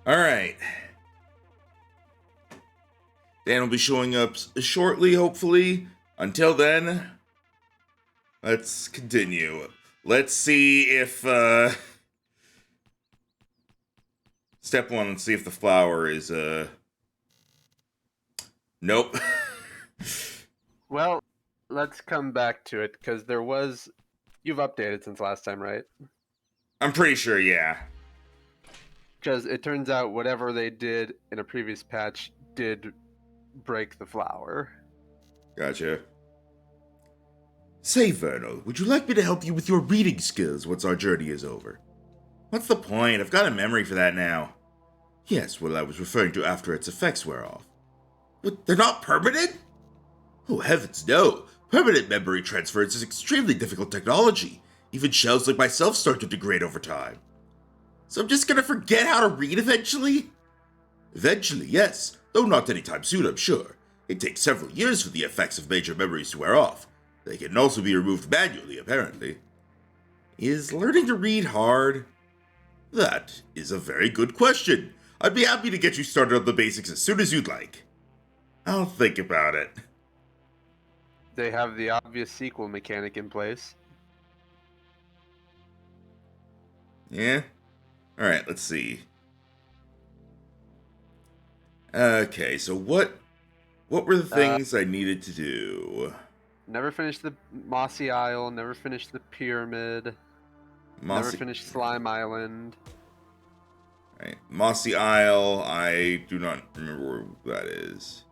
All right. Dan will be showing up shortly, hopefully. Until then, let's continue. Let's see if, step one, let's see if the flower is, nope. Well, let's come back to it, because you've updated since last time, right? I'm pretty sure, yeah. Because it turns out whatever they did in a previous patch did break the flower. Gotcha. Say, Vernal, would you like me to help you with your reading skills once our journey is over? What's the point? I've got a memory for that now. Yes, well, I was referring to after its effects wear off. But they're not permanent? Oh, heavens no. Permanent memory transference is extremely difficult technology. Even shells like myself start to degrade over time. So I'm just gonna forget how to read eventually? Eventually, yes, though not anytime soon, I'm sure. It takes several years for the effects of major memories to wear off. They can also be removed manually, apparently. Is learning to read hard? That is a very good question. I'd be happy to get you started on the basics as soon as you'd like. I'll think about it. They have the obvious sequel mechanic in place. Yeah? Alright, let's see. Okay, so what were the things I needed to do? Never finished the Mossy Isle, never finished the Pyramid, never Mossy, finished Slime Island. right. Mossy Isle, I do not remember where that is.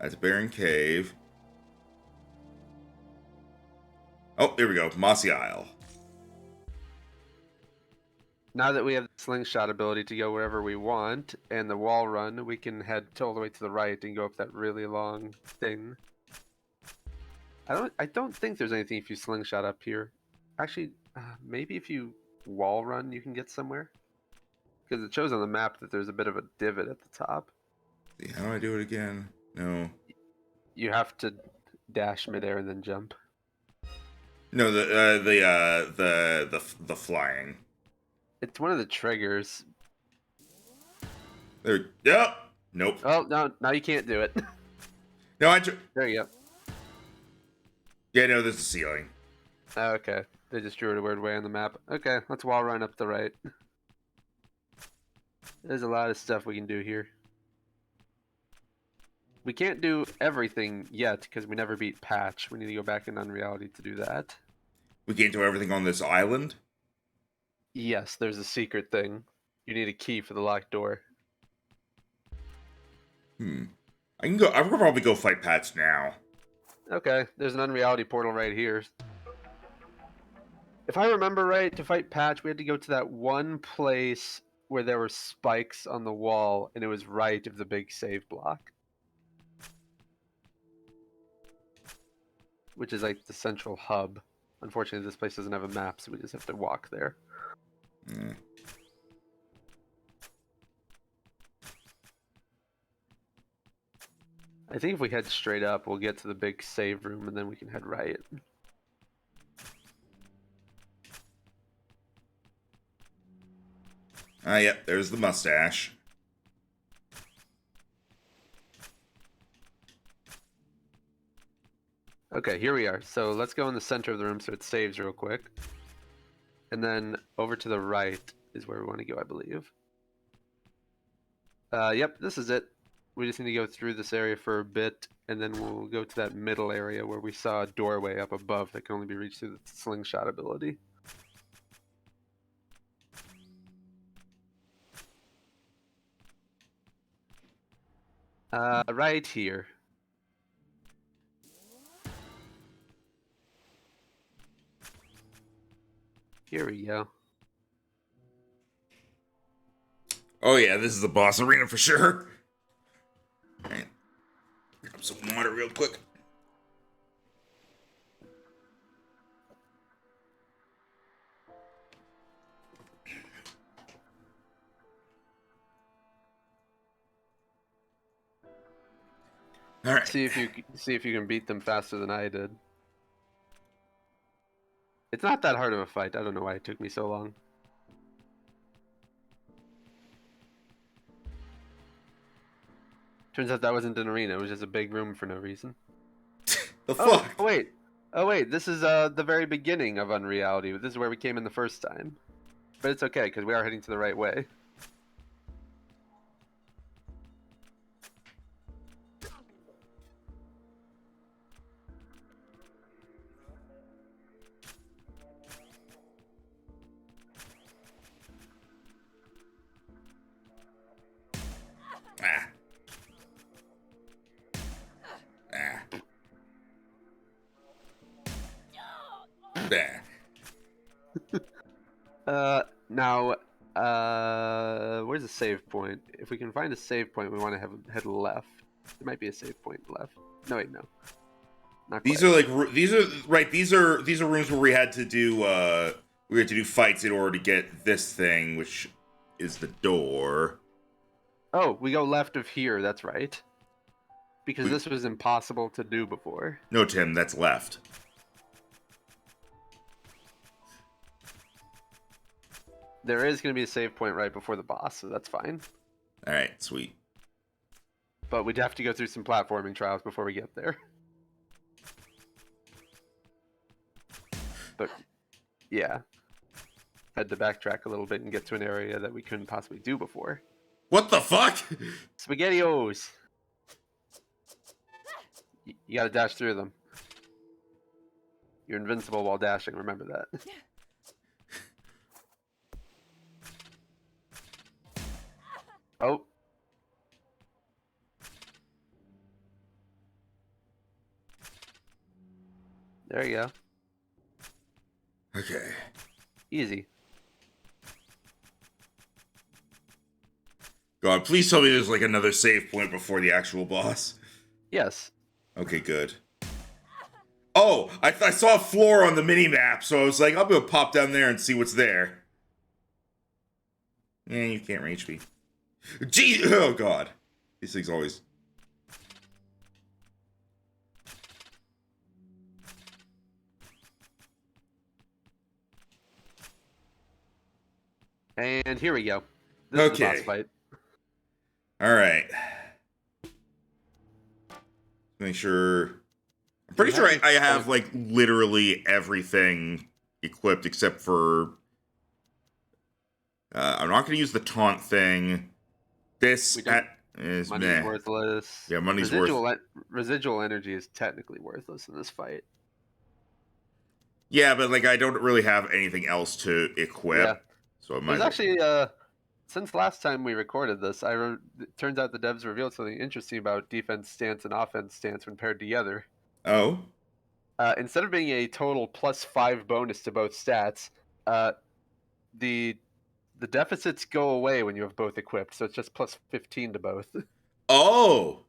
That's Barren Cave. Oh, there we go. Mossy Isle. Now that we have the slingshot ability to go wherever we want, and the wall run, we can head all the way to the right and go up that really long thing. I don't think there's anything if you slingshot up here. Actually, maybe if you wall run, you can get somewhere. Because it shows on the map that there's a bit of a divot at the top. See, how do I do it again? No. You have to dash midair and then jump. No, the flying. It's one of the triggers. There. Yep. Nope. Oh, no, now you can't do it. No, There you go. Yeah, no, there's a ceiling. Oh, okay. They just drew it a weird way on the map. Okay, let's wall run up the right. There's a lot of stuff we can do here. We can't do everything yet because we never beat Patch. We need to go back in Unreality to do that. We can't do everything on this island. Yes, there's a secret thing. You need a key for the locked door. I can probably go fight Patch now. Okay, there's an Unreality portal right here. If I remember right, to fight Patch, we had to go to that one place where there were spikes on the wall, and it was right of the big save block. Which is like the central hub. Unfortunately, this place doesn't have a map, so we just have to walk there. I think if we head straight up, we'll get to the big save room, and then we can head right. Yep, there's the mustache. Okay, here we are. So let's go in the center of the room so it saves real quick. And then over to the right is where we want to go, I believe. Yep, this is it. We just need to go through this area for a bit, and then we'll go to that middle area where we saw a doorway up above that can only be reached through the slingshot ability. Right here. Here we go. Oh yeah, this is the boss arena for sure. Alright. Grab some water real quick. Alright. See if you can beat them faster than I did. It's not that hard of a fight. I don't know why it took me so long. Turns out that wasn't an arena. It was just a big room for no reason. The fuck? Oh wait. Oh wait. This is the very beginning of Unreality. This is where we came in the first time. But it's okay because we are heading to the right way. Ah. Ah. Now, where's the save point? If we can find a save point, we want to head left. There might be a save point left. No, wait, no. Not These quite. are like these are rooms where we had to do fights in order to get this thing, which is the door. Oh, we go left of here. That's right. Because this was impossible to do before. No, Tim, that's left. There is going to be a save point right before the boss, so that's fine. All right, sweet. But we'd have to go through some platforming trials before we get there. But, yeah. Had to backtrack a little bit and get to an area that we couldn't possibly do before. What the fuck? SpaghettiOs! You gotta dash through them. You're invincible while dashing, remember that. Oh. There you go. Okay. Easy. God, please tell me there's like another save point before the actual boss. Yes. Okay, good. Oh, I saw a floor on the mini-map, so I was like, I'll go pop down there and see what's there. Yeah, you can't reach me. Gee, oh god. These things always... And here we go. This is the boss fight. Alright. Make sure... I'm pretty sure I have, like, literally everything equipped except for... I'm not going to use the taunt thing. This is money's meh. worthless. Yeah, money's worthless. Residual energy is technically worthless in this fight. Yeah, but, like, I don't really have anything else to equip. Yeah. So it might... There's actually, since last time we recorded this, it turns out the devs revealed something interesting about defense stance and offense stance when paired together. Oh? Instead of being a total +5 bonus to both stats, the deficits go away when you have both equipped, so it's just +15 to both. Oh!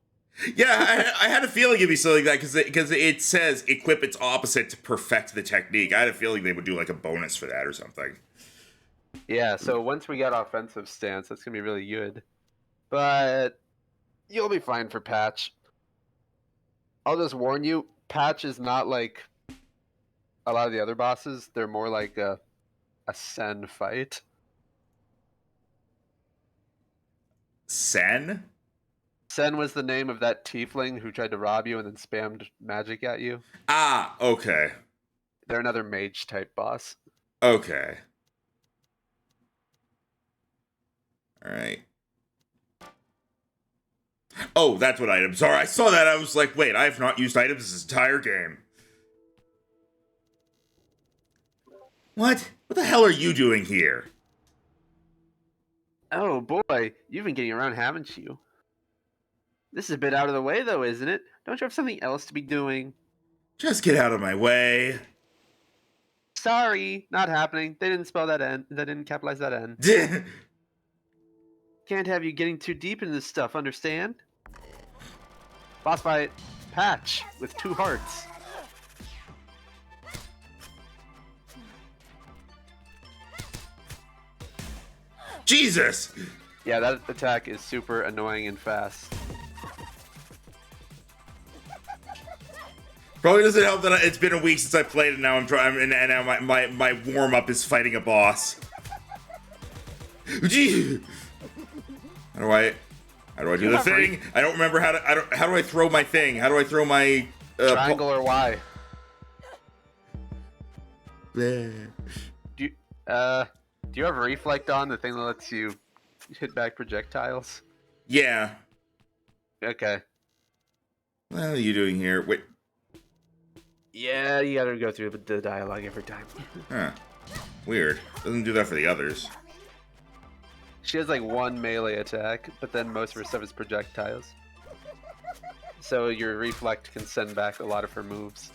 Yeah, I had a feeling it'd be something like that, because it says equip its opposite to perfect the technique. I had a feeling they would do, like, a bonus for that or something. Yeah, so once we get offensive stance, that's going to be really good. But you'll be fine for Patch. I'll just warn you, Patch is not like a lot of the other bosses. They're more like a Sen fight. Sen? Sen was the name of that tiefling who tried to rob you and then spammed magic at you. Ah, okay. They're another mage-type boss. Okay. Alright. Oh, that's what items are. I saw that, I was like, wait, I have not used items this entire game. What? What the hell are you doing here? Oh boy, you've been getting around, haven't you? This is a bit out of the way though, isn't it? Don't you have something else to be doing? Just get out of my way. Sorry, not happening. They didn't spell that N. They didn't capitalize that N. Can't have you getting too deep into this stuff, understand? Boss fight. Patch with 2 hearts. Jesus! Yeah, that attack is super annoying and fast. Probably doesn't help that it's been a week since I played it. Now I'm trying, and now my warm up is fighting a boss. Gee! How How do I do the thing? I don't remember how to. How do I throw my thing? How do I throw my triangle or Y? Bleh. Do you have reflect on, the thing that lets you hit back projectiles? Yeah. Okay. What the hell are you doing here? Wait. Yeah, you gotta go through the dialogue every time. Huh. Weird. Doesn't do that for the others. She has like one melee attack, but then most of her stuff is projectiles. So your reflect can send back a lot of her moves.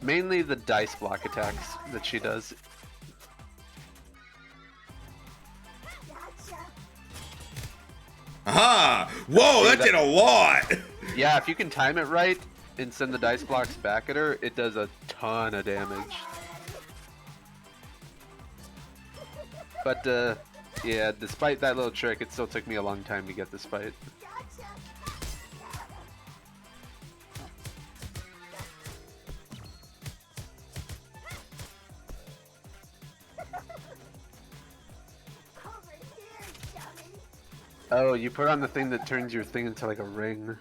Mainly the dice block attacks that she does. Aha! Whoa, that did a lot! Yeah, if you can time it right and send the dice blocks back at her, it does a ton of damage. But, yeah, despite that little trick, it still took me a long time to get this fight. Oh, you put on the thing that turns your thing into like a ring.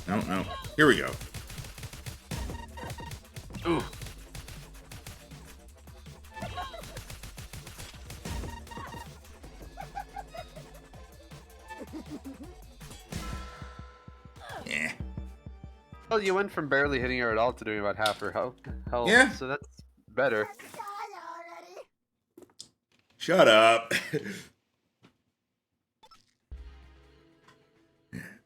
No. Here we go. Ooh. Yeah. Well, you went from barely hitting her at all to doing about half her health. Yeah. So that's better. Shut up.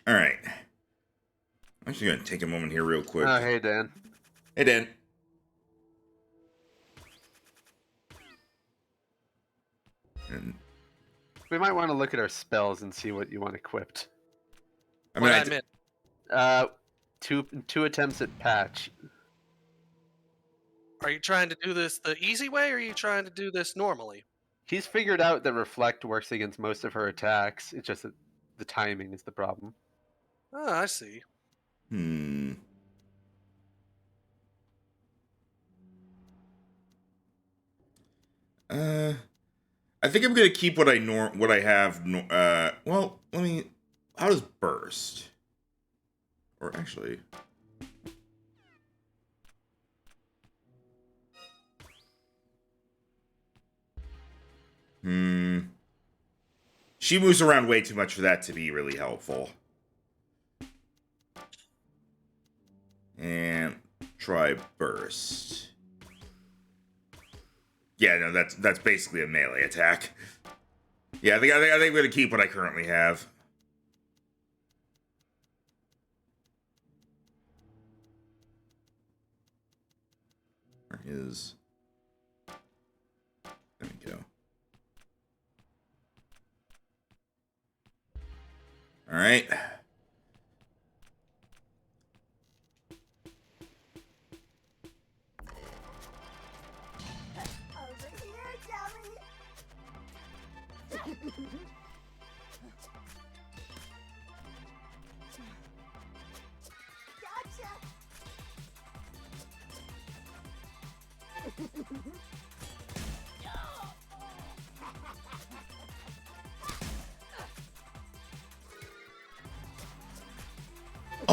Alright. I'm actually going to take a moment here real quick. Oh, hey, Dan. Hey, Dan. And, We might want to look at our spells and see what you want equipped. I mean, What I meant. Two attempts at patch. Are you trying to do this the easy way, or are you trying to do this normally? He's figured out that reflect works against most of her attacks. It's just that the timing is the problem. Oh, I see. I think I'm gonna keep what I have. Well, let me. How does burst? Or actually, she moves around way too much for that to be really helpful. And try burst. Yeah, no, that's basically a melee attack. Yeah, I think I'm gonna keep what I currently have. Where is? There we go. All right.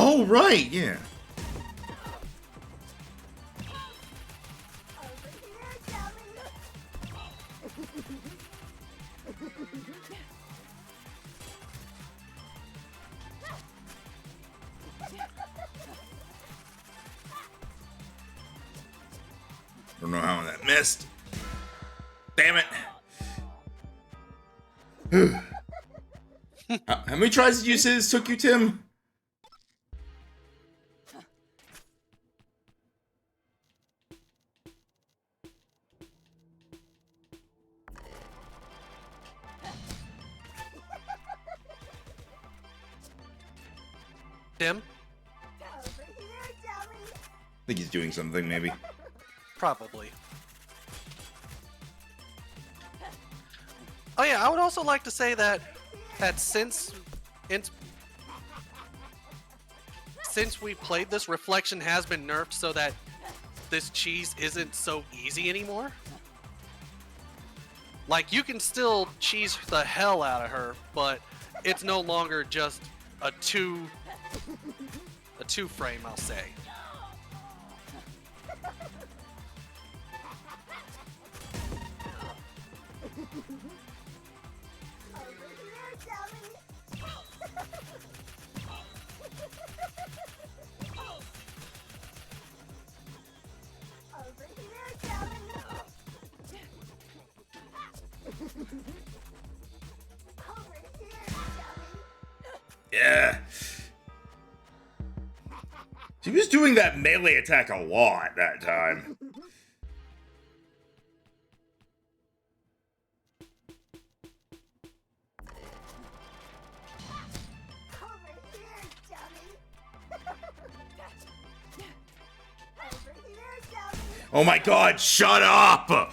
Oh, right, yeah. Don't know how that missed. Damn it. How many tries did you say this took you, Tim? Tim? I think he's doing something, maybe. Probably. Oh yeah, I would also like to say that since we played this, reflection has been nerfed so that this cheese isn't so easy anymore. Like, you can still cheese the hell out of her, but it's no longer just a two frame, I'll say. Yeah. She was doing that melee attack a lot that time. Oh my god, shut up!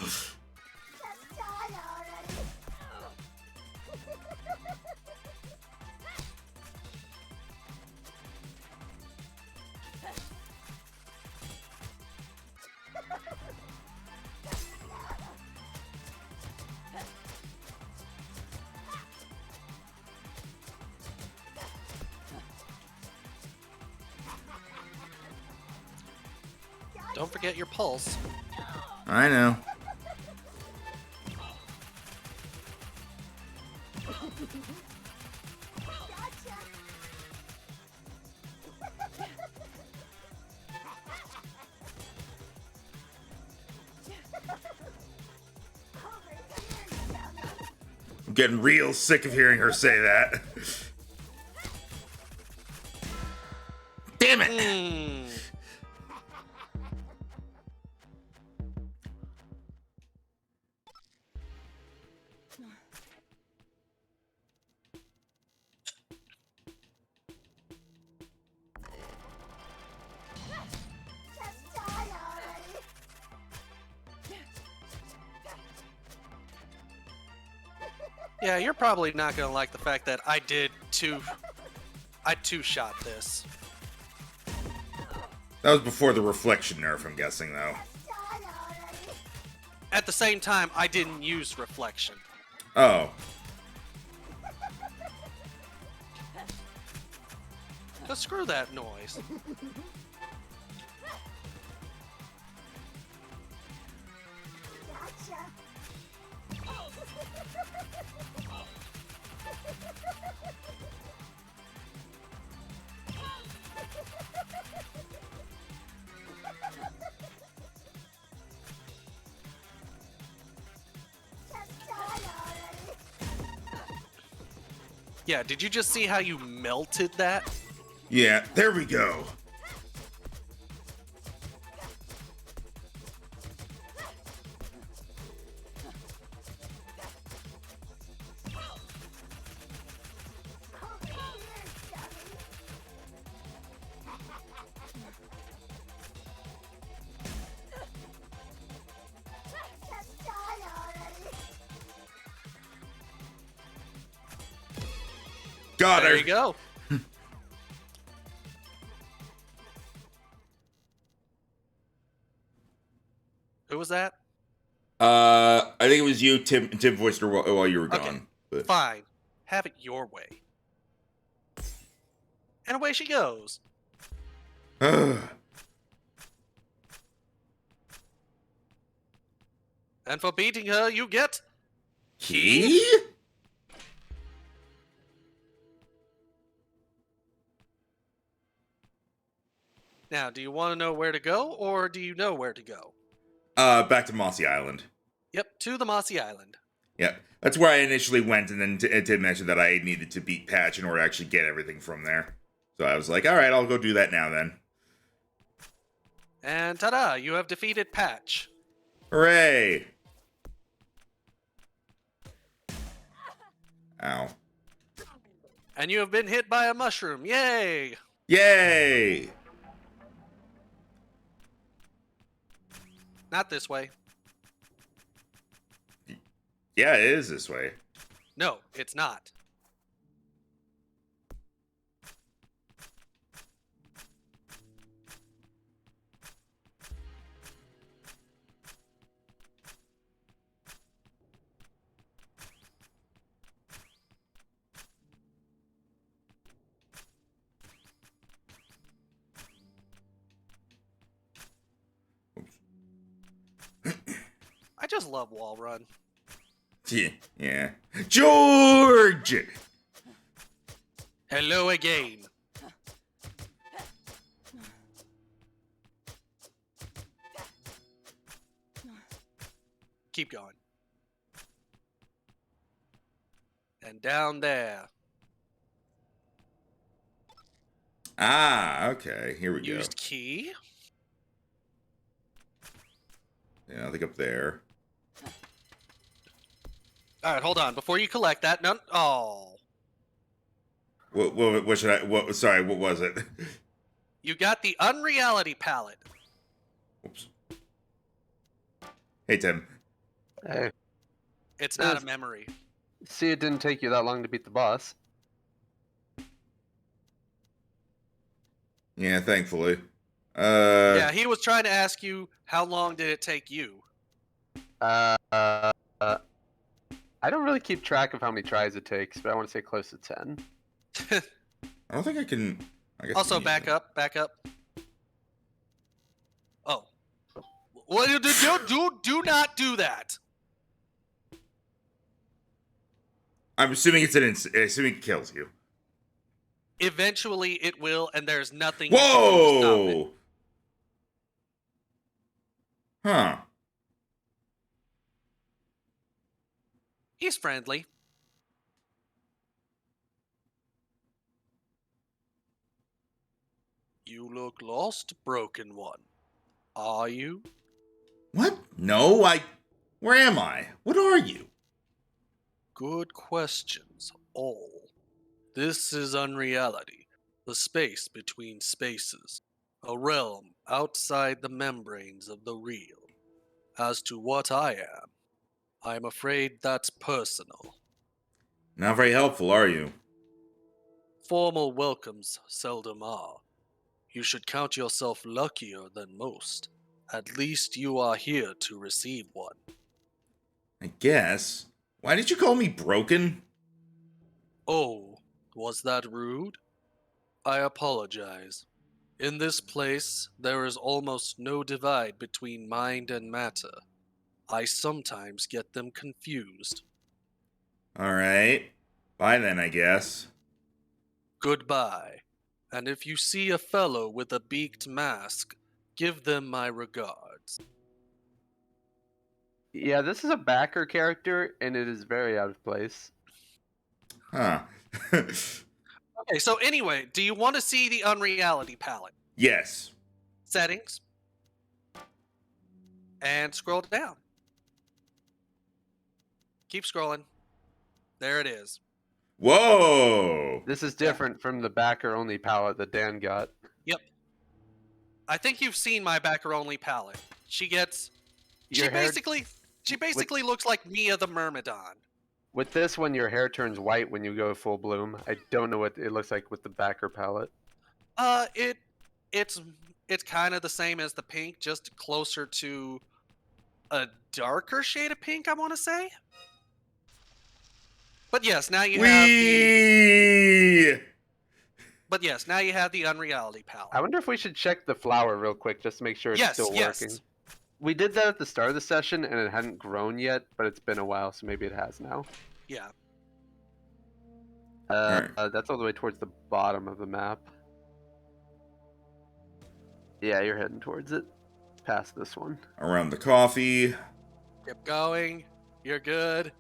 Don't forget your pulse. I know. I'm getting real sick of hearing her say that. Damn it! Yeah, you're probably not gonna like the fact that I two-shot this. That was before the reflection nerf, I'm guessing, though. At the same time, I didn't use reflection. Oh. But screw that noise. Yeah, did you just see how you melted that? Yeah, there we go. Got her. There you go. Who was that? I think it was you, Tim. Tim voiced her while you were Okay. gone. But... Fine. Have it your way. And away she goes. And for beating her, you get... Key? Now, do you want to know where to go, or do you know where to go? Back to Mossy Island. Yep, to the Mossy Island. Yeah, that's where I initially went, and then it did mention that I needed to beat Patch in order to actually get everything from there. So I was like, alright, I'll go do that now then. And ta-da, you have defeated Patch. Hooray! Ow. And you have been hit by a mushroom. Yay! Yay! Not this way. Yeah, it is this way. No, it's not. I just love wall run. Yeah. George! Hello again. Keep going. And down there. Ah, okay. Here we go. Used key. Yeah, I think up there. All right, hold on. Before you collect that, no. Oh, What should I? What? Sorry, what was it? you got the unreality palette. Oops. Hey, Tim. Hey, It's not a memory. see, it didn't take you that long to beat the boss. Yeah, thankfully. Yeah, he was trying to ask you how long did it take you. I don't really keep track of how many tries it takes, but I want to say close to 10. I don't think I can. I guess Also, we need back to- up, back up. Oh, what do not do that. I'm assuming assuming it kills you. Eventually, it will, and there's nothing you can do to stop it. Whoa! Huh. He's friendly. You look lost, broken one. Are you? What? No, Where am I? What are you? Good questions, all. This is unreality, the space between spaces, a realm outside the membranes of the real. As to what I am, I'm afraid that's personal. Not very helpful, are you? Formal welcomes seldom are. You should count yourself luckier than most. At least you are here to receive one. I guess. Why did you call me broken? Oh, was that rude? I apologize. In this place, there is almost no divide between mind and matter. I sometimes get them confused. Alright. Bye then, I guess. Goodbye. And if you see a fellow with a beaked mask, give them my regards. Yeah, this is a backer character, and it is very out of place. Huh. Okay, so anyway, do you want to see the unreality palette? Yes. Settings. And scroll down. Keep scrolling. There it is. Whoa! This is different from the backer-only palette that Dan got. Yep. I think you've seen my backer only palette. She gets Your she hair- basically looks like Mia the Myrmidon. With this one, your hair turns white when you go full bloom. I don't know what it looks like with the backer palette. It's kind of the same as the pink, just closer to a darker shade of pink, I want to say. But yes, now you have the now you have the unreality palette. I wonder if we should check the flower real quick just to make sure it's Yes, still yes. working. We did that at the start of the session, and it hadn't grown yet, but it's been a while, so maybe it has now. Yeah. That's all the way towards the bottom of the map. Yeah, you're heading towards it. Past this one. Around the coffee. Keep going. You're good.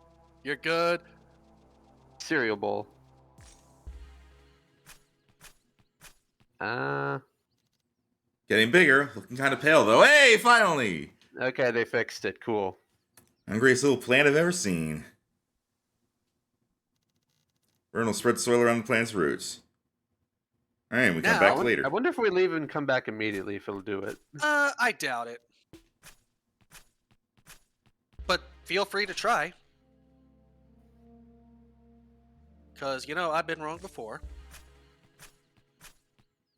You're good. Cereal bowl. Getting bigger. Looking kind of pale, though. Hey, finally! Okay, they fixed it. Cool. Hungriest little plant I've ever seen. Vernal spread soil around the plant's roots. Alright, we come Now, back I later. wonder if we leave and come back immediately if it'll do it. I doubt it. But feel free to try. Because, I've been wrong before.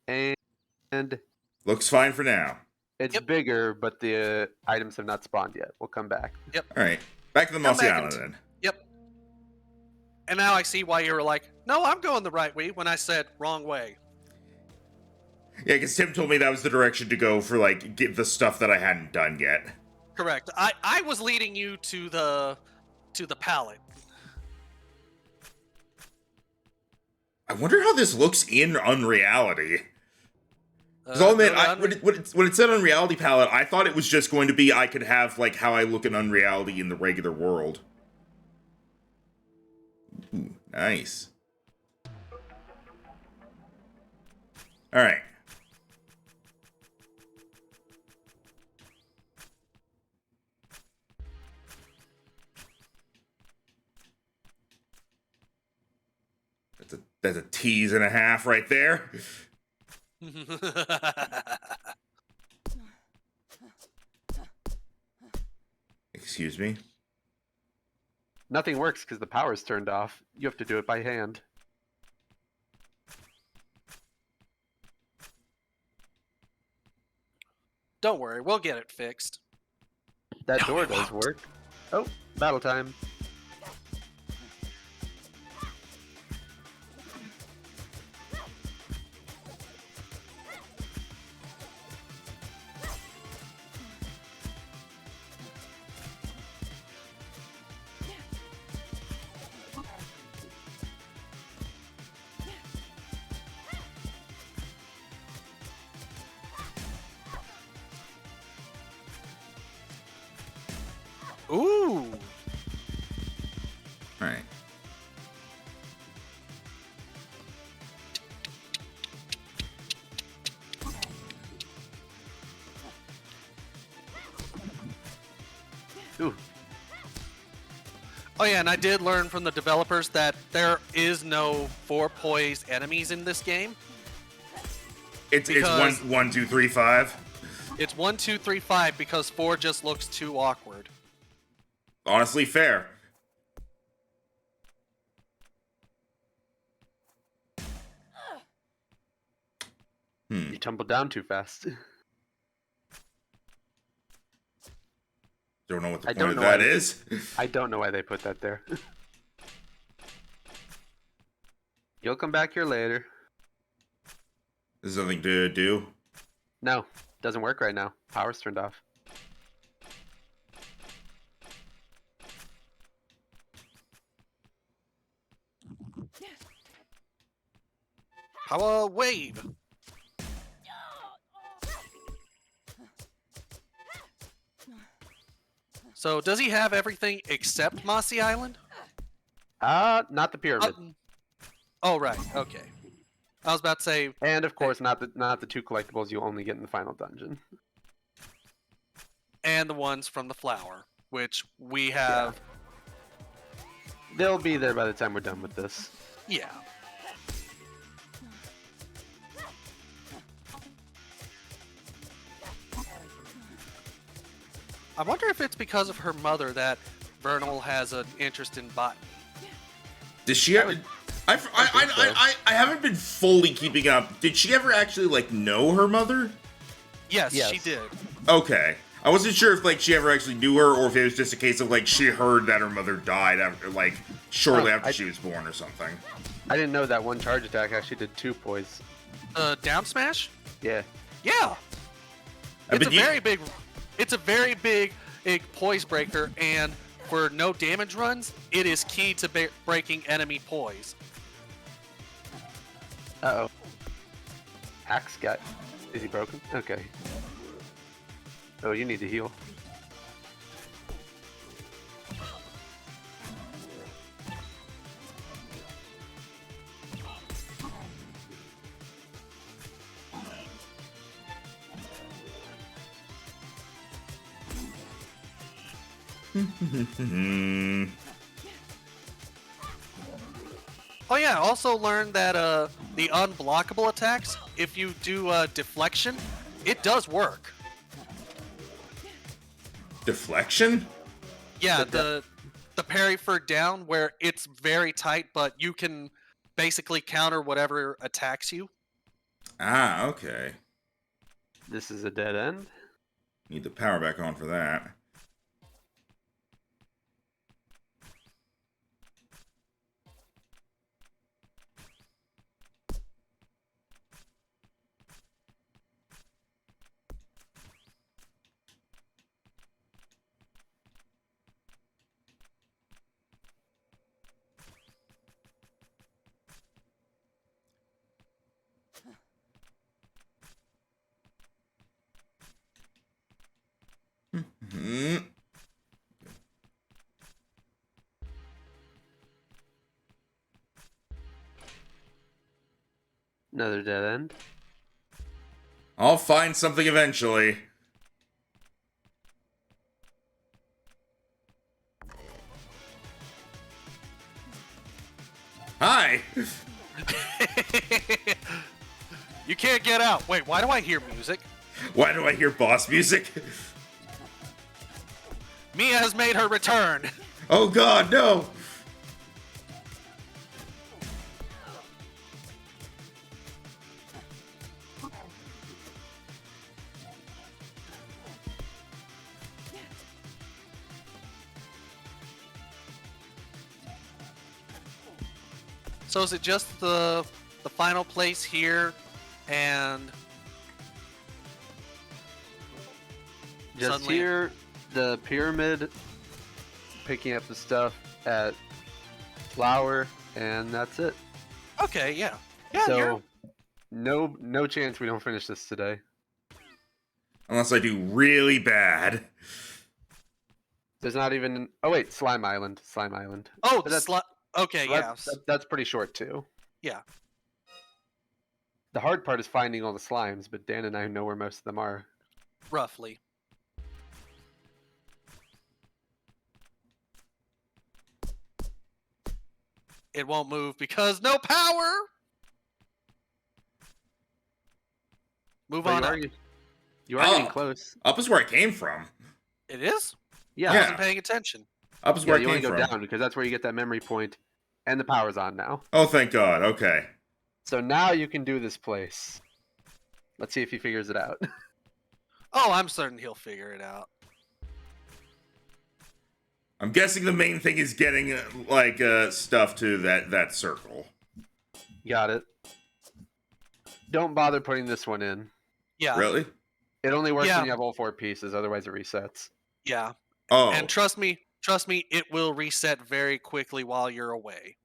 And Looks fine for now. it's Yep. bigger, but the items have not spawned yet. We'll come back. Alright, back to the Come Mossy back Island and- then. Yep. And now I see why you were like, no, I'm going the right way when I said wrong way. Yeah, because Tim told me that was the direction to go for, get the stuff that I hadn't done yet. Correct. I was leading you to the pallet. I wonder how this looks in Unreality. Because I'll admit, when it said Unreality palette, I thought it was just going to be I could have like how I look in Unreality in the regular world. Ooh, nice. All right. That's a tease and a half right there. Excuse me? Nothing works because the power's turned off. You have to do it by hand. Don't worry, we'll get it fixed. That door does work. Oh, battle time. Ooh. Alright. Ooh. Oh yeah, and I did learn from the developers that there is no 4 poised enemies in this game. It's Because- 1, 2, 3, 5. It's 1, 2, 3, 5 because 4 just looks too awkward. Honestly, fair. You tumbled down too fast. Don't know what the I point don't of know that why- is. I don't know why they put that there. You'll come back here later. There's nothing to do. No, doesn't work right now. Power's turned off. How a wave? So does he have everything except Mossy Island? Not the pyramid. Oh right, okay. I was about to say, And of course, not the 2 collectibles you only get in the final dungeon. and the ones from the flower, which we have. They'll be there by the time we're done with this. Yeah. I wonder if it's because of her mother that Vernal has an interest in botany. Does she ever... I haven't been fully keeping up. Did she ever actually, like, know her mother? Yes, Yes. she did. Okay. I wasn't sure if, like, she ever actually knew her, or if it was just a case of, like, she heard that her mother died after, like, shortly after she was born or something. I didn't know that one charge attack actually did 2 poise. Down smash? Yeah. Yeah. But It's a very big poise breaker, and for no damage runs, it is key to breaking enemy poise. Uh-oh. Axe got... Is he broken? Okay. Oh, you need to heal. Oh yeah, also learned that the unblockable attacks, if you do deflection, it does work. Deflection? Yeah, the parry for down, where it's very tight, but you can basically counter whatever attacks you. Ah, okay. This is a dead end. Need the power back on for that. Another dead end. I'll find something eventually. Hi! You can't get out. Wait, why do I hear music? Why do I hear boss music? Mia has made her return. Oh god, no! So is it just the final place here and Just suddenly- here, the pyramid, picking up the stuff at Flower, and that's it. Okay, yeah. Yeah, So, no chance we don't finish this today. Unless I do really bad. There's not even. Oh wait, Slime Island. Slime Island. Oh, But that's- okay, So yeah. that's pretty short too. Yeah. The hard part is finding all the slimes, but Dan and I know where most of them are. Roughly. It won't move because no power. Move But on up. you are getting Oh. close. Up is where I came from. It is? Yeah. I Yeah. wasn't paying attention. Up is Yeah, where you I want came to go from. down because that's where you get that memory point, and the power's on now. Oh, thank god. Okay. So now you can do this place. Let's see if he figures it out. Oh, I'm certain he'll figure it out. I'm guessing the main thing is getting, stuff to that circle. Got it. Don't bother putting this one in. Yeah. Really? It only works Yeah. when you have all 4 pieces, otherwise it resets. Yeah. Oh. And trust me, it will reset very quickly while you're away.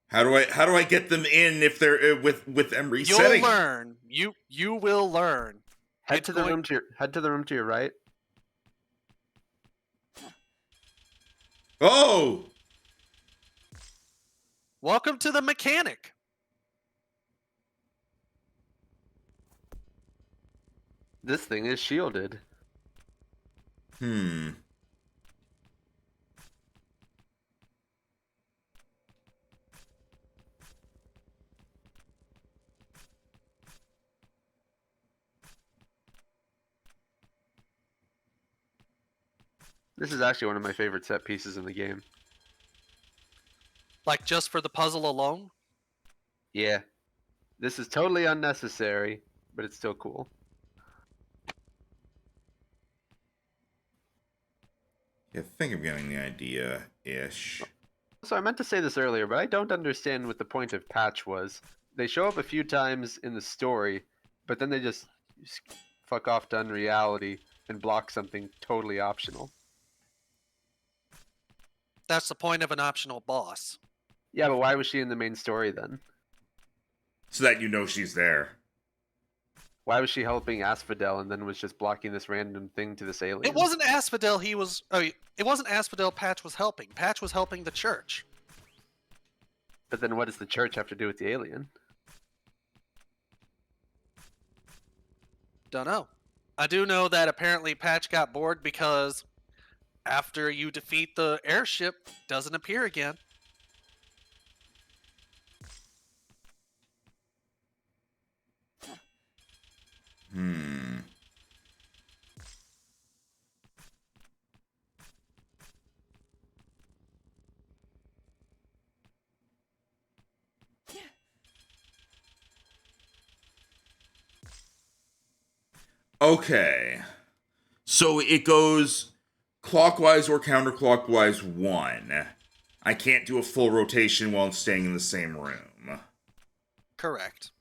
How do I get them in if they're with them resetting? You'll learn. You will learn. Head It's to the going- room to your right. Oh! Welcome to the mechanic. This thing is shielded. Hmm. This is actually one of my favorite set pieces in the game. Like just for the puzzle alone? Yeah. This is totally unnecessary, but it's still cool. Yeah, I think I'm getting the idea-ish. So I meant to say this earlier, but I don't understand what the point of Patch was. They show up a few times in the story, but then they just fuck off to unreality and block something totally optional. That's the point of an optional boss. Yeah, but why was she in the main story then? So that you know she's there. Why was she helping Asphodel and then was just blocking this random thing to this alien? It wasn't Asphodel he was... Oh, it wasn't Asphodel Patch was helping. Patch was helping the church. But then what does the church have to do with the alien? Don't know. I do know that apparently Patch got bored because after you defeat the airship, it doesn't appear again. Hmm. Okay. So it goes clockwise or counterclockwise 1. I can't do a full rotation while staying in the same room. Correct.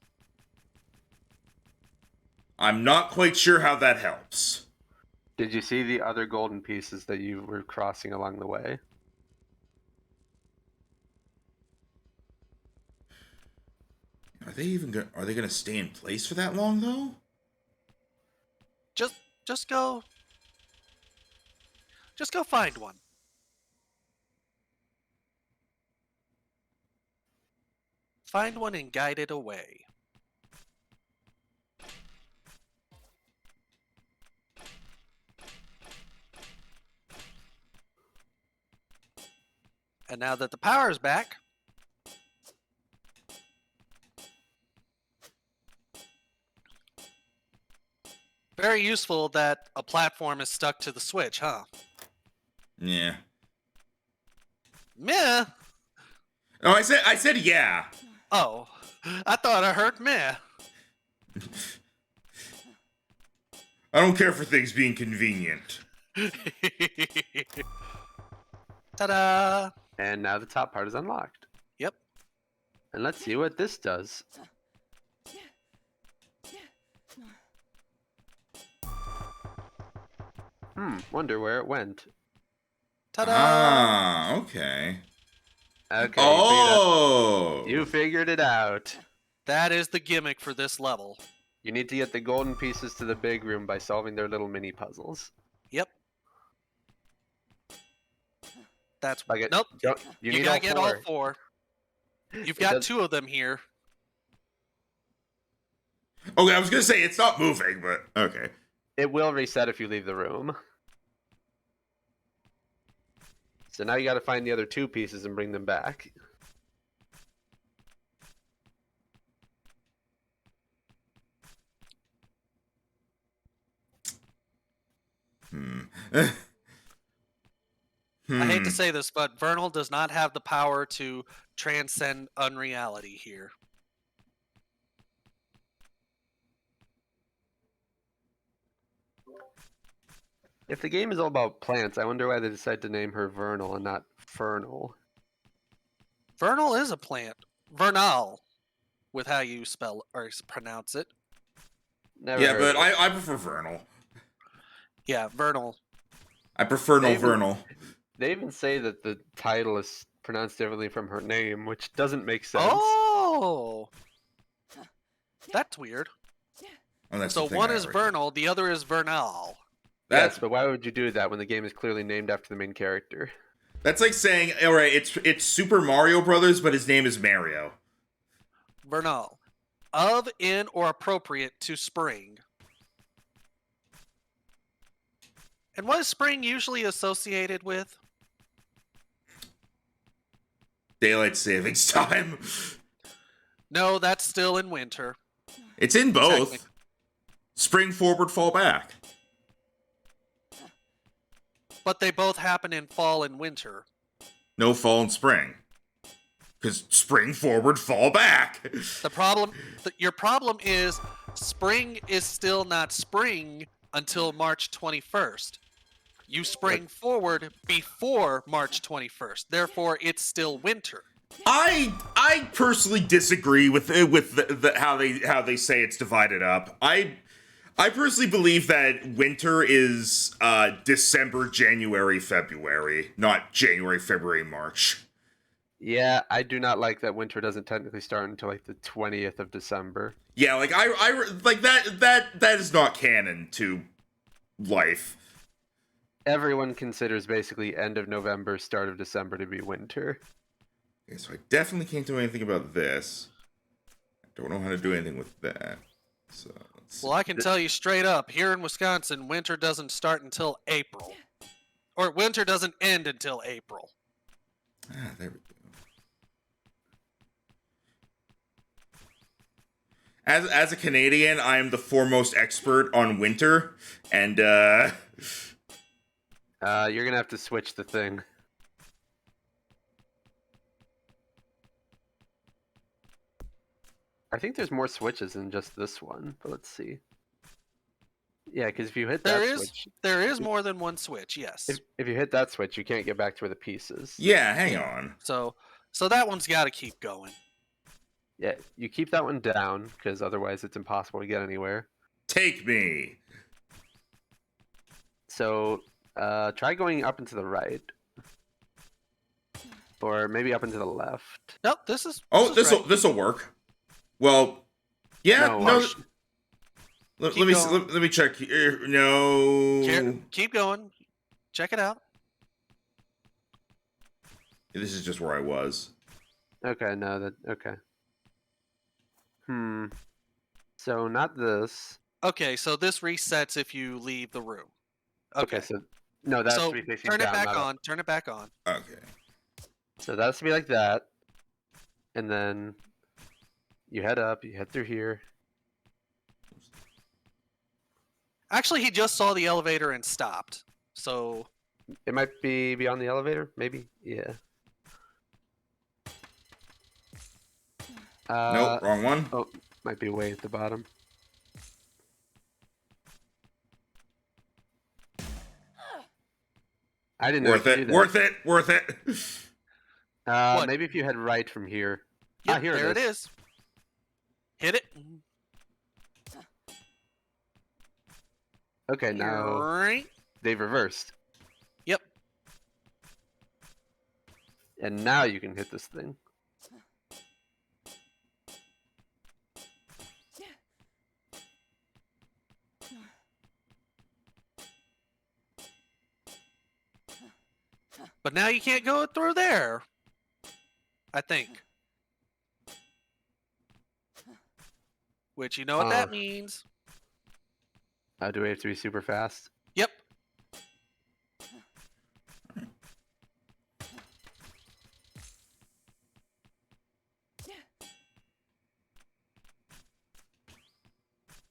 I'm not quite sure how that helps. Did you see the other golden pieces that you were crossing along the way? Are they gonna stay in place for that long though? Just go find one. Find one and guide it away. And now that the power is back, very useful that a platform is stuck to the switch, huh? Yeah. Meh. Oh, I said yeah. Oh, I thought I heard meh. I don't care for things being convenient. Ta-da! And now the top part is unlocked. Yep. And let's see what this does. Wonder where it went. Ta-da! Ah, okay. Okay, Oh! you figured it out. That is the gimmick for this level. You need to get the golden pieces to the big room by solving their little mini puzzles. Yep. That's Nope. You need gotta all get four. all 4. You've got 2 of them here. Okay, I was gonna say it's not moving, but okay. It will reset if you leave the room. So now you got to find the other 2 pieces and bring them back. I hate to say this, but Vernal does not have the power to transcend unreality here. If the game is all about plants, I wonder why they decided to name her Vernal and not Fernal. Vernal is a plant. Vernal, with how you spell or pronounce it. Never Yeah, heard but of it. I prefer Vernal. Yeah, Vernal. I prefer no They even- Vernal. They even say that the title is pronounced differently from her name, which doesn't make sense. Oh! That's weird. Oh, that's So the thing one I is already- Vernal, the other is Vernal. That's Yes, but why would you do that when the game is clearly named after the main character? that's like saying, all right, it's Super Mario Brothers, but his name is Mario. Vernal. Of, in, or appropriate to spring. And what is spring usually associated with? Daylight savings time. No, that's still in winter. It's in both. Technic- Spring forward, fall back. But they both happen in fall and winter. No fall and spring. Because spring forward, fall back. The problem, your problem is spring is still not spring until March 21st. You spring forward before March 21st. Therefore, it's still winter. I personally disagree with how they say it's divided up. I personally believe that winter is December, January, February, not January, February, March. Yeah, I do not like that winter doesn't technically start until like the 20th of December. Yeah, like I like that is not canon to life. Everyone considers basically end of November, start of December to be winter. Okay, so I definitely can't do anything about this. I don't know how to do anything with that. So let's Well, I can tell you straight up, here in Wisconsin, winter doesn't start until April. Or winter doesn't end until April. there we go. As a Canadian, I am the foremost expert on winter, and You're gonna have to switch the thing. I think there's more switches than just this one, but let's see. Yeah, because if you hit that switch, There is more than one switch, yes. if you hit that switch, you can't get back to where the piece is. yeah, hang on. So that one's got to keep going. Yeah, you keep that one down because otherwise it's impossible to get anywhere. Take me. So try going up and to the right, or maybe up and to the left. Nope, this is. Oh, this is right. this'll work. Well, yeah, No, no. watch. Let Keep me going. let me check here. No. Keep going. Check it out. This is just where I was. Okay, no, that okay. So not this. Okay, so this resets if you leave the room. Okay, so no, that's so three facing turn it down. back not up. on. Turn it back on. Okay. So that has to be like that. And then you head up, you head through here. Actually, he just saw the elevator and stopped. So It might be beyond the elevator, maybe? Yeah. Nope, wrong one. Oh, might be way at the bottom. I didn't know Worth you could it. do that. Worth it. Worth it. What? Maybe if you head right from here. yep, Here there it is. Hit it. Okay, now Right. they've reversed. Yep. And now you can hit this thing. But now you can't go through there. I think. Which you know what that means. Do we have to be super fast? Yep.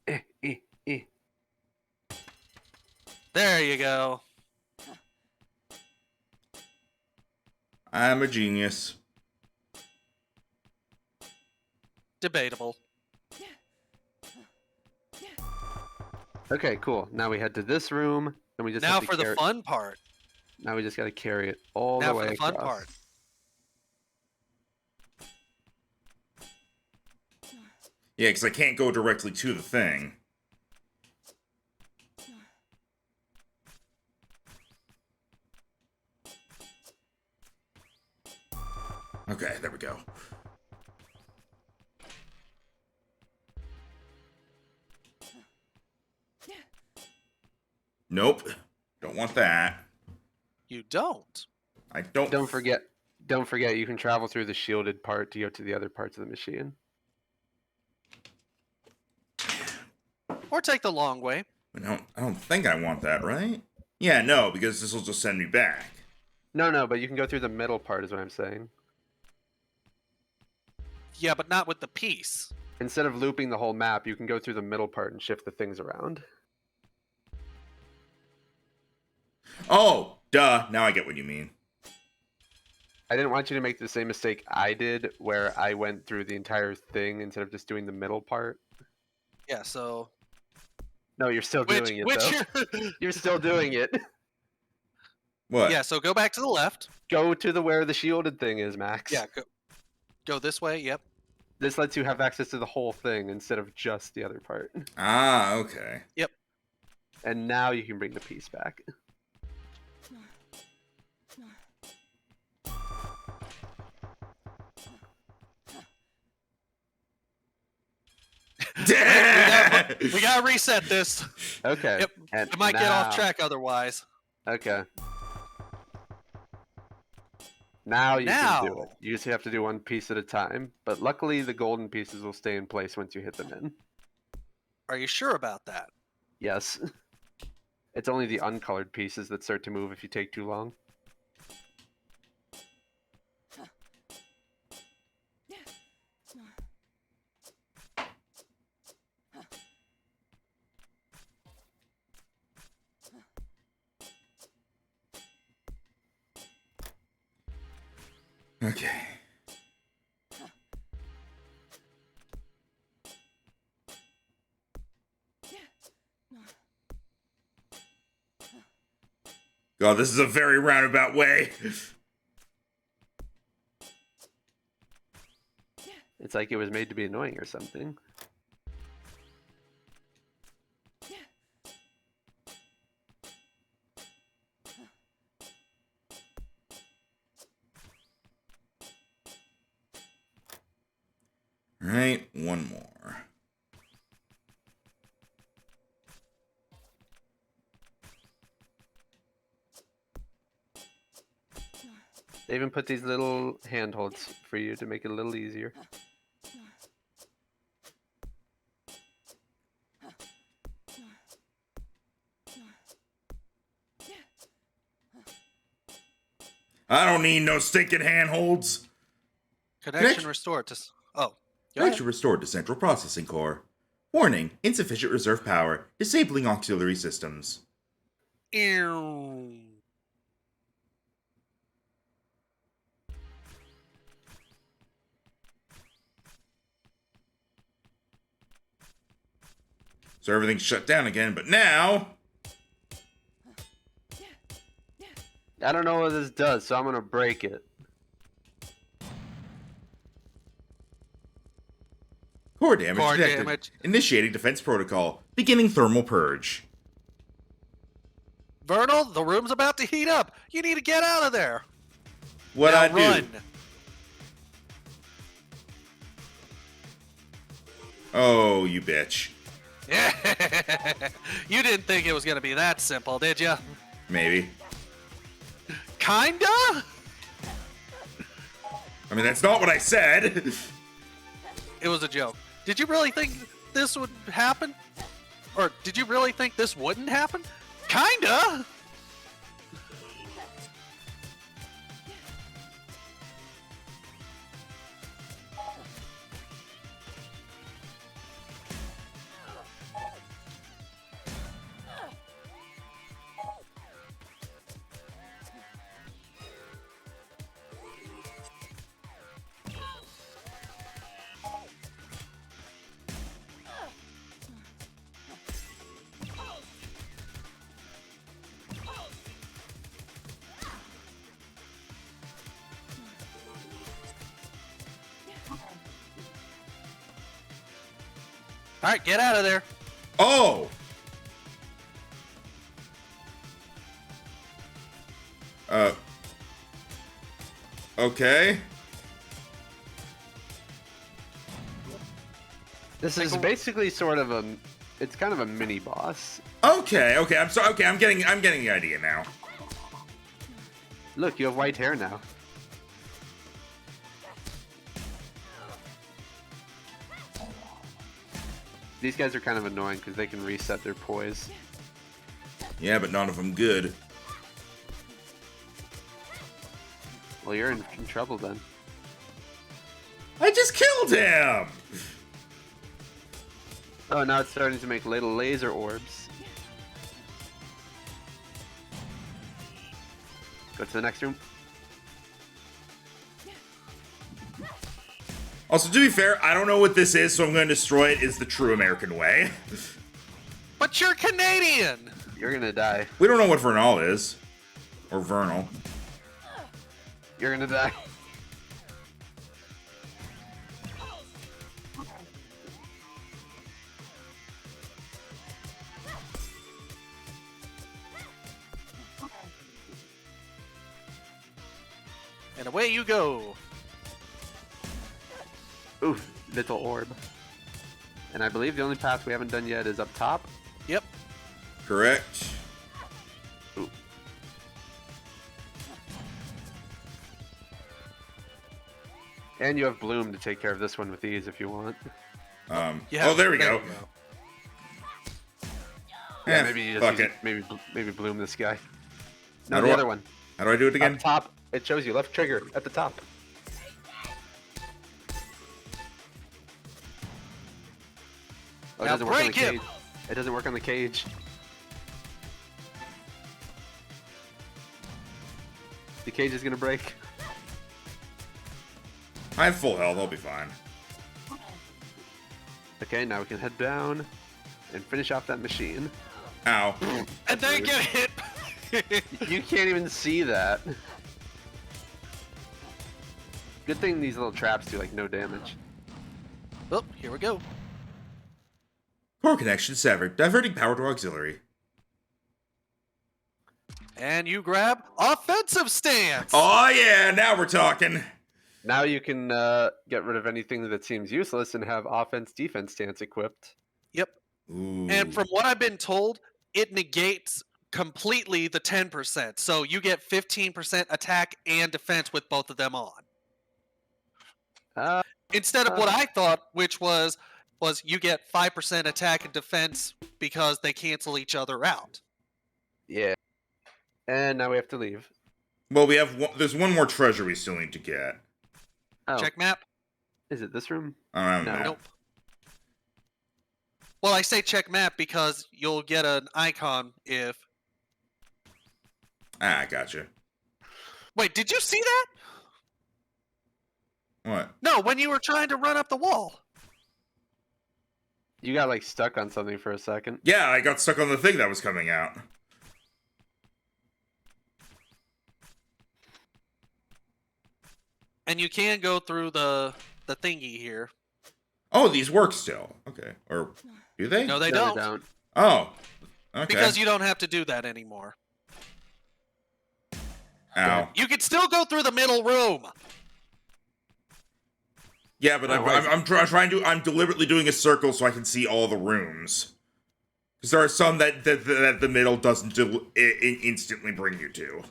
Eh. There you go. I'm a genius. Debatable. Okay, cool. Now we head to this room, and we just Now have to for the fun part. Now we just got to carry it all Now the way for the fun across. part. Yeah, because I can't go directly to the thing. Okay, there we go. Nope. Don't want that. You don't. I don't. Don't forget, you can travel through the shielded part to go to the other parts of the machine. Or take the long way. I don't think I want that, right? Yeah, no, because this will just send me back. No, but you can go through the middle part is what I'm saying. Yeah, but not with the piece. Instead of looping the whole map, you can go through the middle part and shift the things around. Oh, duh. Now I get what you mean. I didn't want you to make the same mistake I did, where I went through the entire thing instead of just doing the middle part. Yeah, so No, you're still doing it, though. You're still doing it. What? Yeah, so go back to the left. Go to where the shielded thing is, Max. Yeah, go this way. Yep. This lets you have access to the whole thing instead of just the other part. Ah, okay. Yep. And now you can bring the piece back. We gotta reset this. Okay. Yep. And I might get now- off track otherwise. Okay. Now you can do it. You just have to do one piece at a time. But luckily, the golden pieces will stay in place once you hit them in. Are you sure about that? Yes. It's only the uncolored pieces that start to move if you take too long. Okay. God, this is a very roundabout way. It's like it was made to be annoying or something. Right, one more. They even put these little handholds for you to make it a little easier. I don't need no stinking handholds. Connection restored to. Oh, go ahead. Connection restored to Central Processing Core. Warning, insufficient reserve power, disabling auxiliary systems. Ew. So everything's shut down again, but now... I don't know what this does, so I'm gonna break it. Core damage Core detected. damage. Initiating defense protocol. Beginning thermal purge. Vernal, the room's about to heat up. You need to get out of there. What Now I do? run. Oh, you bitch. You didn't think it was gonna be that simple, did you? Maybe. Kinda? I mean, that's not what I said. It was a joke. Did you really think this would happen? Or did you really think this wouldn't happen? Kinda! Alright, get out of there. Oh! Okay. This is basically sort of a, it's kind of a mini boss. Okay, I'm sorry. Okay, I'm getting the idea now. Look, you have white hair now. These guys are kind of annoying because they can reset their poise. Yeah, but none of them good. Well, you're in trouble then. I just killed him! Oh, now it's starting to make little laser orbs. Go to the next room. Also, to be fair, I don't know what this is, so I'm going to destroy it. It's the true American way. But you're Canadian! You're gonna die. We don't know what Vernal is. Or Vernal. You're gonna die. And away you go. Ooh, little orb. And I believe the only path we haven't done yet is up top. Yep. Correct. Ooh. And you have Bloom to take care of this one with ease if you want. Yeah, Oh, there we go. Yeah, Eh, maybe you fuck just it. maybe Bloom this guy. How No, do the I- other one. How do I do it again? Up top. It shows you left trigger at the top. Oh, it Now doesn't work on the break him. cage. It doesn't work on the cage. The cage is gonna break. I have full health. I'll be fine. Okay, now we can head down and finish off that machine. Ow. And then get hit! You can't even see that. Good thing these little traps do like no damage. Oh, here we go. Core connection severed. Diverting power to auxiliary. And you grab offensive stance! Oh yeah, now we're talking. Now you can get rid of anything that seems useless and have offense-defense stance equipped. Yep. Ooh. And from what I've been told, it negates completely the 10%. So you get 15% attack and defense with both of them on. Uh, Instead of what I thought, which was you get 5% attack and defense because they cancel each other out. yeah. And now we have to leave. Well, we have one, there's one more treasure we still need to get. Oh, Check map. is it this room? I don't No. know. Nope. Well, I say check map because you'll get an icon if. Ah, gotcha. Wait, did you see that? What? No, when you were trying to run up the wall. You got like stuck on something for a second. Yeah, I got stuck on the thing that was coming out. And you can go through the thingy here. Oh, these work still. Okay. Or do they? No, they No, don't. Oh. Okay. Because you don't have to do that anymore. Ow. You can still go through the middle room. Yeah, but Oh, wait. I'm deliberately doing a circle so I can see all the rooms. Because there are some that the middle doesn't instantly bring you to.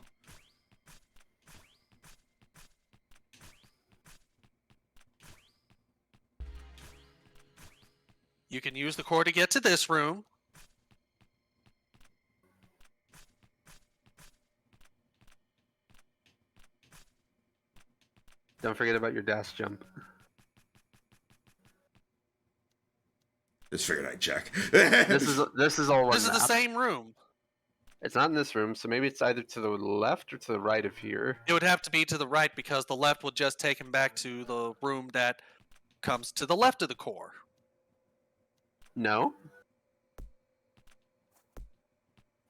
You can use the core to get to this room. Don't forget about your dash jump. Just figured I'd check. This is all one This is the map. same room. It's not in this room, so maybe it's either to the left or to the right of here. It would have to be to the right because the left will just take him back to the room that comes to the left of the core. No?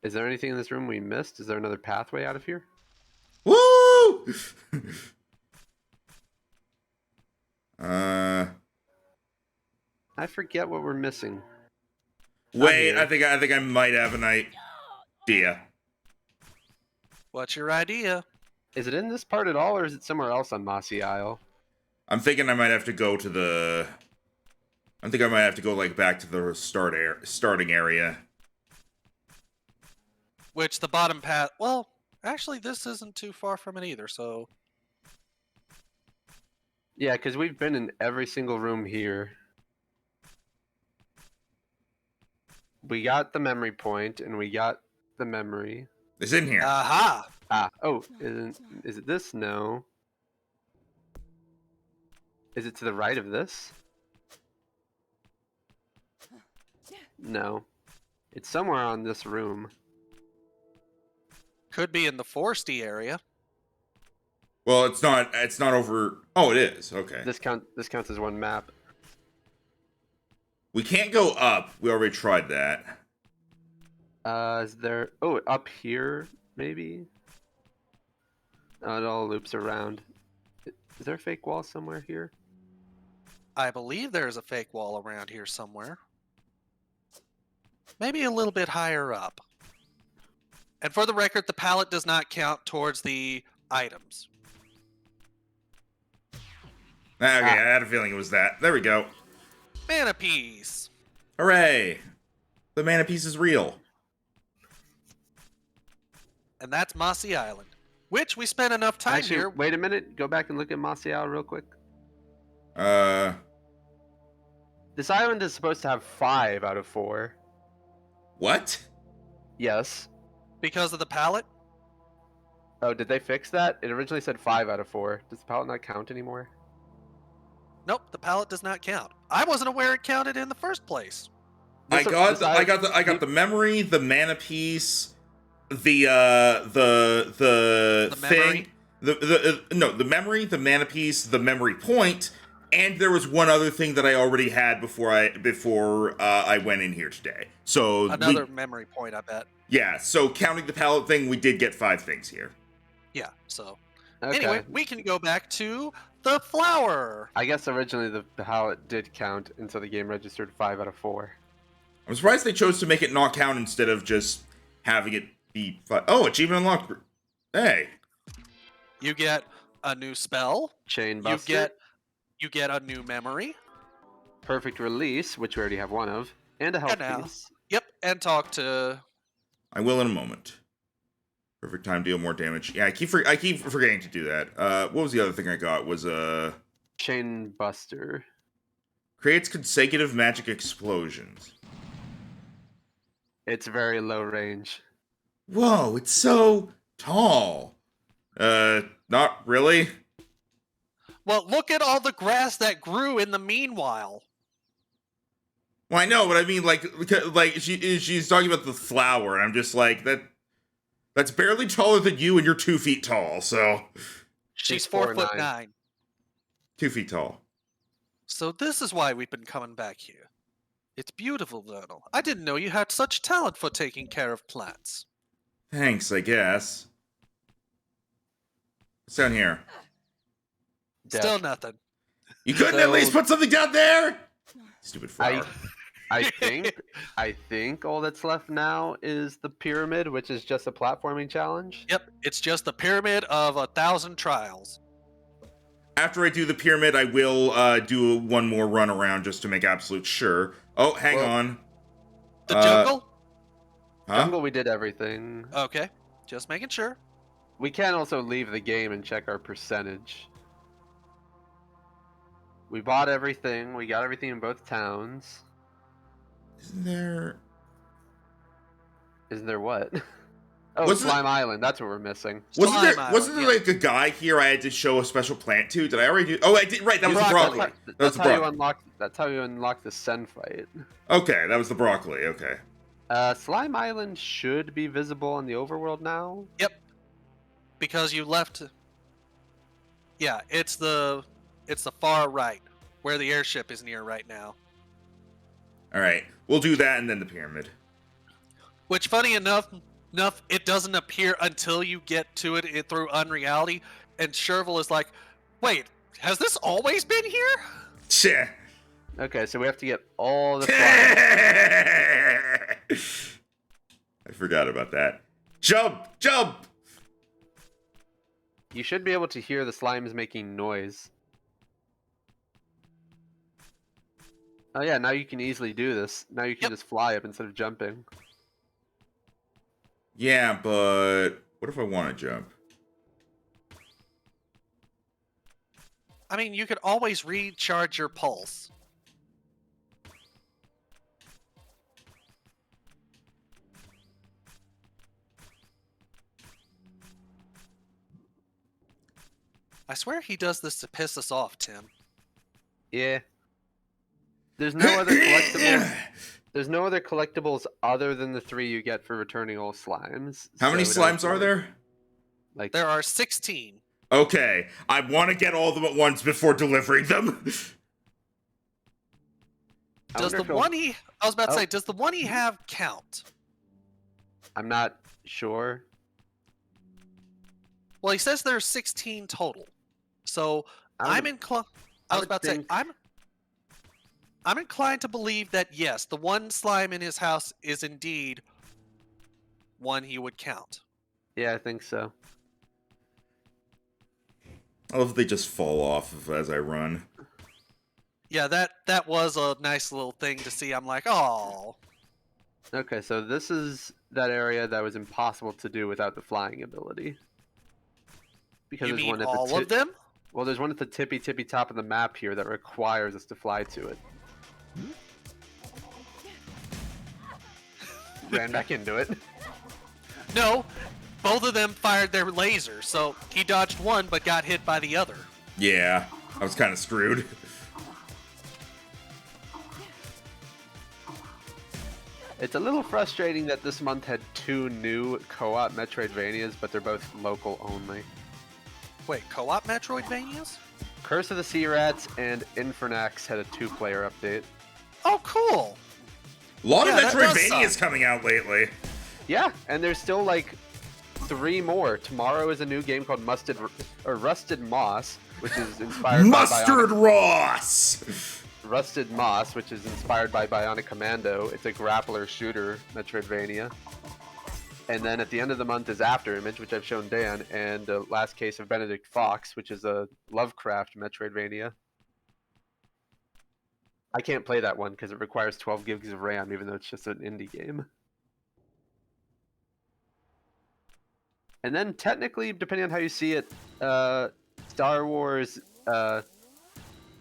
Is there anything in this room we missed? Is there another pathway out of here? Woo! I forget what we're missing. Wait, here. I think I might have an idea. What's your idea? Is it in this part at all, or is it somewhere else on Mossy Isle? I'm thinking I might have to go to the. I think I might have to go like back to the starting area. Which the bottom path. Well, actually, this isn't too far from it either. So Yeah, because we've been in every single room here. We got the memory point, and we got the memory. It's in here. aha! Ah, oh, is it this? No. Is it to the right of this? No. It's somewhere on this room. Could be in the foresty area. Well, it's not. It's not over. Oh, it is. Okay. This counts as one map. We can't go up. We already tried that. Is there... Oh, up here, maybe? Oh, it all loops around. Is there a fake wall somewhere here? I believe there's a fake wall around here somewhere. Maybe a little bit higher up. And for the record, the pallet does not count towards the items. Okay, I had a feeling it was that. There we go. Mana piece. Hooray! The mana piece is real. And that's Mossy Island. Which we spent enough time Actually, here. wait a minute. Go back and look at Mossy Isle real quick. This island is supposed to have 5 out of 4. What? Yes. Because of the pallet? Oh, did they fix that? It originally said 5 out of 4. Does the palette not count anymore? Nope, the pallet does not count. I wasn't aware it counted in the first place. I This- got this the, I got the I got the memory, the mana piece, the memory? thing, the memory, the mana piece, the memory point, and there was one other thing that I already had before I went in here today. So Another memory point, I bet. yeah. So counting the palette thing, we did get 5 things here. Yeah, so. Okay. Anyway, we can go back to the flower. I guess originally the palette did count, and so the game registered 5 out of 4. I'm surprised they chose to make it not count instead of just having it be. Oh, achievement unlocked. Hey. You get a new spell. Chain Buster. You get a new memory. Perfect Release, which we already have one of, and a health And now. piece. Yep, and talk to. I will in a moment. Perfect time, deal more damage. Yeah, I keep forgetting to do that. What was the other thing I got? Was Chain Buster. creates consecutive magic explosions. It's very low range. Whoa, it's so tall. Not really. Well, look at all the grass that grew in the meanwhile. Well, I know, but I mean, like she's talking about the flower, and I'm just like that's barely taller than you, and you're 2 feet tall, so She's 4'9". 4'9". 2 feet tall. So this is why we've been coming back here. It's beautiful, Vernal. I didn't know you had such talent for taking care of plants. Thanks, I guess. What's down here? Still nothing. You couldn't So- at least put something down there? Stupid flower. I think all that's left now is the pyramid, which is just a platforming challenge. Yep, it's just the pyramid of 1,000 trials. After I do the pyramid, I will do one more run around just to make absolute sure. Oh, hang Well, on. The jungle? Huh? Jungle, we did everything. Okay, just making sure. We can also leave the game and check our percentage. We bought everything. We got everything in both towns. Isn't there... Isn't there what? Oh, Wasn't Slime Island. That's what we're missing. Wasn't there, Slime wasn't there Island, like a guy here I had to show a special plant to? Did I already do... Oh, I did. Right, that was the Broccoli. broccoli. That's, That was the how you broccoli. unlock. That's how you unlock the Sen fight. Okay, that was the broccoli. Okay. Slime Island should be visible in the overworld now. Yep, because you left. Yeah, it's the far right, where the airship is near right now. All right. We'll do that and then the pyramid. Which, funny enough, it doesn't appear until you get to it through Unreality, and Sherville is like, "Wait, has this always been here?" Tch. Okay, so we have to get all the slime. I forgot about that. Jump! Jump! You should be able to hear the slimes making noise. Oh yeah, now you can easily do this. Now you can Yep. just fly up instead of jumping. Yeah, but what if I want to jump? I mean, you could always recharge your pulse. I swear he does this to piss us off, Tim. Yeah. There's no other collectibles. There's no other collectibles other than the 3 you get for returning all slimes. How many so we don't slimes are really- there? Like There are 16. Okay, I want to get all of them at once before delivering them. I Does wonder the if he'll- one he... I was about to Oh. say, does the one he have count? I'm not sure. Well, he says there's 16 total. So I I'm would- inclined. I I was would about to say think- I'm inclined to believe that yes, the one slime in his house is indeed one he would count. Yeah, I think so. I love if they just fall off as I run. Yeah, that was a nice little thing to see. I'm like, oh, Okay, so this is that area that was impossible to do without the flying ability. Because you there's mean one at all the of them? Well, there's one at the tippy top of the map here that requires us to fly to it. Ran back into it. No, both of them fired their laser, so he dodged one but got hit by the other. Yeah, I was kind of screwed. It's a little frustrating that this month had 2 new co-op Metroidvanias, but they're both local only. Wait, co-op Metroidvanias? Curse of the Sea Rats and Infernax had a 2-player update. Oh, cool. A lot Yeah, of that does Metroidvanias suck. coming out lately. Yeah, and there's still like 3 more. Tomorrow is a new game called Rusted Moss, which is inspired Mustard by Ross! Rusted Moss, which is inspired by Bionic Commando. It's a grappler shooter Metroidvania. And then at the end of the month is After Image, which I've shown Dan, and Last Case of Benedict Fox, which is a Lovecraft Metroidvania. I can't play that one because it requires 12 gigs of RAM, even though it's just an indie game. And then technically, depending on how you see it, Star Wars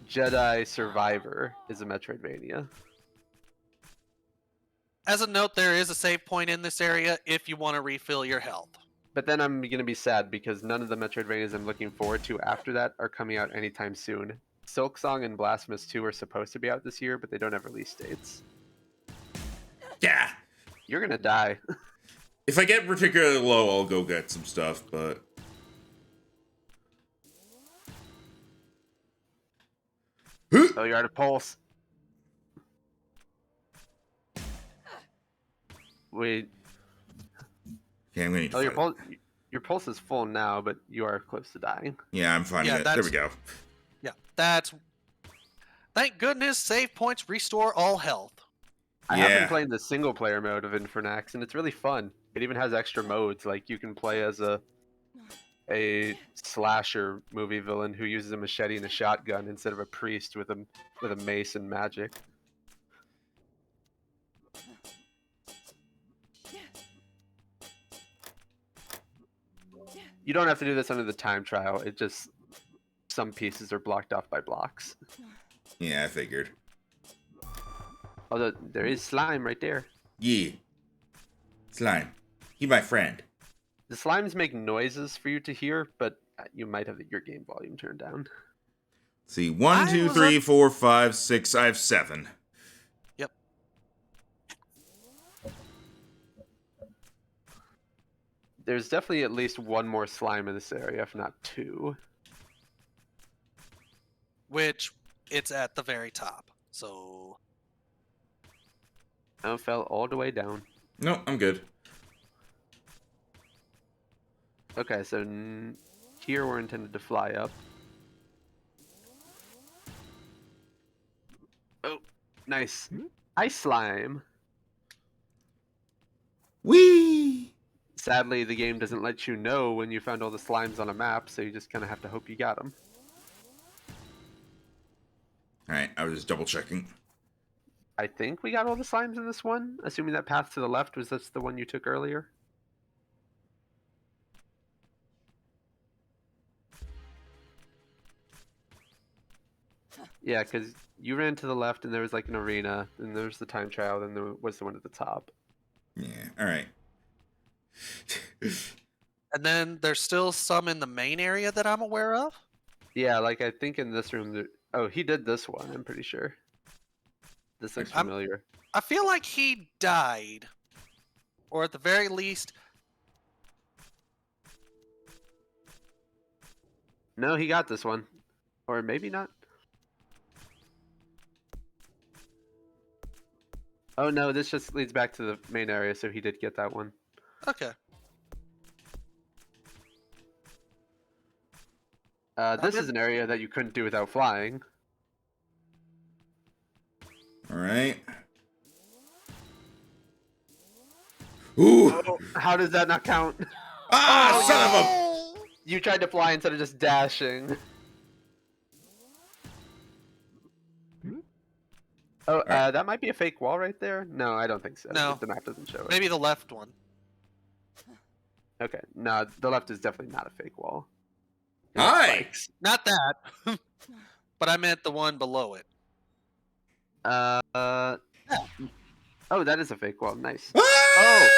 Jedi Survivor is a Metroidvania. As a note, there is a save point in this area if you want to refill your health. But then I'm gonna be sad because none of the Metroidvanias I'm looking forward to after that are coming out anytime soon. Silksong and Blasphemous 2 are supposed to be out this year, but they don't have release dates. Yeah. You're gonna die. If I get particularly low, I'll go get some stuff, but... Oh, you're out of pulse. Wait. Okay, I'm gonna need to Oh, fight it. your pulse is full now, but you are close to dying. Yeah, I'm finding it. There we go. Yeah, that's... Thank goodness save points restore all health. I have been playing the single player mode of Infernax, and it's really fun. It even has extra modes, like you can play as a slasher movie villain who uses a machete and a shotgun instead of a priest with a mace and magic. You don't have to do this under the time trial. It just some pieces are blocked off by blocks. Yeah, I figured. Although there is slime right there. Yeah. Slime. He my friend. The slimes make noises for you to hear, but you might have your game volume turned down. See, 1, 2, 3, 4, 5, 6. I have 7. Yep. There's definitely at least one more slime in this area, if not 2. Which, it's at the very top, so... I fell all the way down. No, I'm good. Okay, so here we're intended to fly up. Oh, nice. Ice slime. Whee! Sadly, the game doesn't let you know when you found all the slimes on a map, so you just kind of have to hope you got them. Alright, I was just double checking. I think we got all the slimes in this one, assuming that path to the left was just the one you took earlier. Yeah, because you ran to the left and there was like an arena, then there was the time trial, then there was the one at the top. Yeah, alright. And then there's still some in the main area that I'm aware of? Yeah, like I think in this room, oh, he did this one, I'm pretty sure. This looks familiar. I feel like he died. Or at the very least... No, he got this one. Or maybe not. Oh no, this just leads back to the main area, so he did get that one. Okay. This is an area that you couldn't do without flying. Alright. Ooh! Oh, how does that not count? Ah, son of a... You tried to fly instead of just dashing. Oh, that might be a fake wall right there. No, I don't think so. No. The map doesn't show it. Maybe the left one. Okay, no, the left is definitely not a fake wall. Hi! Not that. But I meant the one below it. Oh, that is a fake wall. Nice. Oh!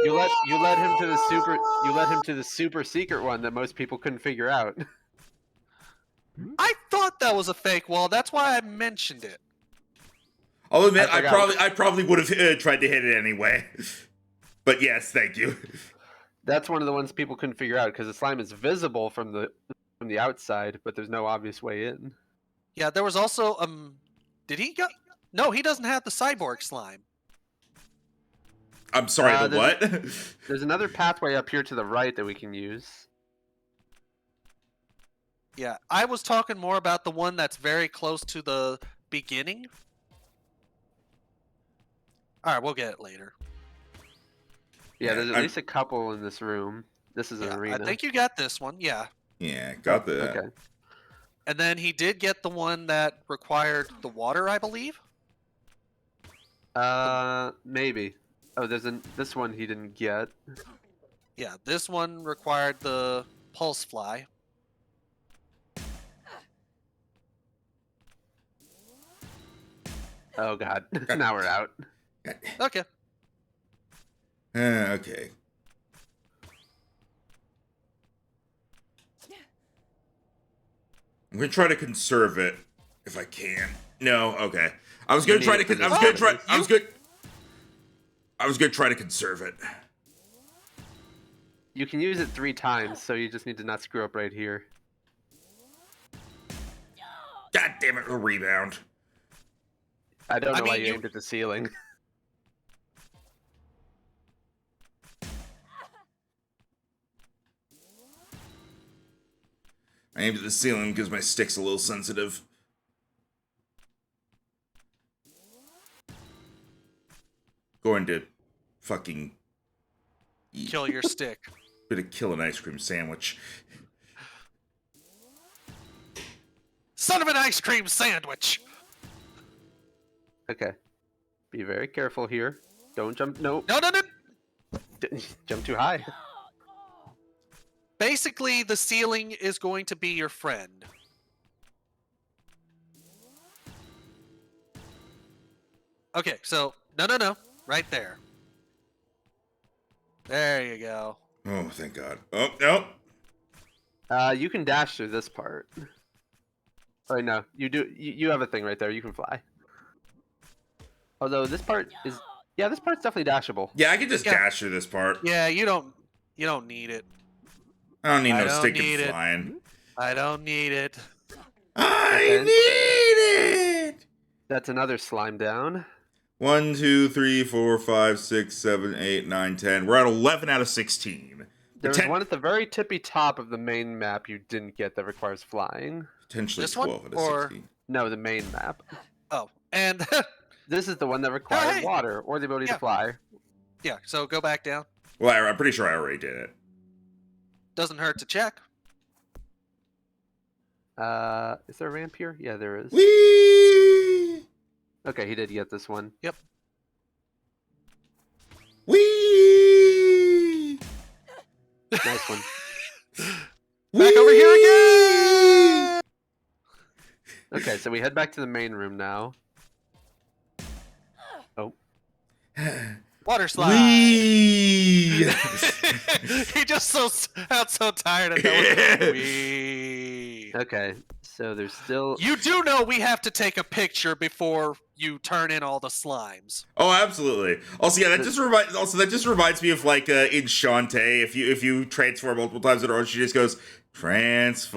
You led him to the super secret one that most people couldn't figure out. I thought that was a fake wall. That's why I mentioned it. I'll admit, I probably would have tried to hit it anyway. But yes, thank you. That's one of the ones people couldn't figure out because the slime is visible from the outside, but there's no obvious way in. Yeah, there was also did he go? No, he doesn't have the cyborg slime. I'm sorry, the what? There's another pathway up here to the right that we can use. Yeah, I was talking more about the one that's very close to the beginning. All right, we'll get it later. Yeah, there's at least a couple in this room. This is an Yeah, arena. I think you got this one. Yeah. Yeah, got that. Okay. And then he did get the one that required the water, I believe. Maybe. Oh, this one he didn't get. Yeah, this one required the pulse fly. Oh god, now we're out. Okay. Okay. I'm gonna try to conserve it if I can. No, okay. I was You gonna need try it for to. this I was gonna try to conserve it. You can use it 3 times, so you just need to not screw up right here. God damn it! A rebound. I don't know why mean, you aimed at the ceiling. I aimed at the ceiling because my stick's a little sensitive. Going to fucking eat. Kill your stick. Bit of kill an ice cream sandwich. Son of an ice cream sandwich! Okay. Be very careful here. Don't jump. No. No. Jump too high. Basically, the ceiling is going to be your friend. Okay, so no. Right there. There you go. Oh, thank God. Oh, no. You can dash through this part. Oh no, you do. You have a thing right there. You can fly. Although this part is, yeah, this part's definitely dashable. Yeah, I can just Yeah. dash through this part. Yeah, you don't need it. I don't need I no don't stick need and it. flying. I don't need it. I Okay. need it! That's another slime down. 1, 2, 3, 4, 5, 6, 7, 8, 9, 10. We're at 11 out of 16. There's 10 one at the very tippy top of the main map you didn't get that requires flying. Potentially This one? 12 out of Or- 16. No, the main map. Oh, and This is the one that requires hey. water or the ability Yeah. to fly. yeah, so go back down. Well, I'm pretty sure I already did it. Doesn't hurt to check. Is there a ramp here? Yeah, there is. Whee! Okay, he did get this one. Whee! Nice one. Back over here again! Okay, so we head back to the main room now. Water slide. Whee! He just sounds so tired of that. Wee. Okay, so there's still. You do know we have to take a picture before you turn in all the slimes. Oh, absolutely. Also, yeah, that just reminds me of like in Shantae, if you transform multiple times in a row, she just goes transform.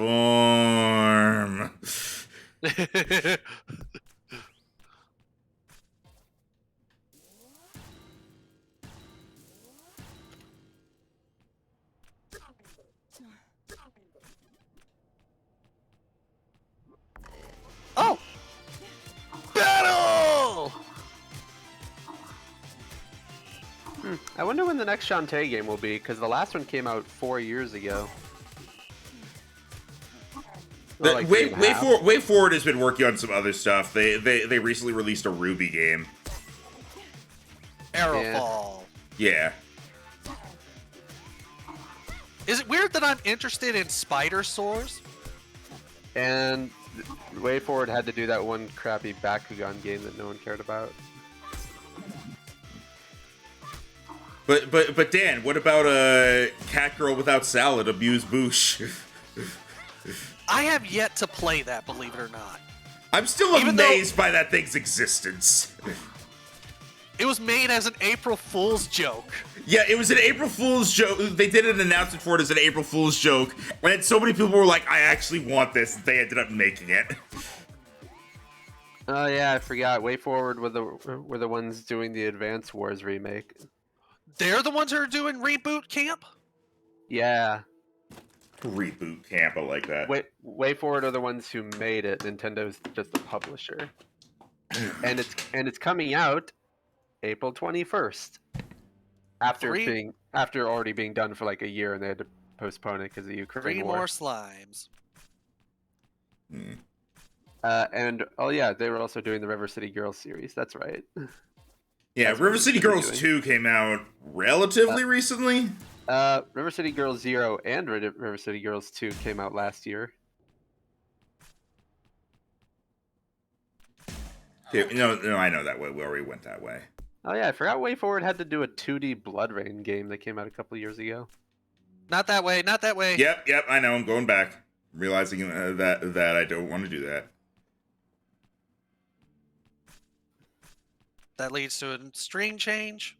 Oh! Battle! I wonder when the next Shantae game will be, because the last one came out 4 years ago. Well, like three and a half. Way Forward has been working on some other stuff. They recently released a Ruby game. Arrowfall. Yeah. Is it weird that I'm interested in spider sores? And Way Forward had to do that one crappy Bakugan game that no one cared about. But Dan, what about a cat girl without salad, Amuse Bouche? I have yet to play that, believe it or not. I'm still Even though- amazed by that thing's existence. It was made as an April Fool's joke. Yeah, it was an April Fool's joke. They did an announcement for it as an April Fool's joke, and so many people were like, "I actually want this." They ended up making it. Oh yeah, I forgot. Way Forward were the ones doing the Advance Wars remake. They're the ones who are doing Reboot Camp? Yeah, Reboot camp, I like that. Way Forward are the ones who made it. Nintendo's just the publisher, and it's coming out April 21st. After already being done for like a year, and they had to postpone it because of the Ukraine 3 war. more slimes. Hmm. And oh yeah, they were also doing the River City Girls series. That's right. Yeah, That's what River City we've been Girls doing. 2 came out relatively recently. River City Girls 0 and River City Girls 2 came out last year. Yeah, no, I know that way. We already went that way. Oh yeah, I forgot Way Forward had to do a 2D Blood Rain game that came out a couple years ago. Not that way, not that way. Yep, I know. I'm going back. realizing that I don't want to do that. That leads to a string change.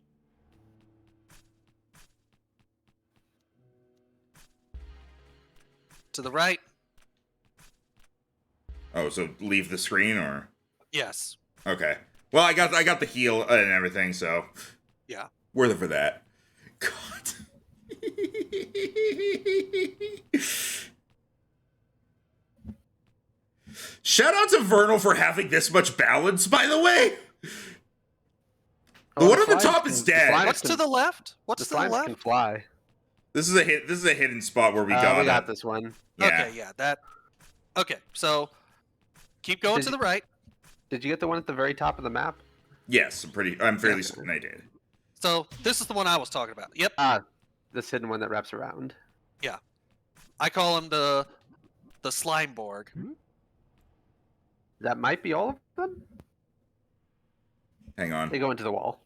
To the right. Oh, so leave the screen or? Yes. Okay. Well, I got the heal and everything, so Yeah. worth it for that. God. Shout out to Vernal for having this much balance, by the way. The one at the top is dead. What's to the left? What's to the slimes left? can fly. This is a hidden spot where we got We it. got this one. Yeah. Okay, yeah, that. Okay, so keep going to the right. Did you get the one at the very top of the map? Yes, I'm fairly certain I did. So this is the one I was talking about. Yep. This hidden one that wraps around. Yeah. I call him the Slimeborg. That might be all of them. Hang on. They go into the wall.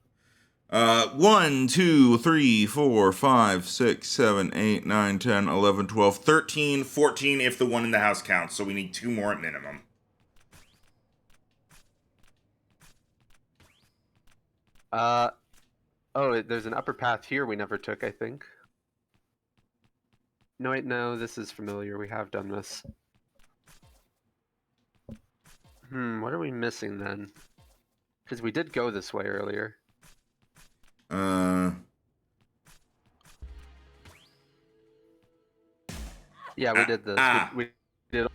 1, 2, 3, 4, 5, 6, 7, 8, 9, 10, 11, 12, 13, 14 if the one in the house counts, so we need 2 more at minimum. Oh, there's an upper path here we never took, I think. No, wait, no, this is familiar. We have done this. What are we missing then? Because we did go this way earlier. Yeah, we did this. We did.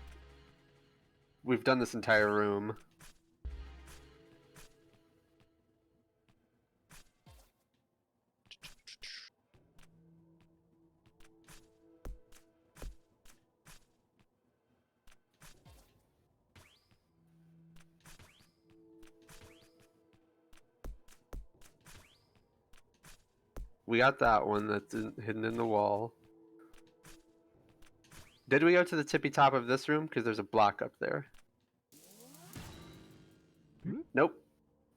We've done this entire room. We got that one that's hidden in the wall. Did we go to the tippy top of this room? Because there's a block up there. Nope.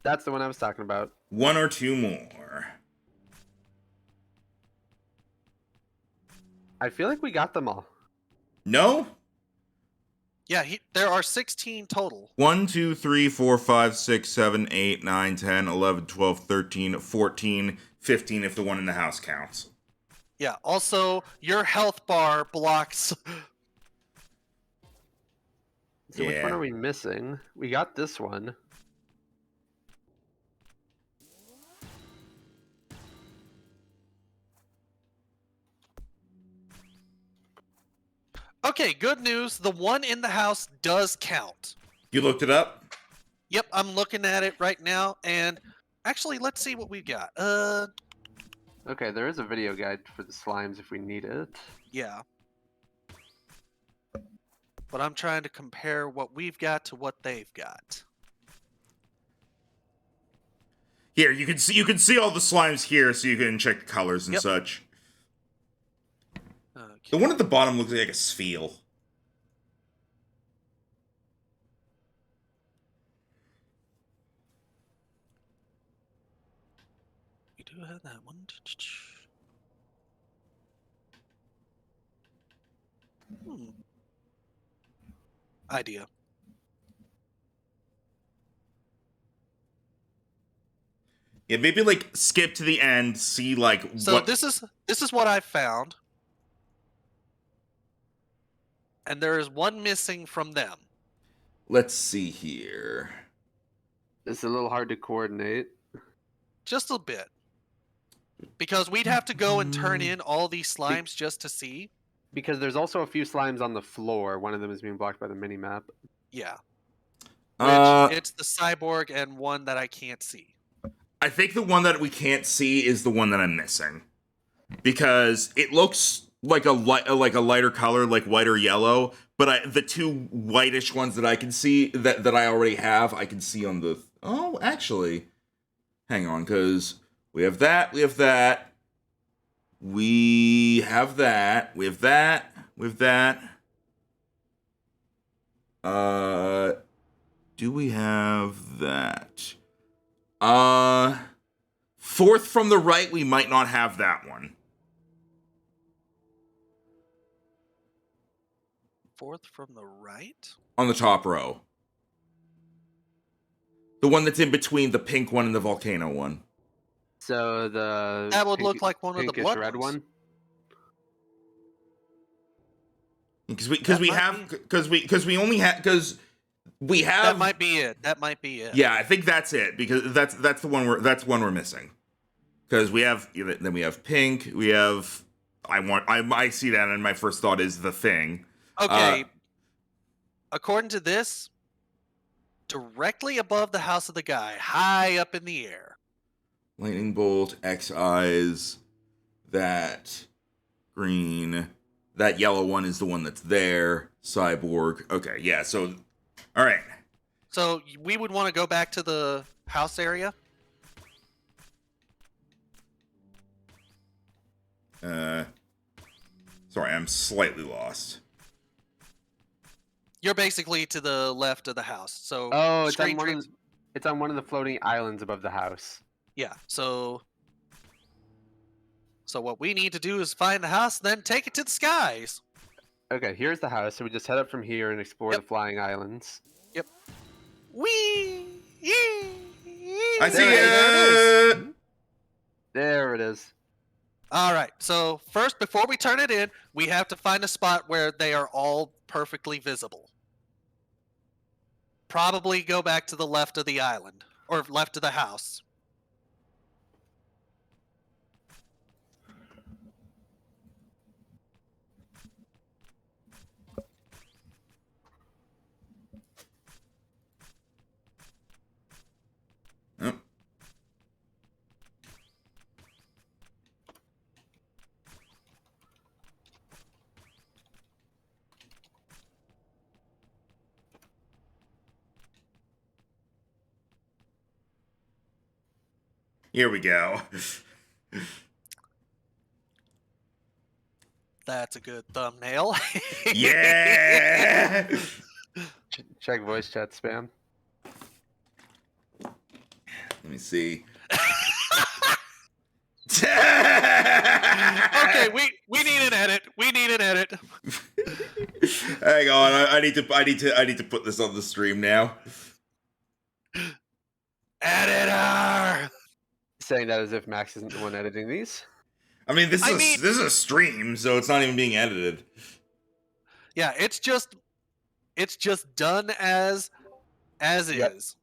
That's the one I was talking about. 1 or 2 more. I feel like we got them all. No? Yeah, there are 16 total. 1, 2, 3, 4, 5, 6, 7, 8, 9, 10, 11, 12, 13, 14, 15 if the one in the house counts. Yeah, also, your health bar blocks... So which one are we missing? We got this one. Okay, good news. The one in the house does count. You looked it up? Yep, I'm looking at it right now, and actually, let's see what we've got. Okay, there is a video guide for the slimes if we need it. Yeah. But I'm trying to compare what we've got to what they've got. Here, you can see all the slimes here, so you can check the colors and such. Okay. The one at the bottom looks like a sphere. We do have that one. Idea. Yeah, maybe like skip to the end, see like So what. this is what I found. And there is one missing from them. Let's see here. It's a little hard to coordinate. Just a bit. Because we'd have to go and turn in all these slimes just to see. Because there's also a few slimes on the floor. One of them is being blocked by the mini-map. Yeah. Which, it's the cyborg and one that I can't see. I think the one that we can't see is the one that I'm missing. Because it looks like a lighter color, like white or yellow, but the 2 whitish ones that I can see, that I already have, I can see on the... Oh, actually. Hang on, because we have that, we have that. We have that, we have that, we have that. Do we have that? 4th from the right, we might not have that one. fourth from the right? On the top row. The one that's in between the pink one and the volcano one. So the That would look like one of the pinkish blood red ones. one. Because That we might have be- because we only have because we have That might be it. That might be it. Yeah, I think that's it because that's the one we're missing. Because we have pink, we have I see that and my first thought is the thing. Okay. According to this, directly above the house of the guy, high up in the air. Lightning bolt, X eyes, that green, that yellow one is the one that's there. Cyborg. Okay, yeah. So, all right. So we would want to go back to the house area. Sorry, I'm slightly lost. You're basically to the left of the house. So Oh, it's screen on trans- it's on one of the floating islands above the house. Yeah. So what we need to do is find the house, then take it to the skies. Okay, here's the house. So we just head up from here and explore Yep. the flying islands. Wee! I see There it. There it is. All right. So first, before we turn it in, we have to find a spot where they are all perfectly visible. Probably go back to the left of the island or left of the house. Oh. Here we go. That's a good thumbnail. Yeah. Check voice chat spam. Let me see. Okay, we need an edit. We need an edit. Hang on, I need to put this on the stream now. Editor. Saying that as if Max isn't the one editing these. I mean, this I is mean- this is a stream, so it's not even being edited. Yeah, it's just done as Yeah. is.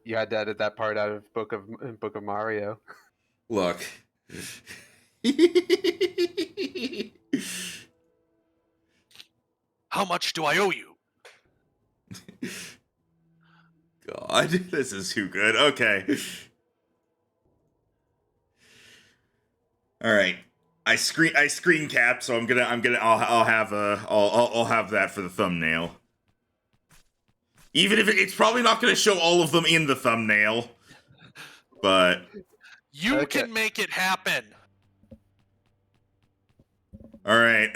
You had to edit that part out of Book of Mario. Look. How much do I owe you? God, this is too good. Okay. All right. I screen cap, so I'll have that for the thumbnail. Even if it's probably not gonna show all of them in the thumbnail, but You Okay. can make it happen. all right.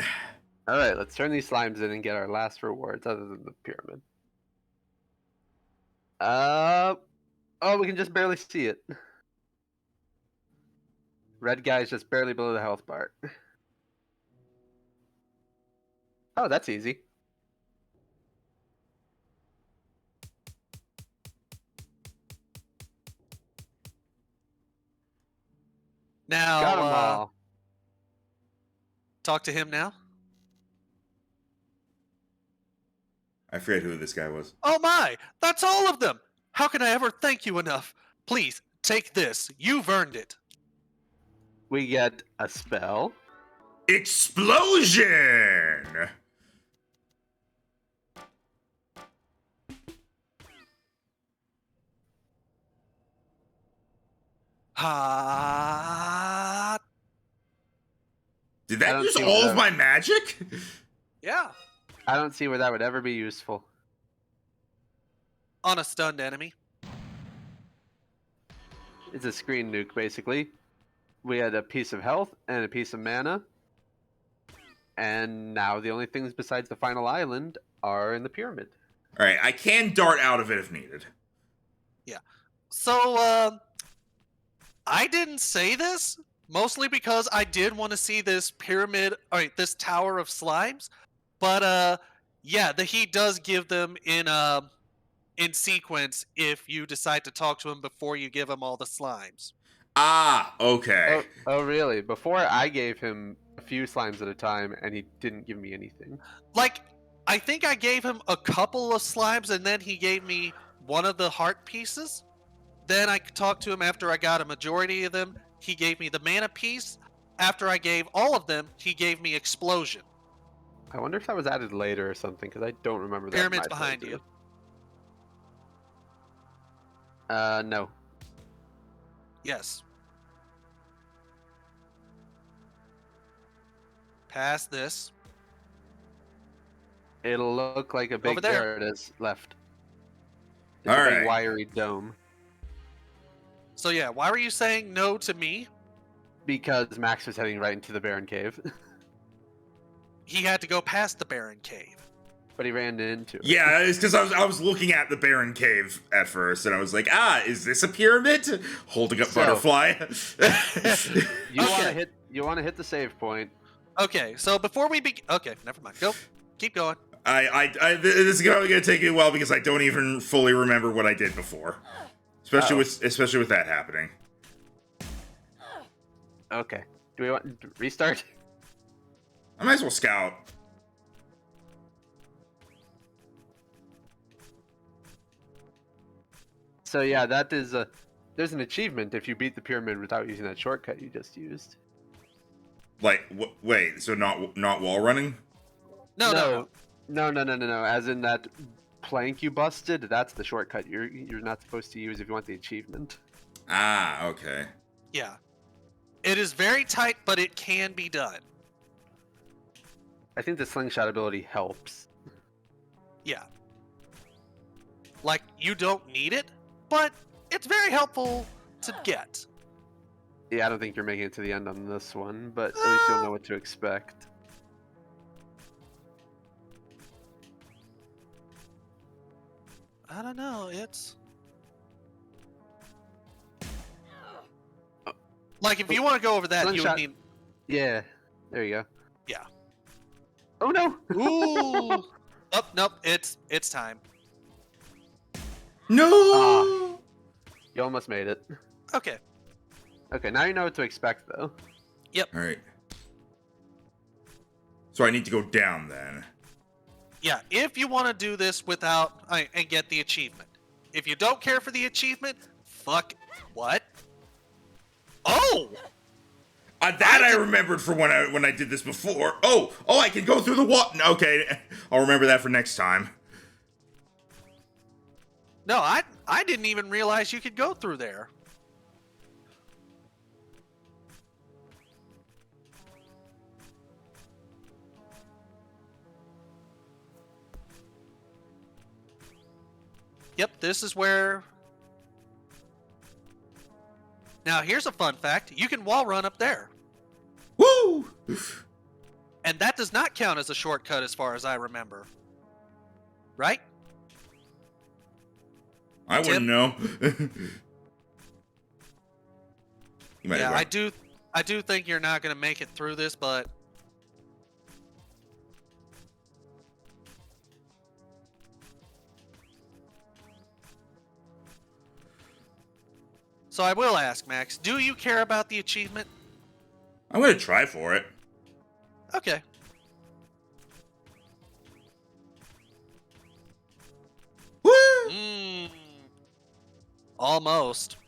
All right, let's turn these slimes in and get our last rewards, other than the pyramid. Oh, we can just barely see it. Red guy's just barely below the health bar. Oh, that's easy. Now, Got them all. talk to him now. I forget who this guy was. Oh my, that's all of them. How can I ever thank you enough? Please, take this. You've earned it. We get a spell. Explosion! Hot. Did I that don't use see all what of my magic? Yeah. I don't see where that would ever be useful. On a stunned enemy. It's a screen nuke, basically. We had a piece of health and a piece of mana. And now the only things besides the final island are in the pyramid. All right, I can dart out of it if needed. So, I didn't say this mostly because I did want to see this pyramid, this tower of slimes. But Yeah, he does give them in sequence if you decide to talk to him before you give him all the slimes. Ah, okay. Oh, really? Before I gave him a few slimes at a time, and he didn't give me anything. Like, I think I gave him a couple of slimes, and then he gave me one of the heart pieces. Then I talked to him after I got a majority of them. He gave me the mana piece. After I gave all of them, he gave me explosion. I wonder if that was added later or something, because I don't remember that. Pyramids behind you. No. Yes. Past this. It'll look like a big. Over there. There it is. Left. It's All a big right. wiry dome. So yeah, why were you saying no to me? Because Max was heading right into the Baron Cave, He had to go past the Baron Cave. but he ran into it. Yeah, it's because I was looking at the Baron Cave at first, and I was like, is this a pyramid? Holding up So- Butterfly. You Okay. want to hit the save point. Okay, so before we begin... Okay, never mind. Go. Keep going. This is probably gonna take me a while because I don't even fully remember what I did before, especially with that happening. Okay. Do we want to restart? I might as well scout. So yeah, that is a. There's an achievement if you beat the pyramid without using that shortcut you just used. Like, wait, so not wall running? No. No. As in that plank you busted, that's the shortcut you're not supposed to use if you want the achievement. Ah, okay. Yeah. It is very tight, but it can be done. I think the slingshot ability helps. Yeah. Like, you don't need it, but it's very helpful to get. Yeah, I don't think you're making it to the end on this one, but at least you'll know what to expect. I don't know, it's... Like, if you want to go over that, you would Slingshot. need... Yeah, there you go. Yeah. Oh no! Ooh! Oh, nope, it's time. No. Ah. You almost made it. Okay. Okay, now you know what to expect, though. All right. So I need to go down then. Yeah, if you want to do this without... and get the achievement. If you don't care for the achievement, fuck... What? Oh! That I remembered from when I did this before. Oh, I can go through the wall. Okay, I'll remember that for next time. No, I didn't even realize you could go through there. Yep, this is where... Now, here's a fun fact. You can wall run up there. Woo! And that does not count as a shortcut as far as I remember. Right? I wouldn't know. You might Yeah, as well. I do think you're not going to make it through this, but... So I will ask, Max, do you care about the achievement? I'm gonna try for it. Okay. Woo! Almost.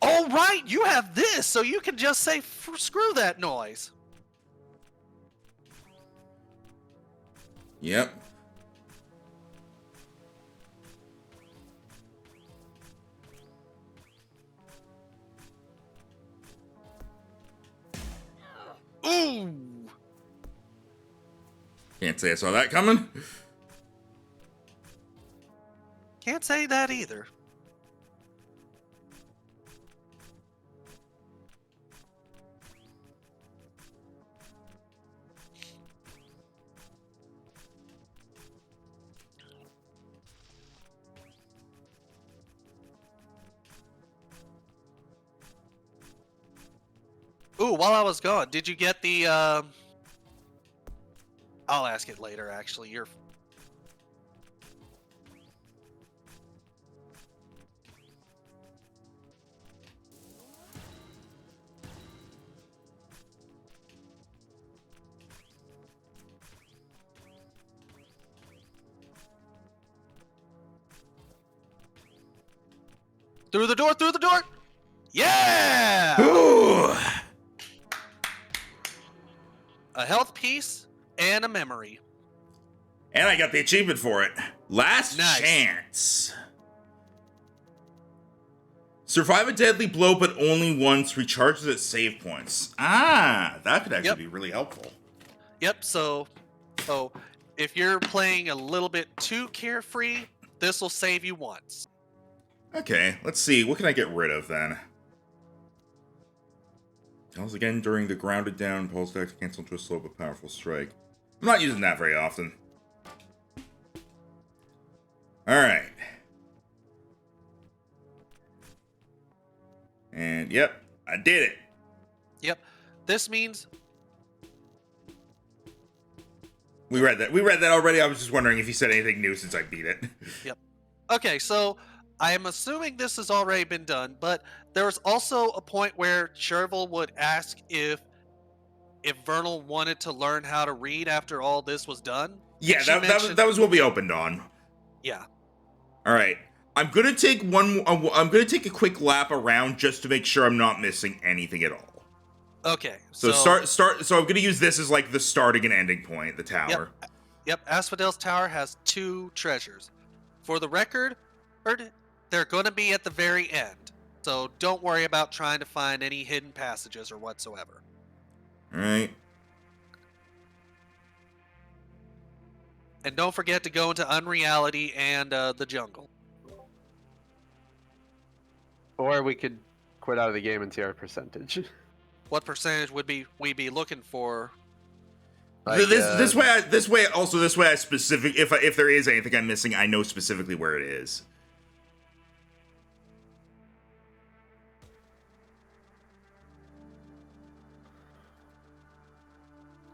Oh, right! You have this, so you can just say, screw that noise. Yep. Ooh! Can't say I saw that coming. Can't say that either. Ooh, while I was gone, did you get the, I'll ask it later, actually. You're... Through the door, through the door! Yeah! Ooh. A health piece and a memory. And I got the achievement for it. Last Nice. chance. Survive a deadly blow, but only once. Recharges at save points. Ah, that could actually be really helpful. Yep, so if you're playing a little bit too carefree, this will save you once. Okay, let's see. What can I get rid of then? Tells again during the grounded down. Pulse attack to cancel into a slow but powerful strike. I'm not using that very often. Alright. And yep, I did it. Yep, this means... We read that already. I was just wondering if you said anything new since I beat it. Yep. Okay, so I am assuming this has already been done, but there was also a point where Chervil would ask if Vernal wanted to learn how to read after all this was done. Yeah, She mentioned- that was what we opened on. Yeah. All right. I'm gonna take I'm gonna take a quick lap around just to make sure I'm not missing anything at all. Okay. So start. So I'm gonna use this as like the starting and ending point, the tower. Yep. Asphodel's tower has 2 treasures. For the record, they're going to be at the very end. So don't worry about trying to find any hidden passages or whatsoever. All right. And don't forget to go into Unreality and the jungle. Or we could quit out of the game and see our percentage. What percentage would we be looking for? Like, this way I specific if there is anything I'm missing, I know specifically where it is.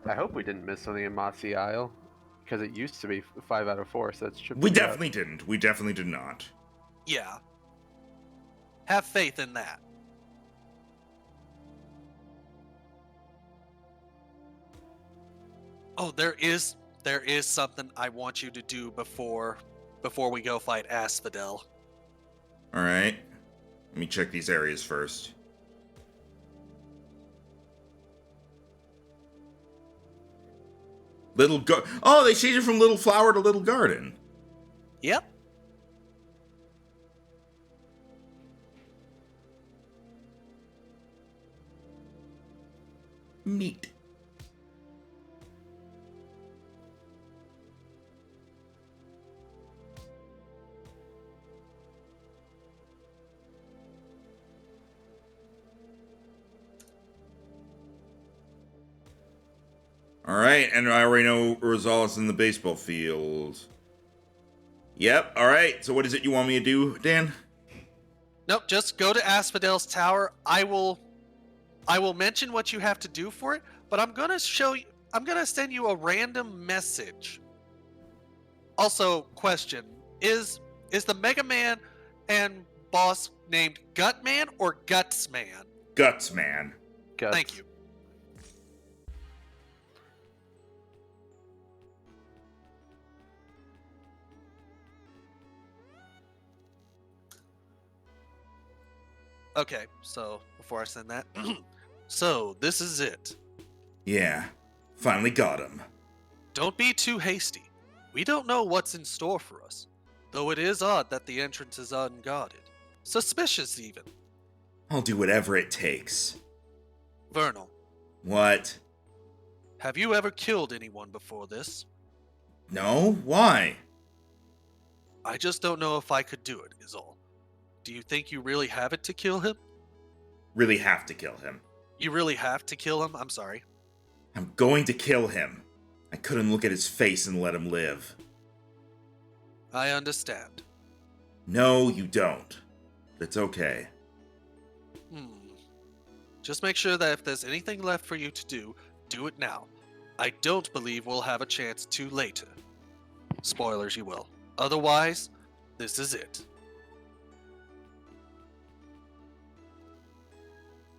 I hope we didn't miss something in Mossy Isle, because it used to be 5 out of 4, so that's We definitely didn't. We definitely did not. Yeah. Have faith in that. Oh, there is something I want you to do before we go fight Asphodel. All right. Let me check these areas first. Oh, they changed it from Little Flower to Little Garden. Yep. Neat. Alright, and I already know Rosales in the baseball field. Yep, alright. So what is it you want me to do, Dan? Nope, just go to Asphodel's tower. I will mention what you have to do for it, but I'm gonna send you a random message. Also, question. Is the Mega Man and boss named Gutman or Gutsman? Gutsman. Guts. Thank you. Okay, so before I send that, so this is it. Yeah, finally got him. Don't be too hasty. We don't know what's in store for us, though it is odd that the entrance is unguarded. Suspicious, even. I'll do whatever it takes. Vernal, What? have you ever killed anyone before this? No? Why? I just don't know if I could do it, is all. Do you think you really have it to kill him? Really have to kill him. You really have to kill him? I'm sorry. I'm going to kill him. I couldn't look at his face and let him live. I understand. No, you don't. But it's okay. Just make sure that if there's anything left for you to do, do it now. I don't believe we'll have a chance to later. Spoilers, you will. Otherwise, this is it.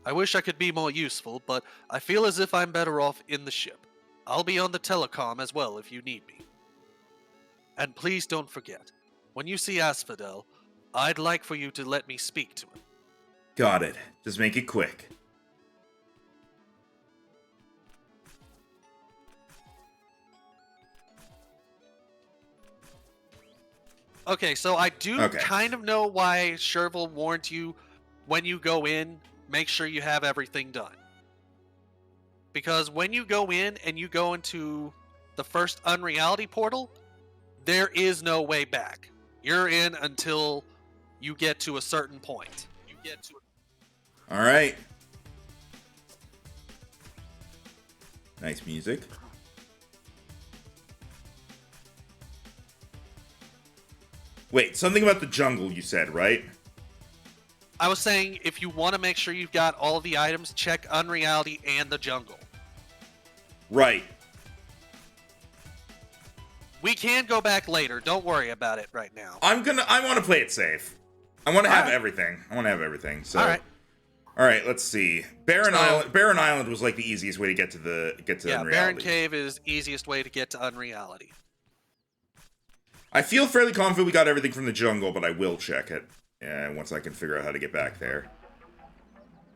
I wish I could be more useful, but I feel as if I'm better off in the ship. I'll be on the telecom as well if you need me. And please don't forget, when you see Asphodel, I'd like for you to let me speak to him. Got it. Just make it quick. Okay, so I do Okay. kind of know why Sherville warned you when you go in, make sure you have everything done. Because when you go in and you go into the first unreality portal, there is no way back. You're in until you get to a certain point. All right. Nice music. Wait, something about the jungle you said, right? I was saying if you want to make sure you've got all the items, check unreality and the jungle. Right. We can go back later. Don't worry about it right now. I want to play it safe. I want to have Alright. everything. So All Alright, let's see. Barren Island was like the easiest way to get to yeah, unreality. Barren Cave is easiest way to get to unreality. I feel fairly confident we got everything from the jungle, but I will check it once I can figure out how to get back there.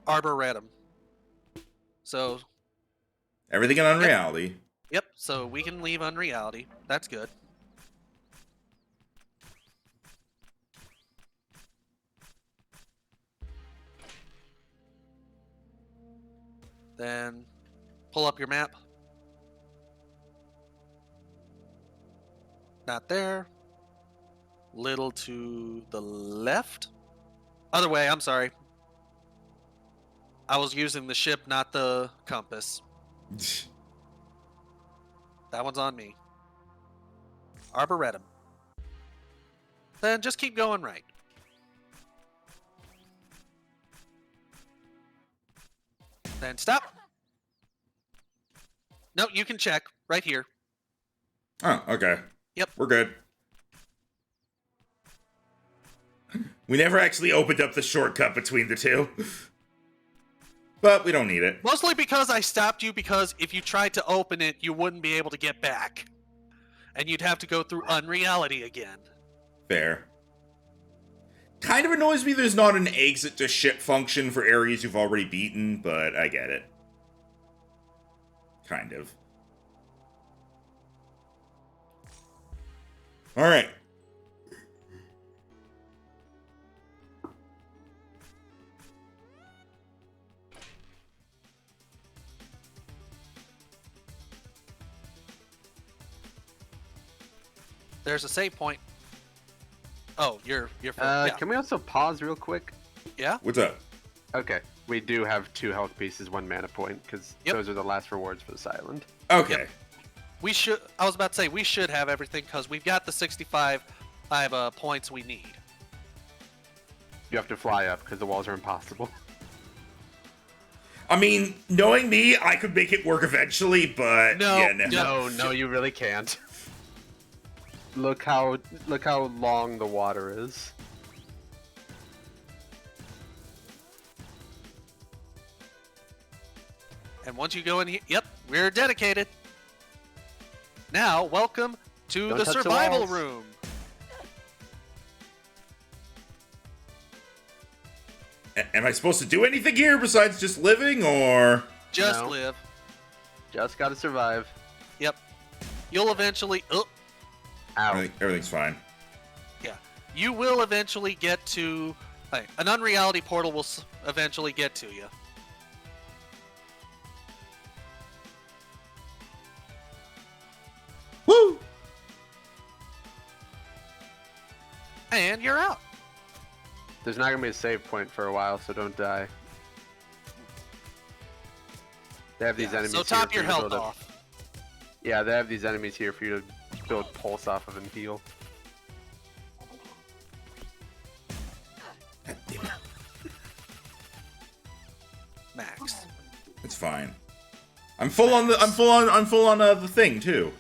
Arboretum. So, Everything in unreality. yep, so we can leave unreality. That's good. Then pull up your map. Not there. Little to the left. Other way, I'm sorry. I was using the ship, not the compass. That one's on me. Arboretum. Then just keep going right. Then stop. No, you can check right here. Oh, okay. Yep. We're good. We never actually opened up the shortcut between the two. But we don't need it. Mostly because I stopped you, because if you tried to open it, you wouldn't be able to get back. And you'd have to go through unreality again. Fair. Kind of annoys me there's not an exit to ship function for areas you've already beaten, but I get it. Kind of. Alright. There's a save point. Oh, you're yeah. Can we also pause real quick? Yeah? What's up? Okay. We do have 2 health pieces, 1 mana point, because Yep. those are the last rewards for this island. Okay. Yep. We should. I was about to say we should have everything because we've got the 65 points we need. You have to fly up, because the walls are impossible. I mean, knowing me, I could make it work eventually, but No, yeah, No, you really can't. Look how long the water is. And once you go in here, yep, we're dedicated. Now, welcome to Don't the touch the survival walls. room. Am I supposed to do anything here besides just living, or? Just No. live. Just gotta survive. Yep. You'll eventually. Oh, Ow. Everything's fine. yeah. You will eventually get to. An unreality portal will eventually get to you. Woo! And you're out. There's not gonna be a save point for a while, so don't die. They have these Yeah, enemies so here top for your you to health build up. off. Yeah, they have these enemies here for you to build pulse off of and heal. Mac. It's fine. I'm full on the thing too.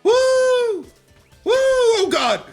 Woo! Woo! Oh God!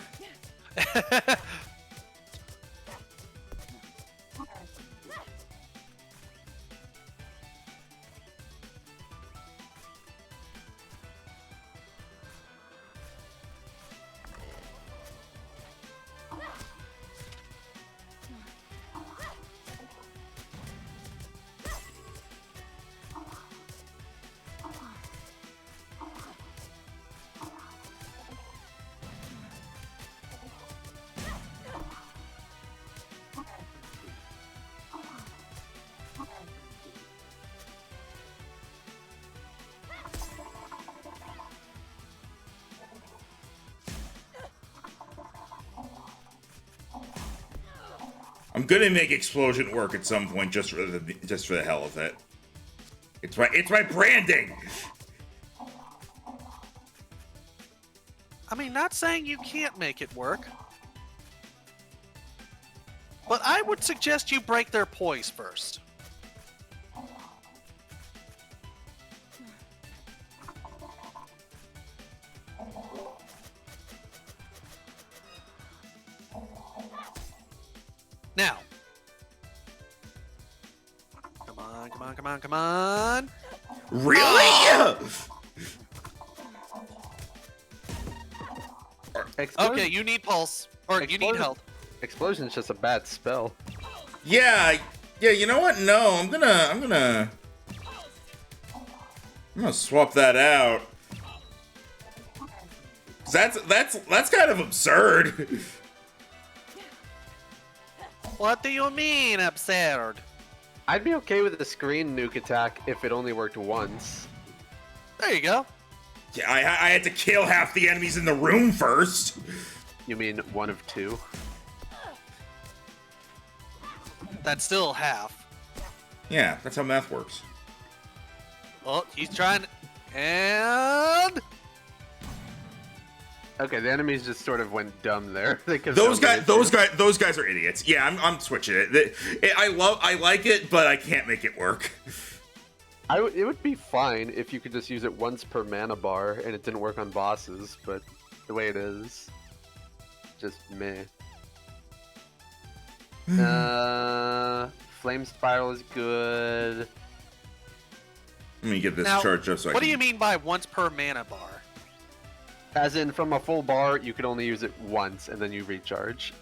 I'm gonna make explosion work at some point just for the hell of it. It's my branding. I mean, not saying you can't make it work. But I would suggest you break their poise first. Now. Come on, come on, come on, come on. Really? Okay, you need pulse. Or you need health. Explosion's just a bad spell. Yeah. You know what? No, I'm gonna swap that out. That's kind of absurd. What do you mean, absurd? I'd be okay with the screen nuke attack if it only worked once. There you go. Yeah, I had to kill half the enemies in the room first. You mean one of two? That's still half. Yeah, that's how math works. Oh, he's trying. And okay, the enemies just sort of went dumb there. Those guys are idiots. Yeah, I'm switching it. I like it, but I can't make it work. It would be fine if you could just use it once per mana bar and it didn't work on bosses, but the way it is, just meh. Flame Spiral is good. Let me get this now, charged up so I can... What do you mean by once per mana bar? As in, from a full bar, you could only use it once and then you recharge.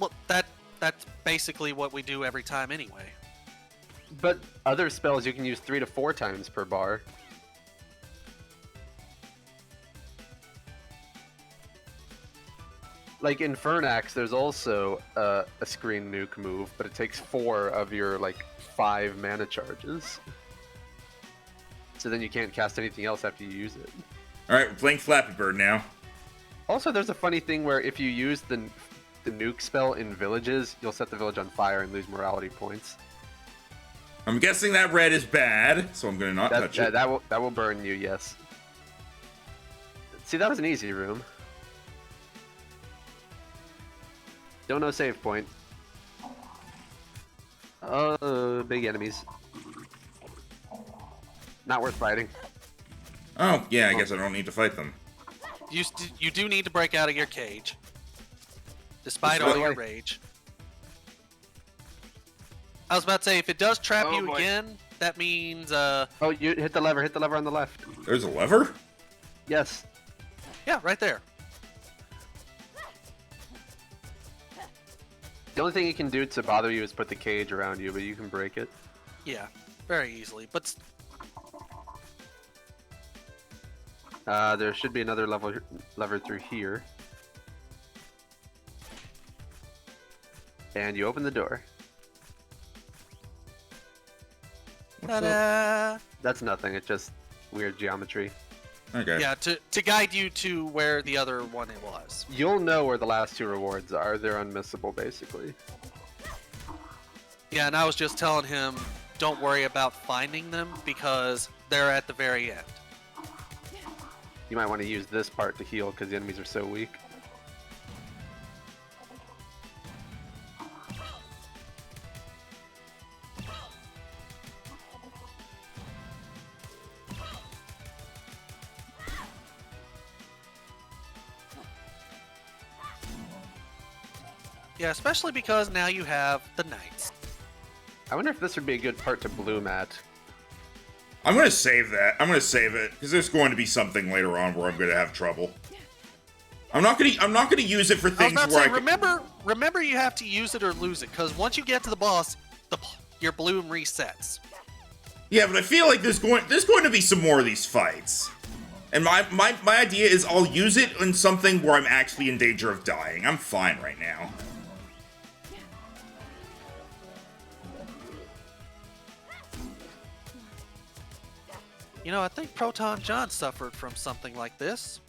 Well, that's basically what we do every time anyway. But other spells you can use 3 to 4 times per bar. Like in Fernax, there's also a screen nuke move, but it takes 4 of your 5 mana charges. So then you can't cast anything else after you use it. Alright, we're playing Flappy Bird now. Also, there's a funny thing where if you use the nuke spell in villages, you'll set the village on fire and lose morality points. I'm guessing that red is bad, so I'm gonna not touch it. That will burn you, yes. See, that was an easy room. Don't know save point. Oh, big enemies. Not worth fighting. Oh, yeah, I guess I don't need to fight them. You do need to break out of your cage. Despite all your rage. I was about to say, if it does trap you again, that means, Oh, you hit the lever on the left. There's a lever? Yes. Yeah, right there. The only thing it can do to bother you is put the cage around you, but you can break it. Yeah, very easily, but... there should be another lever through here. And you open the door. Ta-da! That's nothing, it's just weird geometry. Okay. Yeah, to guide you to where the other one was. You'll know where the last 2 rewards are. They're unmissable, basically. Yeah, and I was just telling him, don't worry about finding them, because they're at the very end. you might want to use this part to heal because the enemies are so weak. Yeah, especially because now you have the knights. I wonder if this would be a good part to bloom at. I'm gonna save that. I'm gonna save it because there's going to be something later on where I'm gonna have trouble. I'm not gonna use it for I was things about to where say, remember you have to use it or lose it, because once you get to the boss, your bloom resets. Yeah, but I feel like there's going to be some more of these fights. And my idea is I'll use it in something where I'm actually in danger of dying. I'm fine right now. You know, I think Proton John suffered from something like this.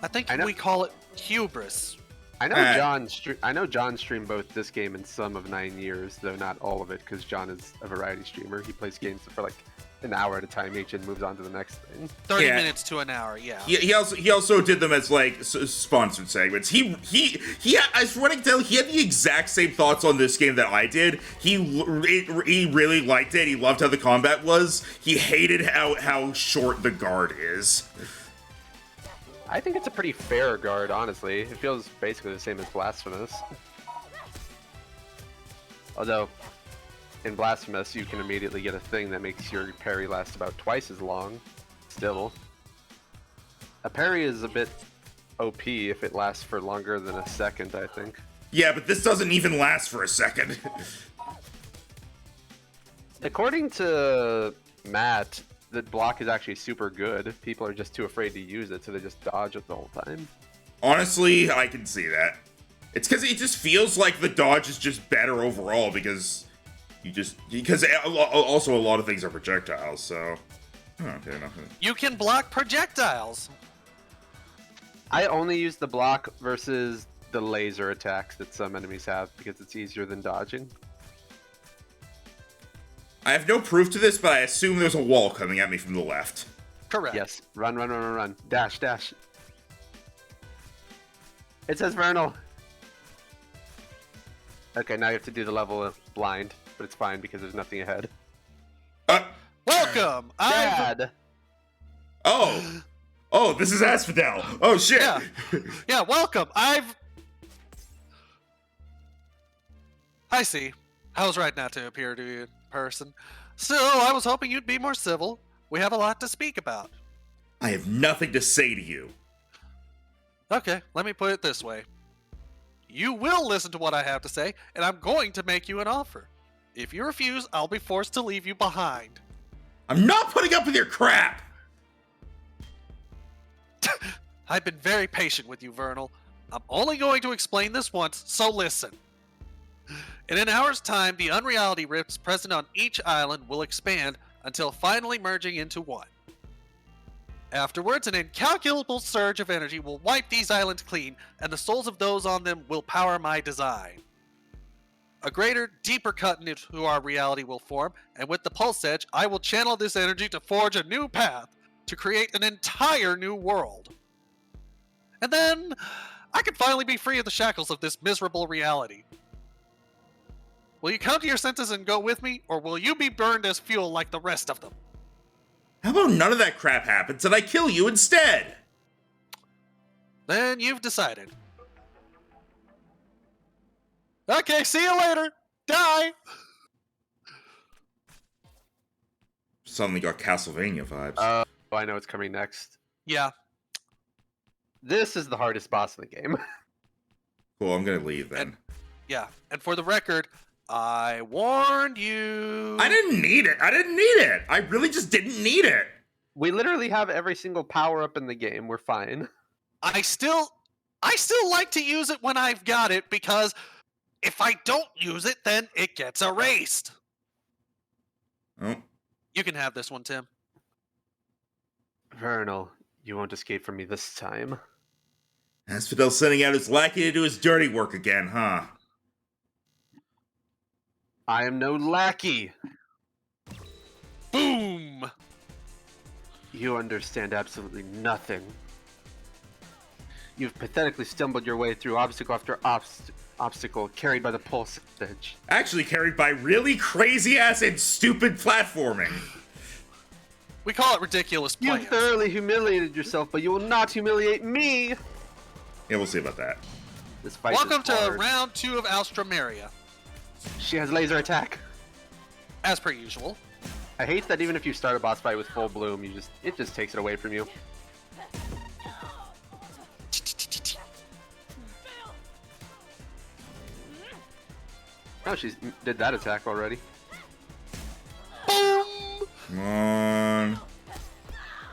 I think I know. we call it hubris. I know John streamed both this game and some of 9 Years, though not all of it, because John is a variety streamer. He plays games for like an hour at a time each and moves on to the next thing. 30 Yeah. minutes to an hour, yeah. He also did them as like sponsored segments. He I was running tell he had the exact same thoughts on this game that I did. He really liked it. He loved how the combat was. He hated how short the guard is. I think it's a pretty fair guard, honestly. It feels basically the same as Blasphemous. Although, in Blasphemous, you can immediately get a thing that makes your parry last about twice as long. Still. A parry is a bit OP if it lasts for longer than a second, I think. Yeah, but this doesn't even last for a second. According to Matt, the block is actually super good. People are just too afraid to use it, so they just dodge it the whole time. Honestly, I can see that. It's because it just feels like the dodge is just better overall because also a lot of things are projectiles, so... Okay, nothing. You can block projectiles. I only use the block versus the laser attacks that some enemies have because it's easier than dodging. I have no proof to this, but I assume there's a wall coming at me from the left. Correct. Yes. Run, run, run, run, run. Dash, dash. It says Vernal. Okay, now you have to do the level blind, but it's fine because there's nothing ahead. Welcome. Dad! Oh, this is Asphodel. Oh shit. Yeah, welcome. I see. I was right not to appear to you in person. Still, I was hoping you'd be more civil. We have a lot to speak about. I have nothing to say to you. Okay, let me put it this way. You will listen to what I have to say, and I'm going to make you an offer. If you refuse, I'll be forced to leave you behind. I'm not putting up with your crap! I've been very patient with you, Vernal. I'm only going to explain this once, so listen. In an hour's time, the unreality rifts present on each island will expand until finally merging into one. Afterwards, an incalculable surge of energy will wipe these islands clean, and the souls of those on them will power my design. A greater, deeper cut into our reality will form, and with the pulse edge, I will channel this energy to forge a new path, to create an entire new world. And then, I can finally be free of the shackles of this miserable reality. Will you come to your senses and go with me, or will you be burned as fuel like the rest of them? How about none of that crap happens and I kill you instead? Then you've decided. Okay, see you later. Die. Suddenly got Castlevania vibes. Oh, I know what's coming next. Yeah. This is the hardest boss in the game. Cool, I'm gonna leave then. Yeah, and for the record, I warned you. I didn't need it. I really just didn't need it. We literally have every single power-up in the game. We're fine. I still like to use it when I've got it, because if I don't use it, then it gets erased. Oh. You can have this one, Tim. Vernal, you won't escape from me this time. Asphodel sending out his lackey to do his dirty work again, huh? I am no lackey. Boom! You understand absolutely nothing. You've pathetically stumbled your way through obstacle after obstacle, carried by the pulse edge. Actually carried by really crazy-ass and stupid platforming. We call it ridiculous plans. You've thoroughly humiliated yourself, but you will not humiliate me! Yeah, we'll see about that. This fight Welcome is to hard. round 2 of Alstromeria. She has laser attack. As per usual. I hate that even if you start a boss fight with full bloom, it just takes it away from you. Oh, she did that attack already. Boom! Come on.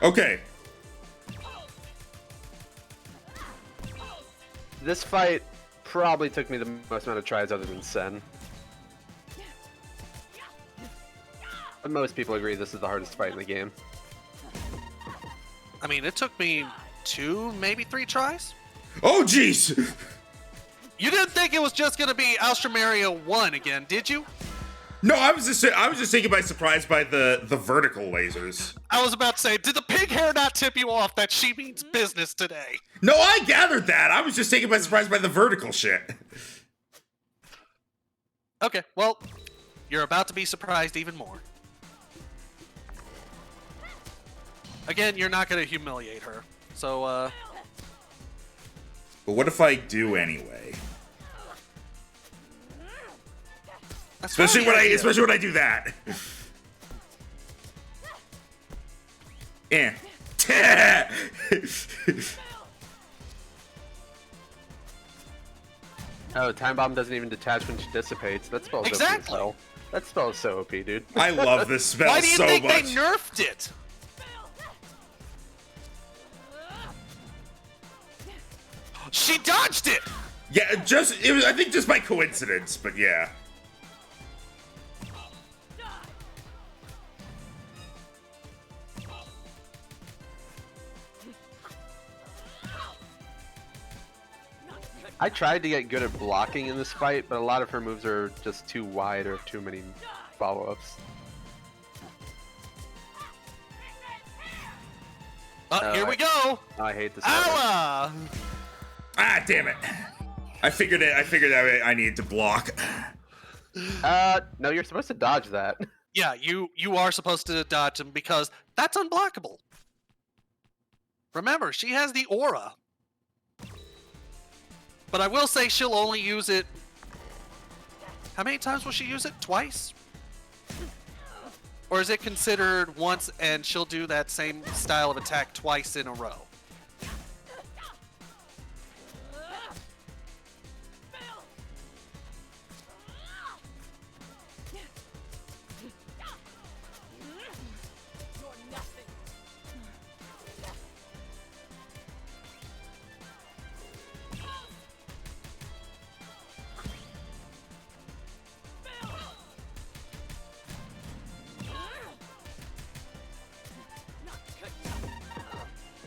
Okay. This fight probably took me the most amount of tries other than Sen. But most people agree this is the hardest fight in the game. I mean, it took me 2, maybe 3 tries. Oh, jeez! You didn't think it was just gonna be Alstromeria 1 again, did you? No, I was just taken by surprise by the vertical lasers. I was about to say, did the pig hair not tip you off that she means business today? No, I gathered that. I was just taken by surprise by the vertical shit. Okay, well, you're about to be surprised even more. Again, you're not gonna humiliate her, so, But what if I do anyway? Especially when I do that. Yeah. Oh, time bomb doesn't even detach when she dissipates. That spell's OP as Exactly. hell. That spell's so OP, dude. I love this spell why do you so think much. they nerfed it? She dodged it! Yeah, it was I think just by coincidence, but yeah. I tried to get good at blocking in this fight, but a lot of her moves are just too wide or too many follow-ups. Here we go! I hate this. Ow! Ah, damn it. I figured I needed to block. No, you're supposed to dodge that. Yeah, you are supposed to dodge him because that's unblockable. Remember, she has the aura. But I will say she'll only use it... How many times will she use it? Twice? Or is it considered once and she'll do that same style of attack twice in a row?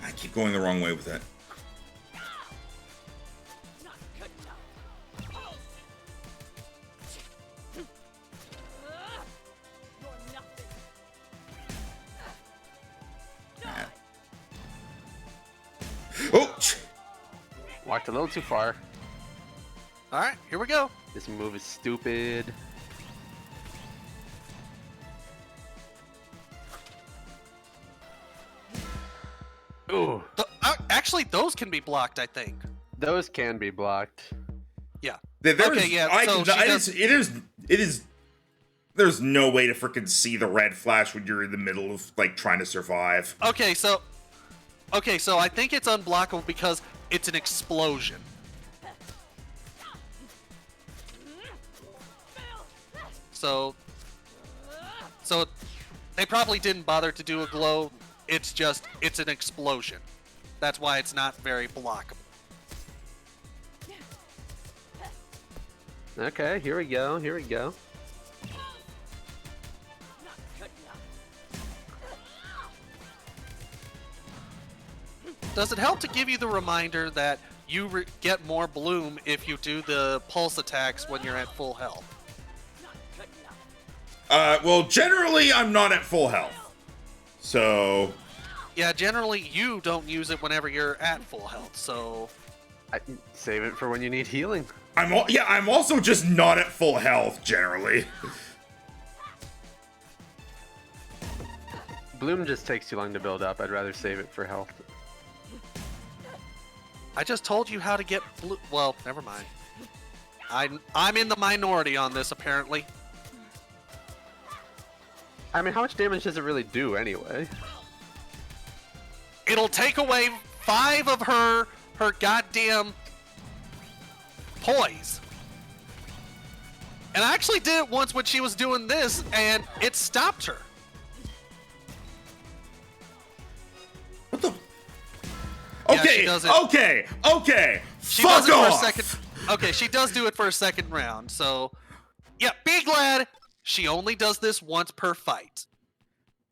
I keep going the wrong way with that. Oh! Walked a little too far. Alright, here we go. This move is stupid. Ooh, Actually, those can be blocked, I think. those can be blocked. Yeah. There's no way to freaking see the red flash when you're in the middle of like trying to survive. Okay, so I think it's unblockable because it's an explosion. So they probably didn't bother to do a glow. It's an explosion. That's why it's not very blockable. Okay, here we go, here we go. Does it help to give you the reminder that you get more bloom if you do the pulse attacks when you're at full health? Well, generally I'm not at full health. So... Yeah, generally you don't use it whenever you're at full health, so... Save it for when you need healing. I'm also just not at full health generally. Bloom just takes too long to build up. I'd rather save it for health. I just told you how to get blue. Well, never mind. I'm in the minority on this apparently. I mean, how much damage does it really do anyway? It'll take away 5 of her goddamn poise. And I actually did it once when she was doing this, and it stopped her. What the? Yeah, Okay, she does it. okay. She Fuck does it off. for a second. Okay, she does do it for a second round. So, yeah, be glad she only does this once per fight.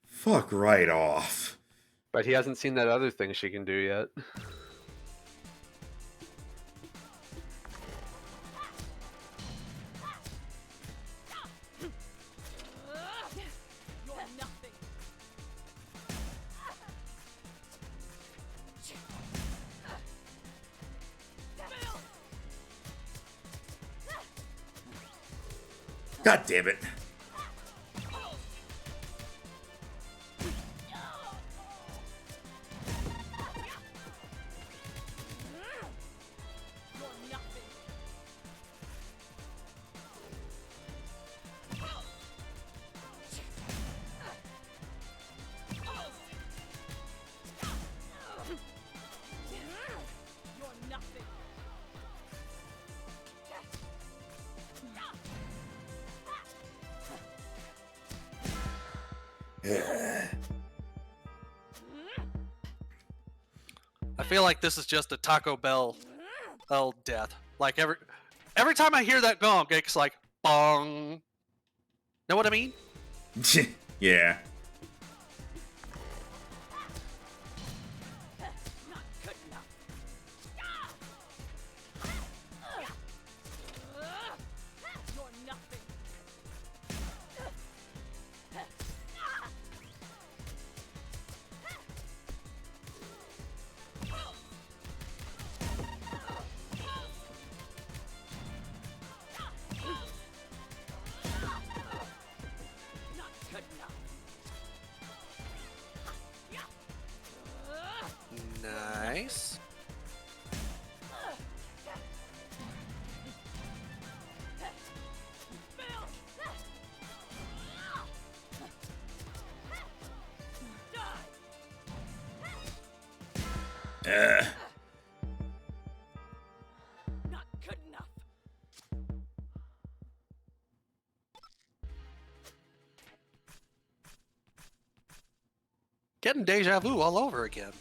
Fuck right off. But he hasn't seen that other thing she can do yet. God damn it. I feel like this is just a Taco Bell death. Like every time I hear that gong, it's like bong. Know what I mean? Yeah. Nice. Not good enough. Getting deja vu all over again.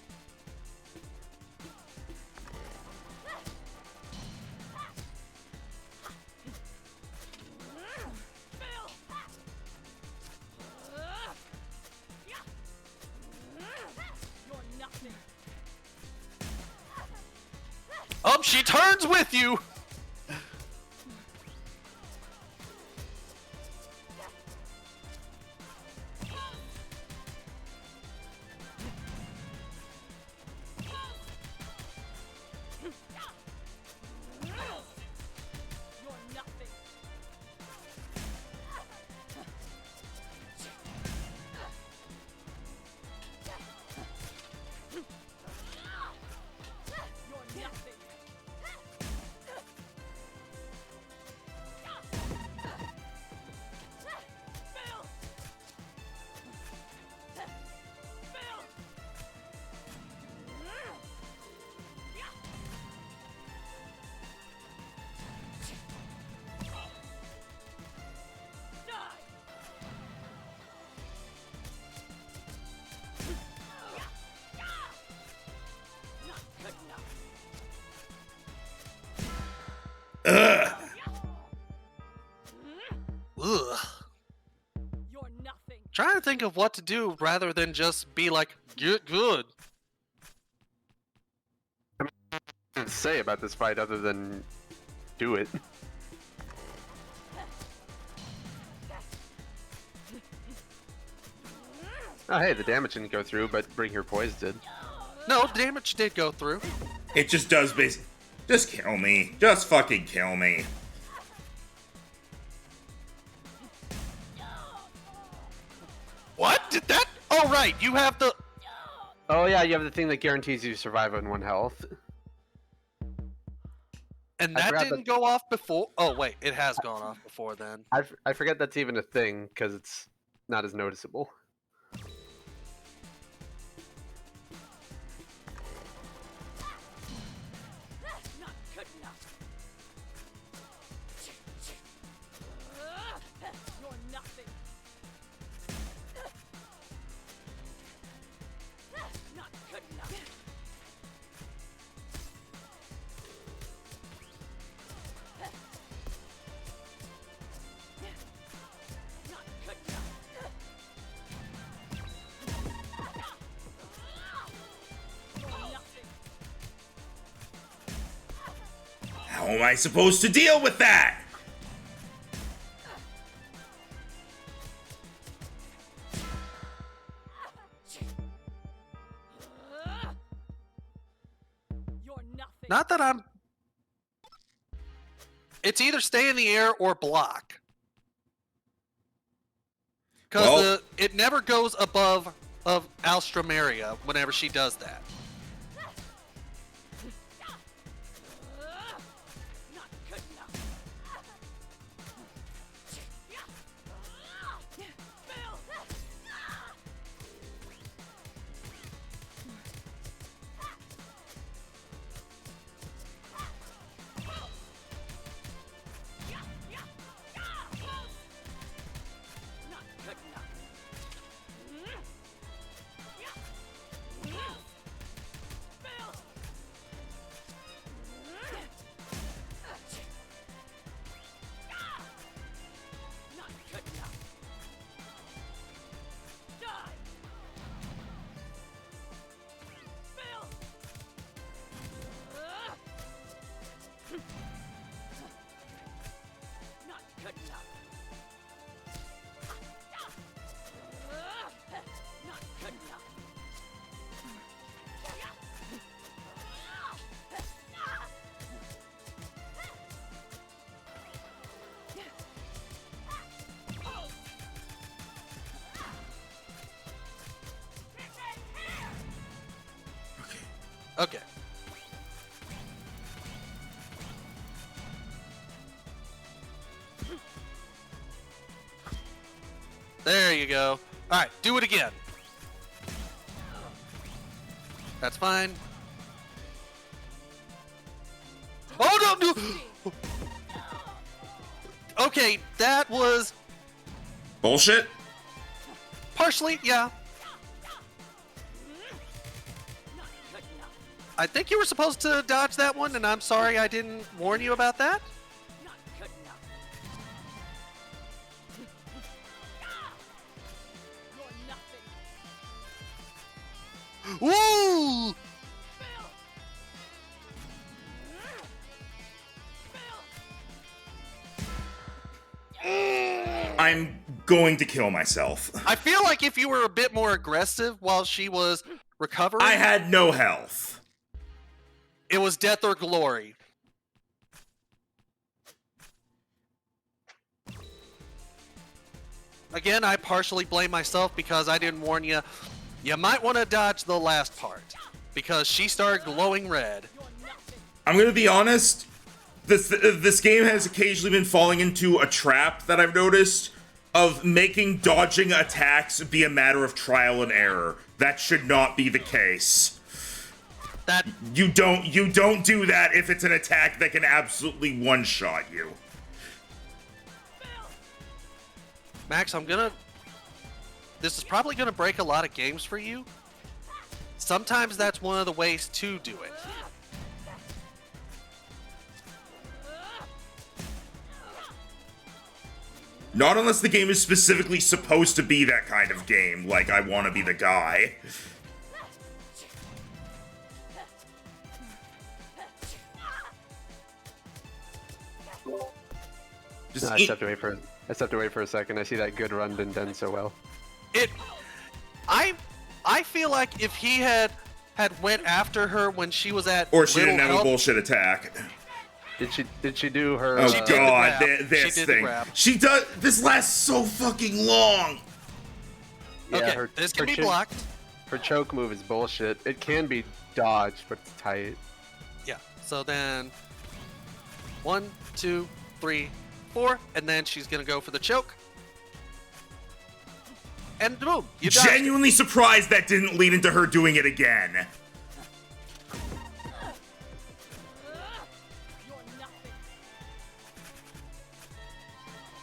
Oh, she turns with you! Ugh. You're nothing. Trying to think of what to do rather than just be like, get good. To say about this fight other than do it. Oh hey, the damage didn't go through, but Bring Your Poise did. No, damage did go through. It just does basically. Just kill me. Just fucking kill me. What? Did that? Oh, right. You have the... Oh yeah, you have the thing that guarantees you survive on 1 health. And I that forgot didn't go off before? Oh, wait. It has gone off before then. I forget that's even a thing because it's not as noticeable. Not good enough. You're nothing. Not good enough. Not good enough. You're nothing. How am I supposed to deal with that? You're nothing. Not that I'm... It's either stay in the air or block. Because Well- it never goes above of Alstromeria whenever she does that. Not good enough. Bill. Not good enough. Bill. Not good enough. Die. Bill. Not good enough. Not good enough. Okay. There you go. Alright, do it again. That's fine. Oh, no, no! Okay, that was Bullshit? partially, yeah. Not good enough. I think you were supposed to dodge that one, and I'm sorry I didn't warn you about that. Not good enough. You're nothing. Woo! Bill. I'm going to kill myself. I feel like if you were a bit more aggressive while she was recovering, I had no health. it was death or glory. Again, I partially blame myself because I didn't warn you. You might want to dodge the last part because she started glowing red. You're nothing. I'm gonna be honest. This game has occasionally been falling into a trap that I've noticed of making dodging attacks be a matter of trial and error. That should not be the case. That You don't do that if it's an attack that can absolutely one-shot you. Max, this is probably gonna break a lot of games for you. Sometimes that's one of the ways to do it. Not unless the game is specifically supposed to be that kind of game, like I want to be the guy. Just I eat- just have to wait for a second. I see that good run been done so well. I feel like if he had had went after her when she was at Or she little didn't have a health. bullshit attack. Did she do her? Oh She did the god, grab. this She did the thing. grab. She does. This lasts so fucking long. Yeah, Okay, her, this can her be blocked. Her choke move is bullshit. It can be dodged, but it's tight. Yeah. So then 1, 2, 3, 4, and then she's gonna go for the choke. And boom, you dodged it. Genuinely surprised that didn't lead into her doing it again. You're nothing.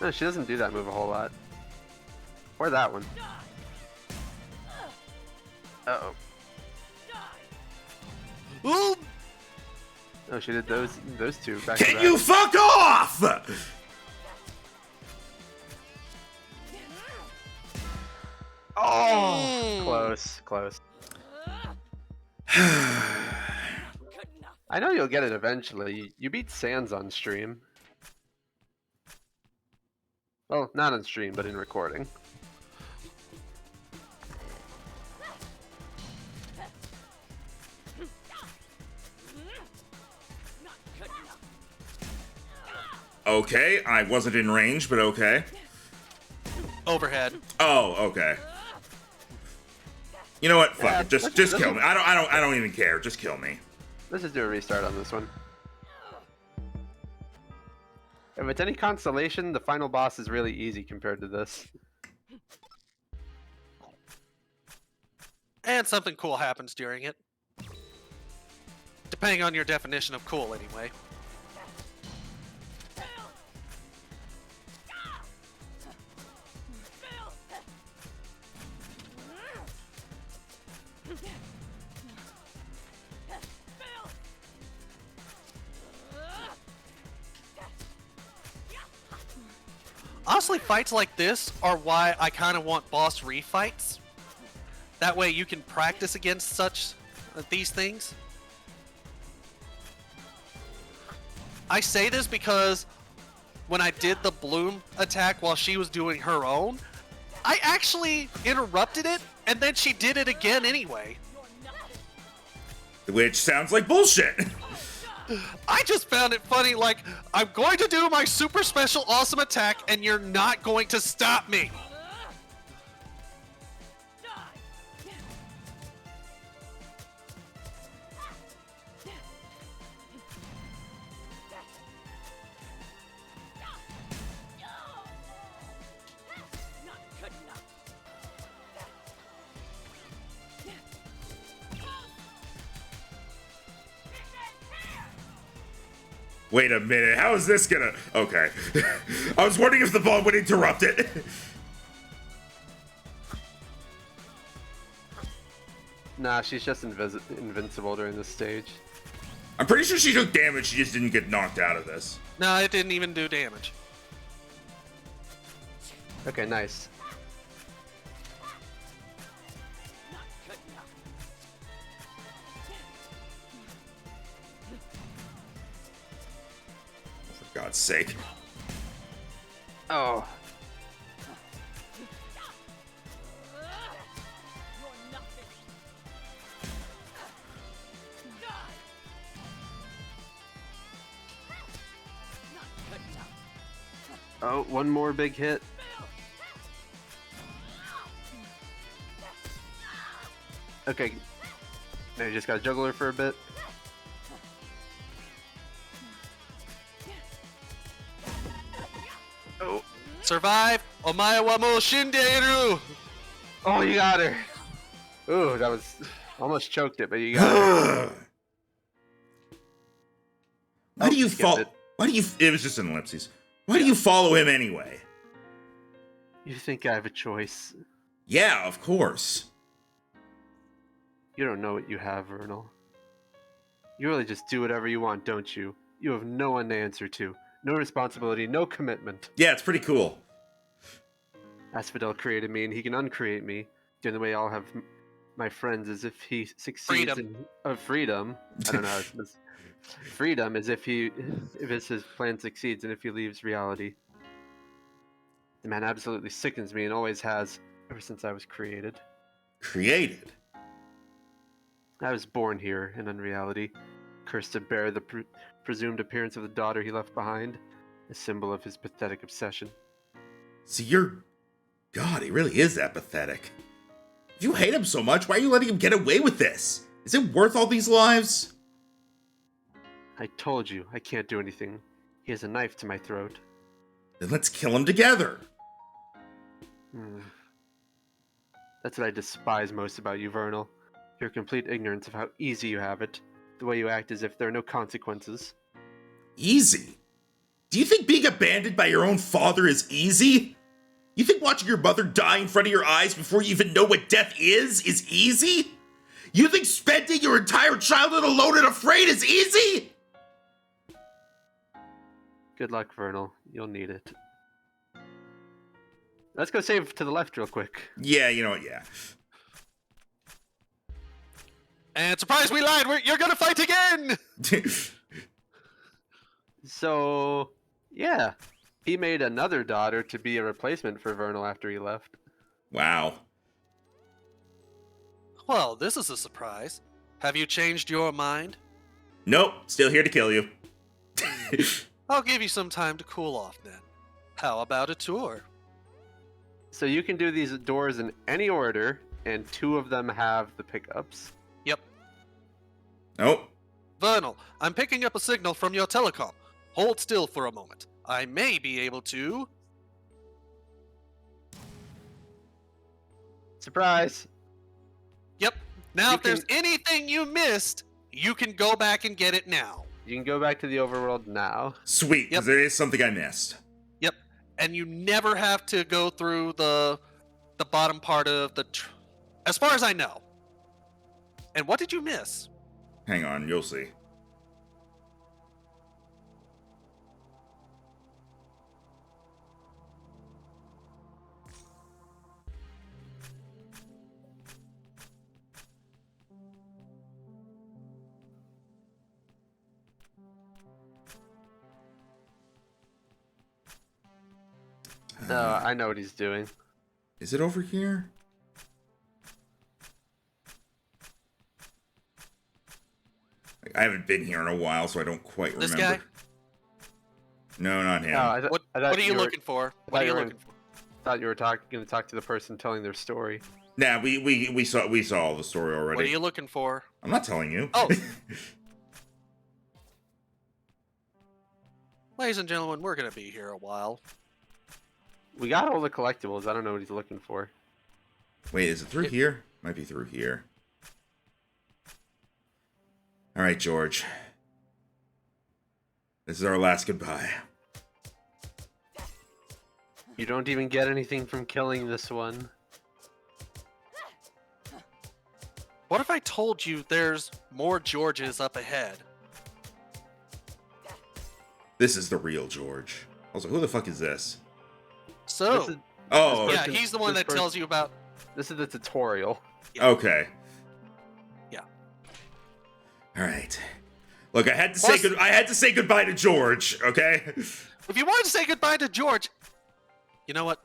No, she doesn't do that move a whole lot. Or that one. Uh-oh. Ooh, Oh, she did those two back Can to back. you fuck off? Oh, close. Good enough. I know you'll get it eventually. You beat Sans on stream. Well, not on stream, but in recording. Not good enough. Okay, I wasn't in range, but okay. overhead. Oh, okay. You know what? Fuck Yeah, it. Just kill me. I don't even care. Just kill me. Let's just do a restart on this one. If it's any consolation, the final boss is really easy compared to this. And something cool happens during it. Depending on your definition of cool, anyway. Honestly, fights like this are why I kind of want boss refights. That way you can practice against these things. I say this because when I did the Bloom attack while she was doing her own, I actually interrupted it, and then she did it again anyway. Which sounds like bullshit. I just found it funny, like, I'm going to do my super special awesome attack, and you're not going to stop me. Not good enough. Wait a minute. How is this gonna... Okay. I was wondering if the ball would interrupt it. Nah, she's just invincible during this stage. I'm pretty sure she took damage. She just didn't get knocked out of this. No, it didn't even do damage. Okay, nice. Not good enough. For God's sake. Oh. You're nothing. Not good enough. Oh, one more big hit. Okay. Now you just gotta juggle her for a bit. Oh. Survive! Omae wa mo shindeiru! Oh, you got her! Ooh, that was... Almost choked it, but you got her. Why do you skipped follow... it. Why do you... It was just an ellipses. Why do you follow him anyway? You think I have a choice? Yeah, of course. You don't know what you have, Vernal. You really just do whatever you want, don't you? You have no one to answer to. No responsibility, no commitment. Yeah, it's pretty cool. Asphodel created me, and he can uncreate me. The only way I'll have my friends is if he succeeds Freedom. in freedom. I don't know. How it's, freedom is if his plan succeeds, and if he leaves reality. The man absolutely sickens me, and always has ever since I was created. Created. I was born here in unreality, cursed to bear the presumed appearance of the daughter he left behind, a symbol of his pathetic obsession. See, God, he really is that pathetic. If you hate him so much, why are you letting him get away with this? Is it worth all these lives? I told you, I can't do anything. He has a knife to my throat. Then let's kill him together. That's what I despise most about you, Vernal. Your complete ignorance of how easy you have it. The way you act as if there are no consequences. Easy? Do you think being abandoned by your own father is easy? You think watching your mother die in front of your eyes before you even know what death is easy? You think spending your entire childhood alone and afraid is easy? Good luck, Vernal. You'll need it. Let's go save to the left real quick. Yeah, you know what, yeah. And surprise, we lied! You're gonna fight again! So, yeah. He made another daughter to be a replacement for Vernal after he left. Wow. Well, this is a surprise. Have you changed your mind? Nope, still here to kill you. I'll give you some time to cool off then. How about a tour? So you can do these doors in any order, and 2 of them have the pickups. Yep. Nope. Vernal, I'm picking up a signal from your telecom. Hold still for a moment. I may be able to... Surprise! Yep. Now, You if there's anything you missed, you can go back and get it now. You can go back to the overworld now. Sweet, because Yep. there is something I missed. Yep. And you never have to go through the bottom part of the... as far as I know. And what did you miss? Hang on, you'll see. I know what he's doing. Is it over here? I haven't been here in a while, so I don't quite This remember. guy? No, not him. What are you looking for? What are you looking for? Thought you were going to talk to the person telling their story. Nah, we saw all the story already. What are you looking for? I'm not telling you. Oh. Ladies and gentlemen, we're going to be here a while. We got all the collectibles. I don't know what he's looking for. Wait, is it through here? Might be through here. All right, George. This is our last goodbye. You don't even get anything from killing this one. What if I told you there's more Georges up ahead? This is the real George. Also, who the fuck is this? So, This is- Oh, yeah, person- he's the one this that tells you about... This is the tutorial. okay. Yeah. All right. Look, I had to Plus- say goodbye to George. Okay. If you wanted to say goodbye to George... You know what?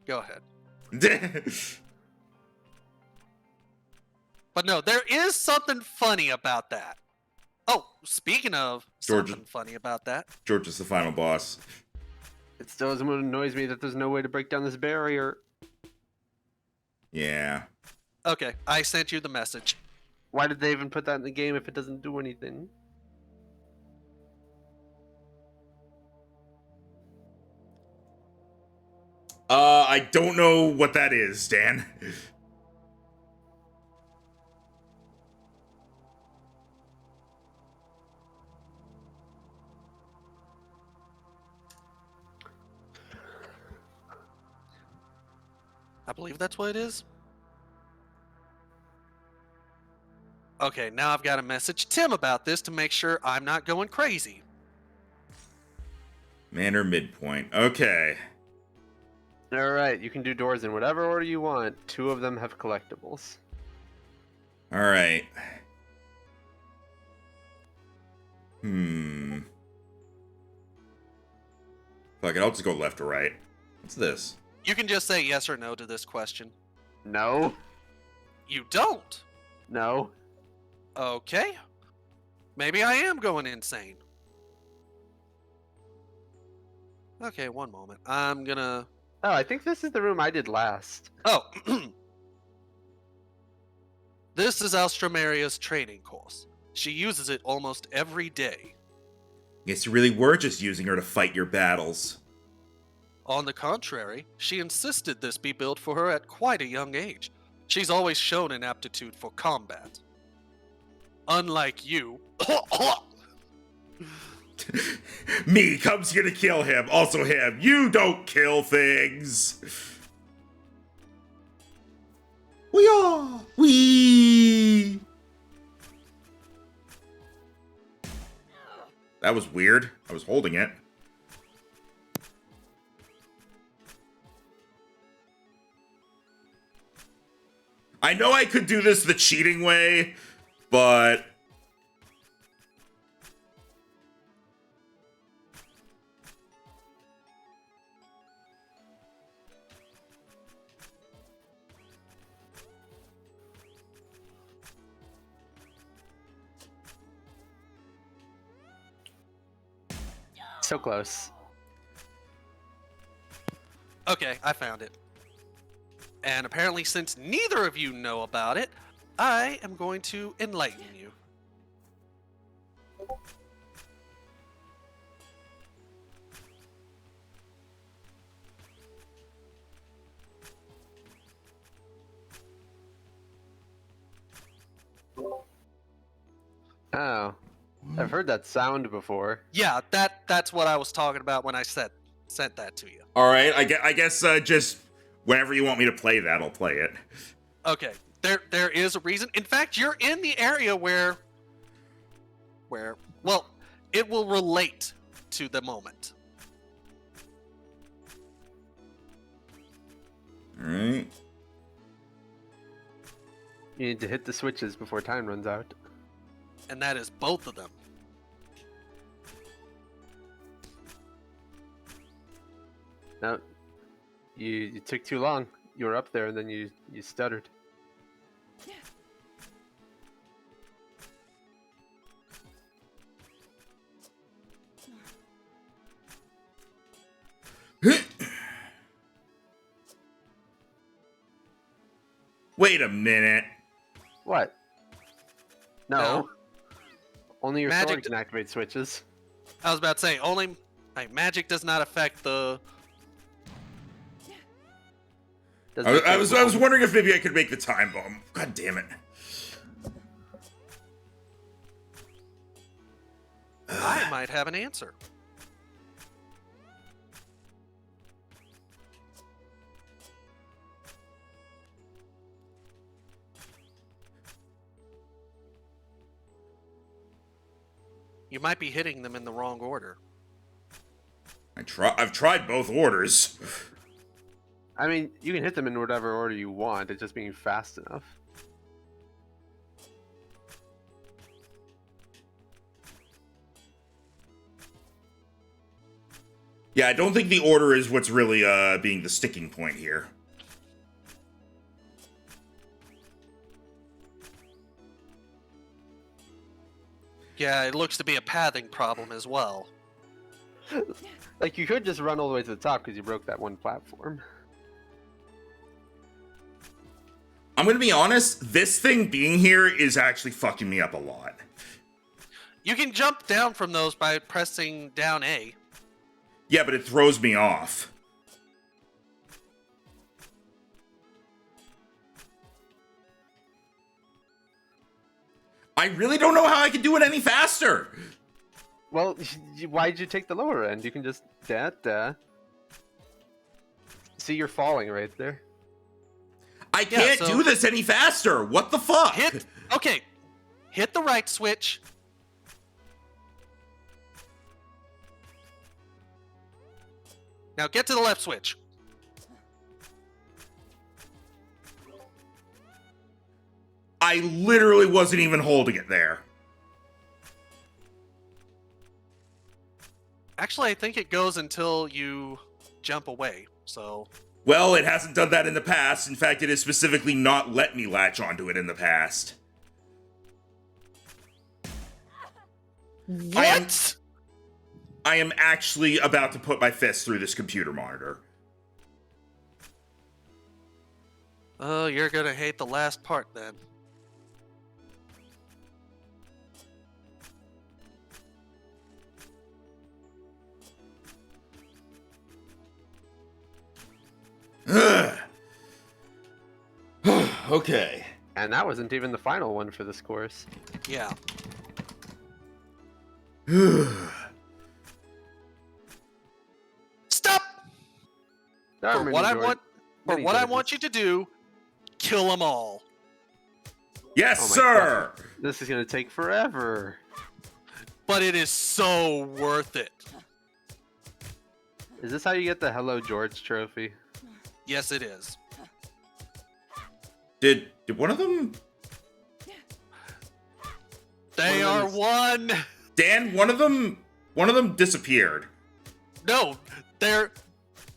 Go ahead. But no, there is something funny about that. Oh, speaking of George- something funny about that. George is the final boss. It still doesn't annoys me that there's no way to break down this barrier. Yeah. Okay, I sent you the message. Why did they even put that in the game if it doesn't do anything? I don't know what that is, Dan. I believe that's what it is. Okay, now I've got to message Tim about this to make sure I'm not going crazy. Manor midpoint. Okay. Alright, you can do doors in whatever order you want. 2 of them have collectibles. All right. Fuck it, I'll just go left or right. What's this? You can just say yes or no to this question. No. You don't. No. Okay. Maybe I am going insane. Okay, one moment. I'm gonna... Oh, I think this is the room I did last. Oh. This is Alstromaria's training course. She uses it almost every day. Guess you really were just using her to fight your battles. On the contrary, she insisted this be built for her at quite a young age. She's always shown an aptitude for combat. Unlike you. Me comes here to kill him. Also him. You don't kill things. We are. We. That was weird. I was holding it. I know I could do this the cheating way, but... So close. Okay, I found it. And apparently, since neither of you know about it, I am going to enlighten you. Oh. I've heard that sound before. Yeah, that's what I was talking about when I sent that to you. Alright, I guess just whenever you want me to play that, I'll play it. Okay, there is a reason. In fact, you're in the area where well, it will relate to the moment. Alright. You need to hit the switches before time runs out. And that is both of them. No, you took too long. You were up there and then you stuttered. Wait a minute. What? No. No. Only your Magic sword can activate switches. I was about to say, only magic does not affect the... I was wondering if maybe I could make the time bomb. God damn it. I might have an answer. You might be hitting them in the wrong order. I've tried both orders. I mean, you can hit them in whatever order you want. It's just being fast enough. Yeah, I don't think the order is what's really being the sticking point here. Yeah, it looks to be a pathing problem as well. Like, you could just run all the way to the top because you broke that one platform. I'm gonna be honest, this thing being here is actually fucking me up a lot. You can jump down from those by pressing down A. Yeah, but it throws me off. I really don't know how I can do it any faster. Well, why'd you take the lower end? You can just... See, you're falling right there. I can't do this any faster. What the fuck? Okay. Hit the right switch. Now get to the left switch. I literally wasn't even holding it there. Actually, I think it goes until you jump away, so... Well, it hasn't done that in the past. In fact, it has specifically not let me latch onto it in the past. What? I am actually about to put my fist through this computer monitor. Oh, you're gonna hate the last part then. Ugh. Okay. And that wasn't even the final one for this course. Yeah. Stop! There are For many what I George- want, for many what I Georges. want you to do, kill them all. Yes, Oh my sir! This is gonna take forever. But it is so worth it. Is this how you get the Hello George trophy? Yes, it is. Did one of them... They One are of them one. Dan, one of them disappeared. No, they're.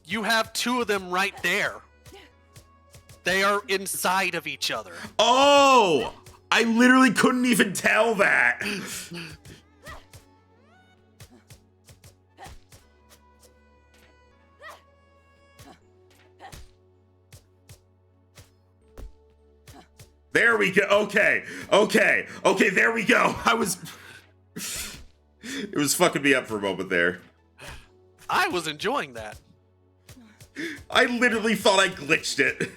You have two of them right there. They are inside of each other. Oh! I literally couldn't even tell that. There we go. Okay, there we go. It was fucking me up for a moment there. I was enjoying that. I literally thought I glitched it.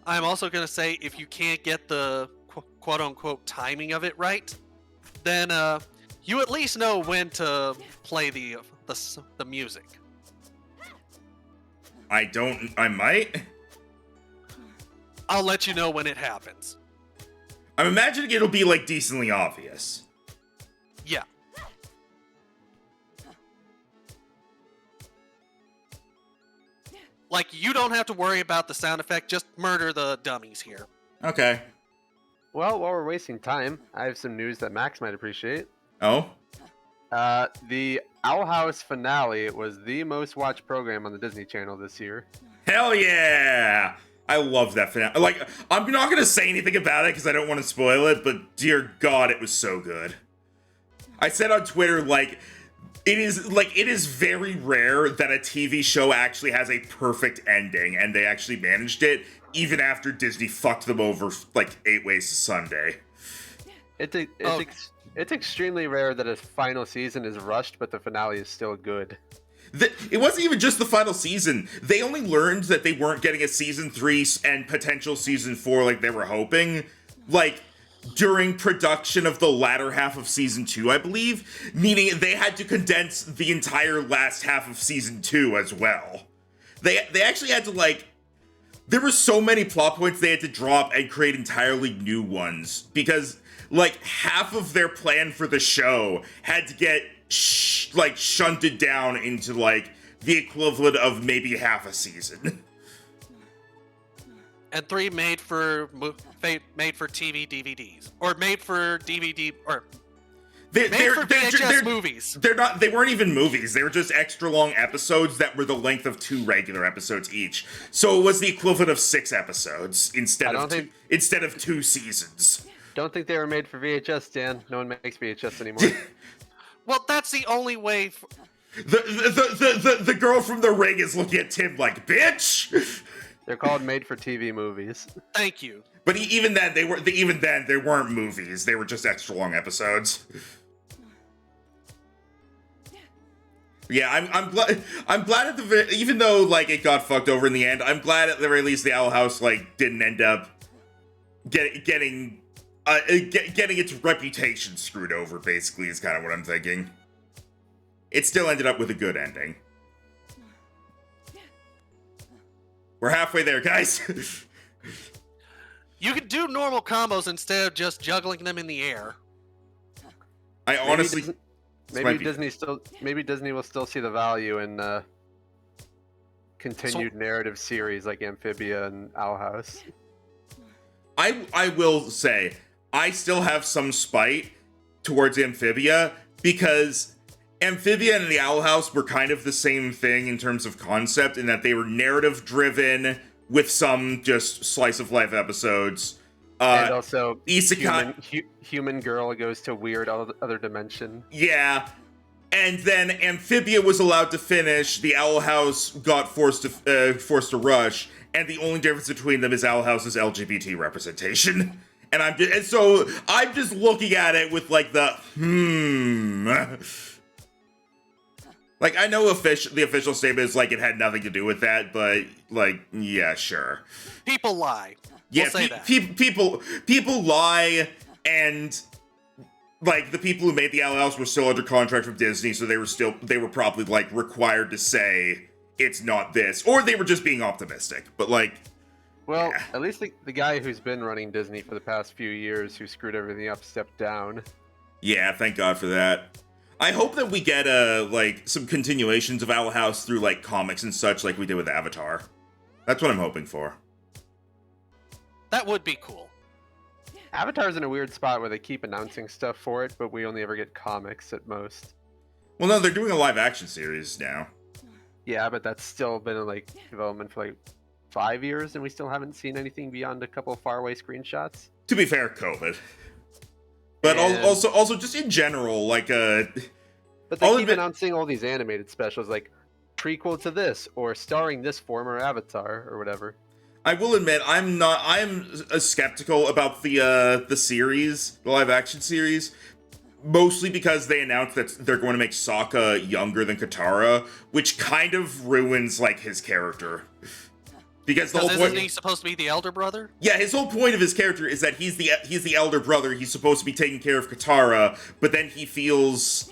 I'm also going to say if you can't get the quote unquote timing of it right, then you at least know when to play the music. I might. I'll let you know when it happens. I'm imagining it'll be like decently obvious. Yeah. Like, you don't have to worry about the sound effect, just murder the dummies here. Okay. Well, while we're wasting time, I have some news that Max might appreciate. Oh? The Owl House finale was the most watched program on the Disney Channel this year. Hell yeah! I love that finale. Like, I'm not gonna say anything about it because I don't want to spoil it, but dear God, it was so good. I said on Twitter, like, it is very rare that a TV show actually has a perfect ending, and they actually managed it, even after Disney fucked them over like 8 Ways to Sunday. It's extremely rare that a final season is rushed, but the finale is still good. It wasn't even just the final season. They only learned that they weren't getting a season 3 and potential season 4 like they were hoping, like, during production of the latter half of season 2, I believe, meaning they had to condense the entire last half of season 2 as well. They actually had to, like, there were so many plot points they had to drop and create entirely new ones because, like, half of their plan for the show had to get shunted down into, like, the equivalent of maybe half a season. And 3 made for TV DVDs, or made for DVD, or made for VHS movies. They weren't even movies. They were just extra long episodes that were the length of 2 regular episodes each. So it was the equivalent of 6 episodes instead of 2 seasons. Don't think they were made for VHS, Dan. No one makes VHS anymore. Well, that's the only way. The girl from The Ring is looking at Tim like, bitch. They're called made-for-TV movies. Thank you. But even then, they weren't movies. They were just extra long episodes. Yeah, I'm glad even though like it got fucked over in the end. I'm glad at the very least the Owl House like didn't end up getting its reputation screwed over. Basically, is kind of what I'm thinking. It still ended up with a good ending. We're halfway there, guys. You could do normal combos instead of just juggling them in the air. I honestly, maybe Disney will still see the value in continued narrative series like Amphibia and Owl House. I will say I still have some spite towards Amphibia because Amphibia and the Owl House were kind of the same thing in terms of concept, in that they were narrative driven with some just slice of life episodes. And also, Isekai, human girl goes to weird other dimension. yeah. And then Amphibia was allowed to finish. The Owl House got forced to rush, and the only difference between them is Owl House's LGBT representation. And I'm just looking at it with like the Like, I know the official statement is like it had nothing to do with that, but like, yeah, sure. People lie. Yeah, We'll say that. people lie, and like the people who made the Owl House were still under contract from Disney, so they were probably like required to say it's not this, or they were just being optimistic. But like, well, yeah. At least the guy who's been running Disney for the past few years, who screwed everything up, stepped down. Yeah, thank God for that. I hope that we get like some continuations of Owl House through like comics and such, like we did with Avatar. That's what I'm hoping for. That would be cool. Avatar's in a weird spot where they keep announcing stuff for it, but we only ever get comics at most. Well, no, they're doing a live action series now. Yeah, but that's still been in like development for like 5 years, and we still haven't seen anything beyond a couple of faraway screenshots. To be fair, COVID. But And- also just in general, like But they I'll keep admit- announcing all these animated specials, like prequel to this, or starring this former Avatar, or whatever. I will admit I'm skeptical about the series, the live action series, mostly because they announced that they're going to make Sokka younger than Katara, which kind of ruins like his character. Because the whole Because isn't point, he supposed to be the elder brother? yeah, his whole point of his character is that he's the elder brother. He's supposed to be taking care of Katara, but then he feels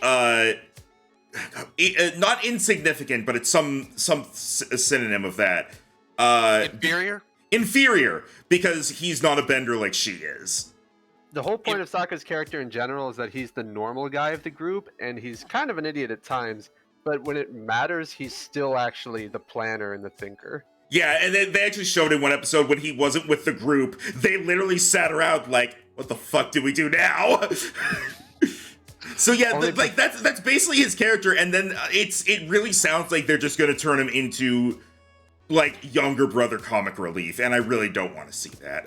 not insignificant, but it's some synonym of that. Inferior, because he's not a bender like she is. The whole point of Sokka's character in general is that he's the normal guy of the group, and he's kind of an idiot at times, but when it matters, he's still actually the planner and the thinker. Yeah, and they actually showed in one episode when he wasn't with the group, they literally sat around like, what the fuck do we do now? So yeah, that's basically his character, and then it really sounds like they're just gonna turn him into like younger brother comic relief, and I really don't want to see that.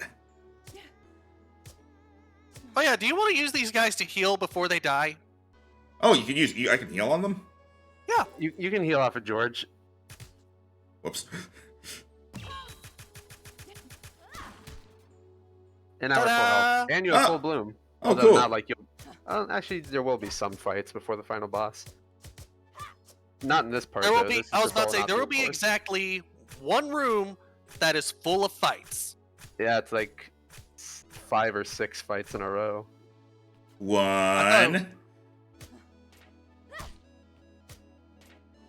Oh yeah, do you want to use these guys to heal before they die? Oh, I can heal on them? Yeah. You can heal off of George. Whoops. And now we're full Ta-da! health. And you have full bloom. Oh, Although cool. not like you'll... actually, there will be some fights before the final boss. Not in this part, There will though. be. This is I was the about to say whole there will optional be course. exactly one room that is full of fights. Yeah, it's like 5 or 6 fights in a row. One.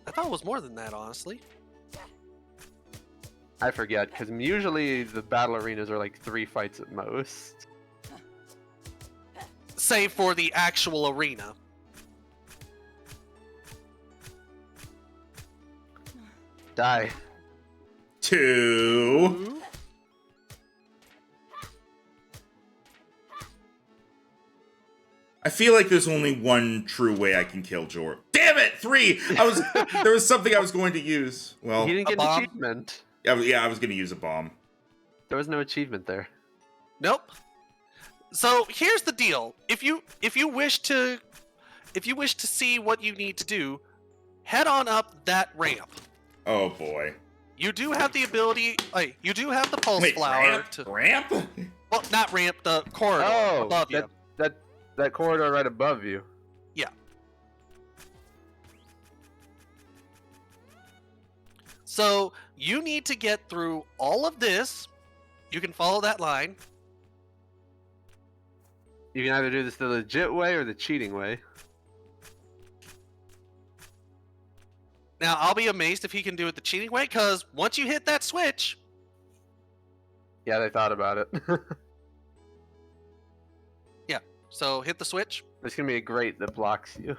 I thought it was more than that, honestly. I forget, because usually the battle arenas are like 3 fights at most. Save for the actual arena. Die. 2. I feel like there's only one true way I can kill George. Damn it! 3! There was something I was going to use. Well, You didn't get a an bomb? achievement. yeah, I was going to use a bomb. There was no achievement there. Nope. So here's the deal: if you wish to see what you need to do, head on up that ramp. Oh boy. You do have the ability. You do have the pulse flower to. Ramp? Well, not ramp. The corridor above you. That corridor right above you. Yeah. So you need to get through all of this. You can follow that line. You can either do this the legit way or the cheating way. Now, I'll be amazed if he can do it the cheating way, because once you hit that switch, Yeah, they thought about it. so hit the switch. There's gonna be a grate that blocks you.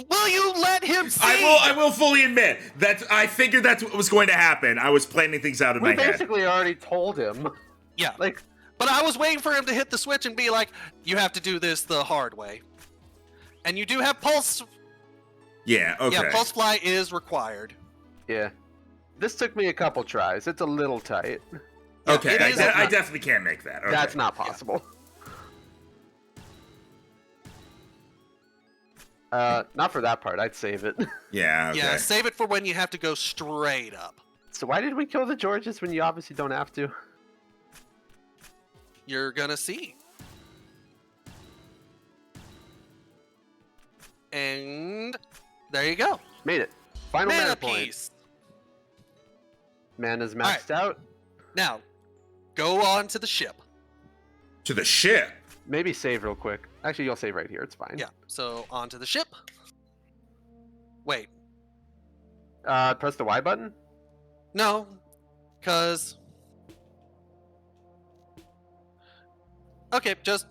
Will you let him see? I will fully admit that I figured that's what was going to happen. I was planning things out in We my head. basically already told him. Yeah. Like, But I was waiting for him to hit the switch and be like, you have to do this the hard way. And you do have pulse. Yeah, okay. Yeah, pulse fly is required. Yeah. This took me a couple tries. It's a little tight. Yeah, Okay, it is I definitely can't make that. Okay. That's not possible. Not for that part. I'd save it. Yeah, okay. Yeah, save it for when you have to go straight up. So why did we kill the Georges when you obviously don't have to? You're gonna see. And there you go. Made it. Final mana point. piece. Mana's maxed out. Now, go on to the ship. To the ship. Maybe save real quick. Actually, you'll save right here. It's fine. Yeah, so onto the ship. Wait, Press the Y button. no, because... Okay, just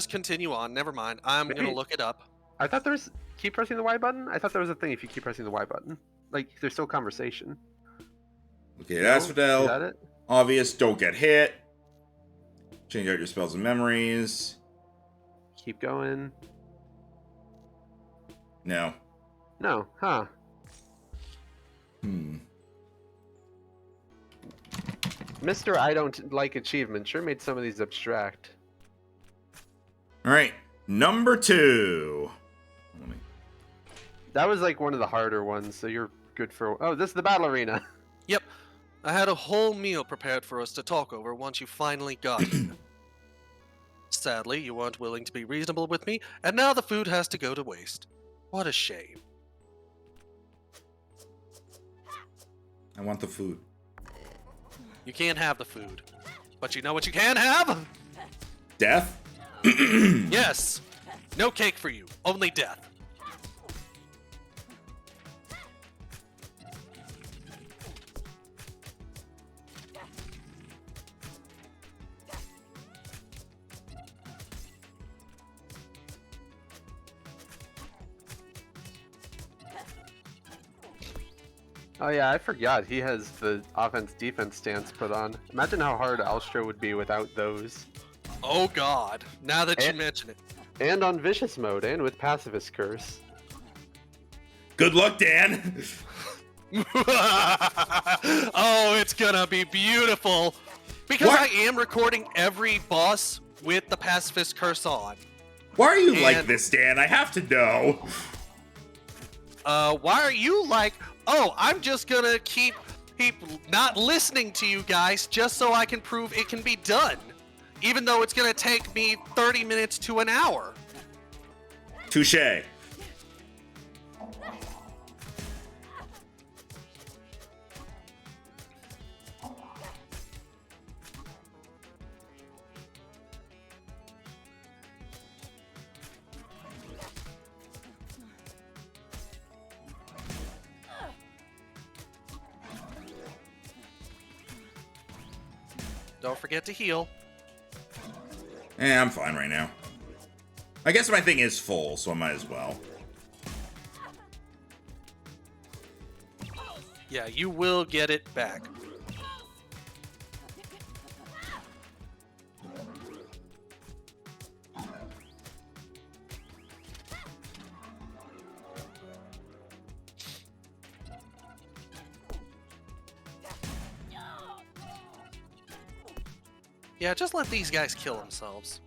continue on. Never mind. I'm Maybe- gonna look it up. I thought there's... Keep pressing the Y button? I thought there was a thing if you keep pressing the Y button. Like, there's still conversation. Okay, No? Asphodel. Is that it? Obvious, don't get hit. Change out your spells and memories. Keep going. No. No. Huh. Mr. I don't like achievement sure made some of these abstract. Alright, number 2. Let me- That was like one of the harder ones, so you're good for... Oh, this is the battle arena. Yep, I had a whole meal prepared for us to talk over once you finally got here. Sadly, you weren't willing to be reasonable with me, and now the food has to go to waste. What a shame. I want the food. You can't have the food. But you know what you can have? Death? Yes! No cake for you, only death. Oh yeah, I forgot. He has the offense-defense stance put on. Imagine how hard Alstra would be without those. Oh god, now that you And- mention it. And on Vicious mode, and with Pacifist Curse. Good luck, Dan! Oh, it's gonna be beautiful. Because What? I am recording every boss with the Pacifist Curse on. Why are you like And- this, Dan? I have to know. Why are you like, oh, I'm just gonna keep not listening to you guys just so I can prove it can be done. Even though it's gonna take me 30 minutes to an hour. Touche. Don't forget to heal. I'm fine right now. I guess my thing is full, so I might as well. Yeah, you will get it back. Yeah, just let these guys kill themselves.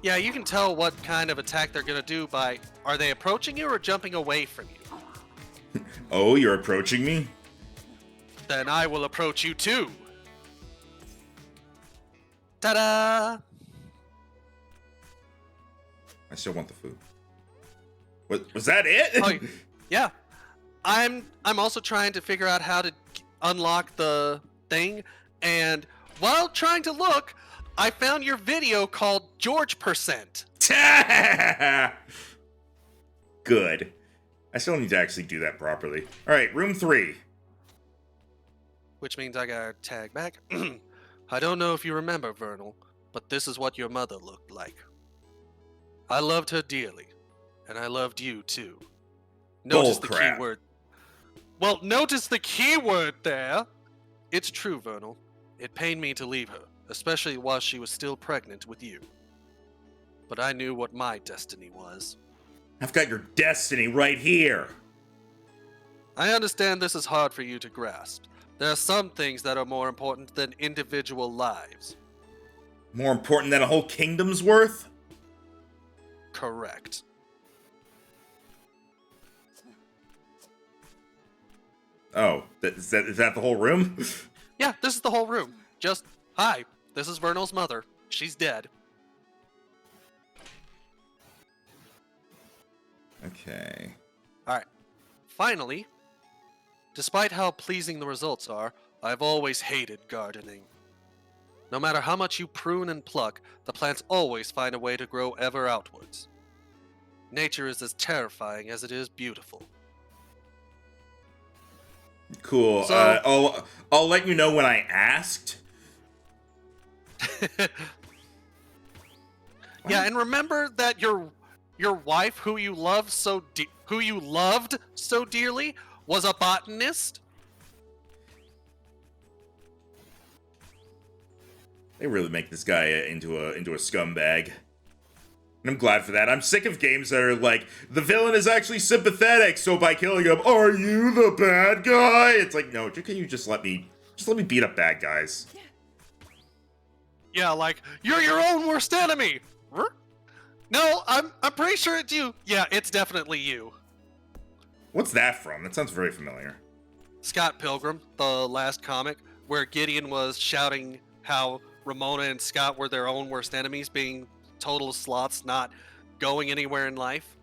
Yeah, you can tell what kind of attack they're gonna do by, are they approaching you or jumping away from you? Oh, you're approaching me? Then I will approach you too. Ta-da! I still want the food. Was that it? Oh, yeah. I'm also trying to figure out how to unlock the thing, and while trying to look, I found your video called George Percent. Good. I still need to actually do that properly. Alright, room 3. Which means I gotta tag back. I don't know if you remember, Vernal, but this is what your mother looked like. I loved her dearly, and I loved you too. Notice the Bullcrap. key word. Well, notice the key word there. It's true, Vernal. It pained me to leave her, especially while she was still pregnant with you. But I knew what my destiny was. I've got your destiny right here. I understand this is hard for you to grasp. There are some things that are more important than individual lives. More important than a whole kingdom's worth? Correct. Oh, is that the whole room? Yeah, this is the whole room. Just, hi, this is Vernal's mother. She's dead. Okay. Alright. Finally, despite how pleasing the results are, I've always hated gardening. No matter how much you prune and pluck, the plants always find a way to grow ever outwards. Nature is as terrifying as it is beautiful. Cool. So- I'll let you know when I asked. Yeah, and remember that your wife, who you loved so dearly, was a botanist. They really make this guy into a scumbag. And I'm glad for that. I'm sick of games that are like, the villain is actually sympathetic, so by killing him, are you the bad guy? It's like, no, can you just let me beat up bad guys? Yeah, like, you're your own worst enemy. No, I'm pretty sure it's you. Yeah, it's definitely you. What's that from? That sounds very familiar. Scott Pilgrim, the last comic, where Gideon was shouting how Ramona and Scott were their own worst enemies, being total sloths, not going anywhere in life.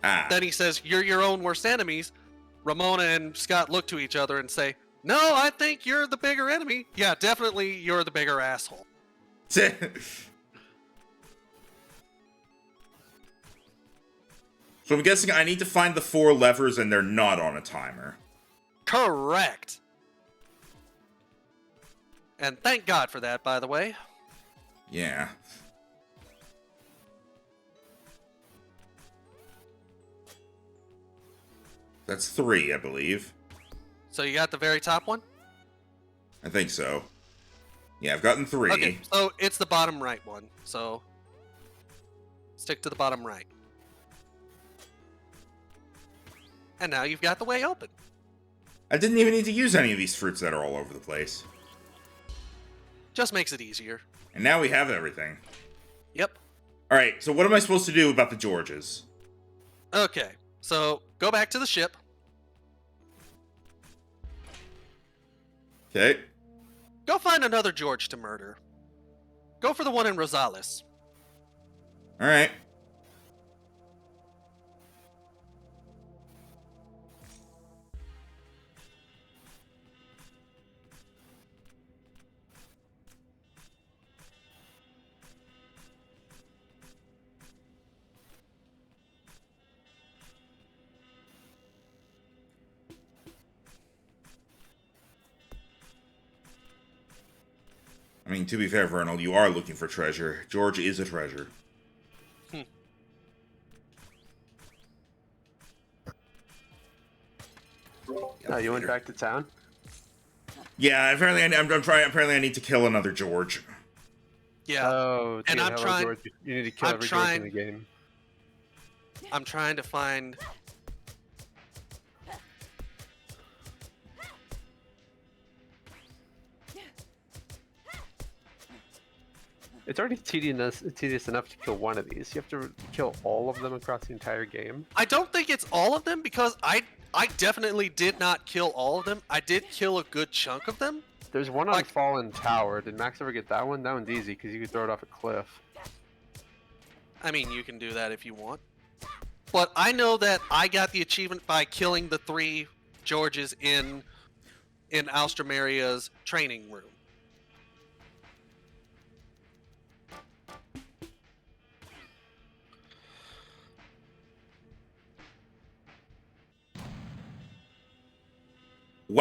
Ah. Then he says, you're your own worst enemies. Ramona and Scott look to each other and say, no, I think you're the bigger enemy. Yeah, definitely you're the bigger asshole. So I'm guessing I need to find the 4 levers and they're not on a timer. Correct. And thank God for that, by the way. Yeah. That's 3, I believe. So you got the very top one? I think so. Yeah, I've gotten 3. Okay, so it's the bottom right one. So stick to the bottom right. And now you've got the way open. I didn't even need to use any of these fruits that are all over the place. Just makes it easier. And now we have everything. Yep. Alright, so what am I supposed to do about the Georges? Okay, so go back to the ship. Okay. Go find another George to murder. Go for the one in Rosales. Alright. I mean, to be fair, Vernal, you are looking for treasure. George is a treasure. Oh, you went back to town? Yeah, apparently I'm trying. Apparently, I need to kill another George. Yeah, Oh, And I'm hello, trying- George. You need to kill I'm every trying- George in the game. I'm trying to find... It's already tedious enough to kill one of these. You have to kill all of them across the entire game. I don't think it's all of them because I definitely did not kill all of them. I did kill a good chunk of them. There's one on Like- Fallen Tower. Did Max ever get that one? That one's easy because you can throw it off a cliff. I mean, you can do that if you want. But I know that I got the achievement by killing the 3 Georges in Alstromeria's training room.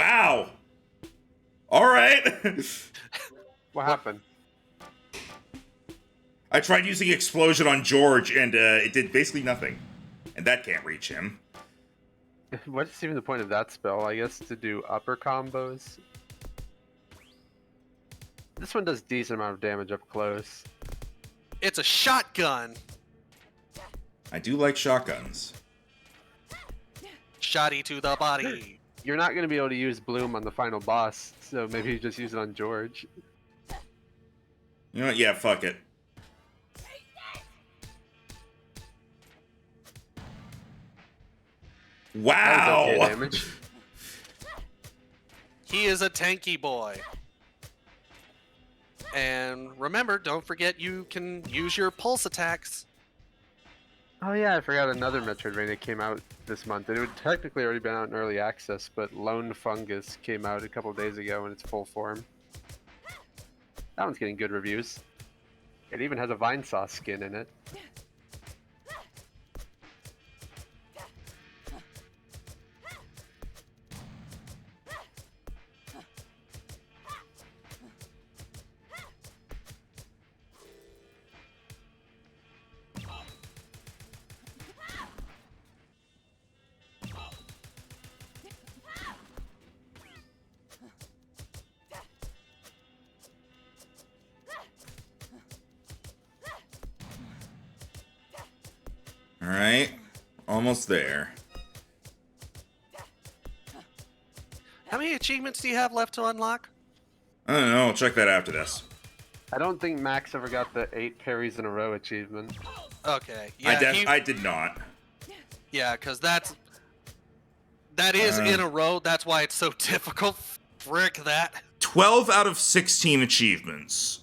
Wow. All right. What happened? I tried using Explosion on George, and it did basically nothing. And that can't reach him. What's even the point of that spell? I guess to do upper combos. This one does decent amount of damage up close. It's a shotgun. I do like shotguns. Shotty to the body. You're not going to be able to use Bloom on the final boss, so maybe you just use it on George. You know what? Yeah, fuck it. That Wow! was okay damage. He is a tanky boy. And remember, don't forget you can use your pulse attacks. Oh yeah, I forgot another Metroidvania came out this month. It would technically already been out in early access, but Lone Fungus came out a couple of days ago in its full form. That one's getting good reviews. It even has a Vine Sauce skin in it. Alright. Almost there. How many achievements do you have left to unlock? I don't know. I'll check that after this. I don't think Max ever got the 8 parries in a row achievement. Okay. Yeah, I did not. yeah, because that is in a row. That's why it's so difficult. Frick that. 12 out of 16 achievements.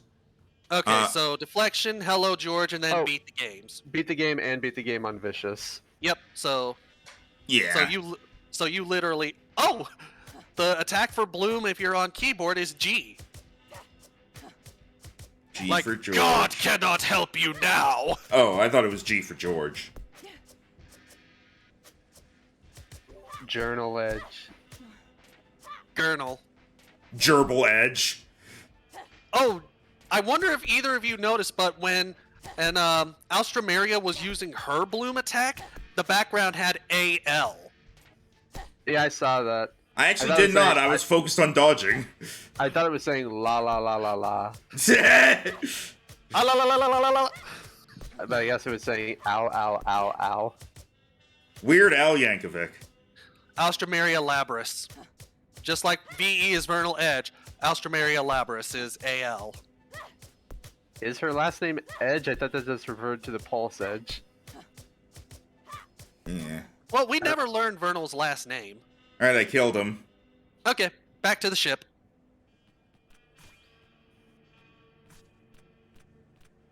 Okay, so deflection, hello George, and then Oh. beat the games. Beat the game and beat the game on Vicious. Yep. So Yeah. so you literally the attack for Bloom if you're on keyboard is G. G Like for George. God cannot help you now. Oh, I thought it was G for George. Journal Edge. Gurnal. Gerbil Edge. Oh, I wonder if either of you noticed, but when Alstramaria was using her Bloom attack, the background had AL. Yeah, I saw that. I actually I thought it did was not. saying- I was focused on dodging. I thought it was saying la la la la la. Ah, la, la, la, la, la, la, la. But I guess it was saying ow ow ow ow. Weird Al Yankovic. Alstramaria Labris. Just like VE is Vernal Edge, Alstramaria Labris is AL. Is her last name Edge? I thought that just referred to the Pulse Edge. Yeah. Well, we never learned Vernal's last name. Alright, I killed him. Okay, back to the ship.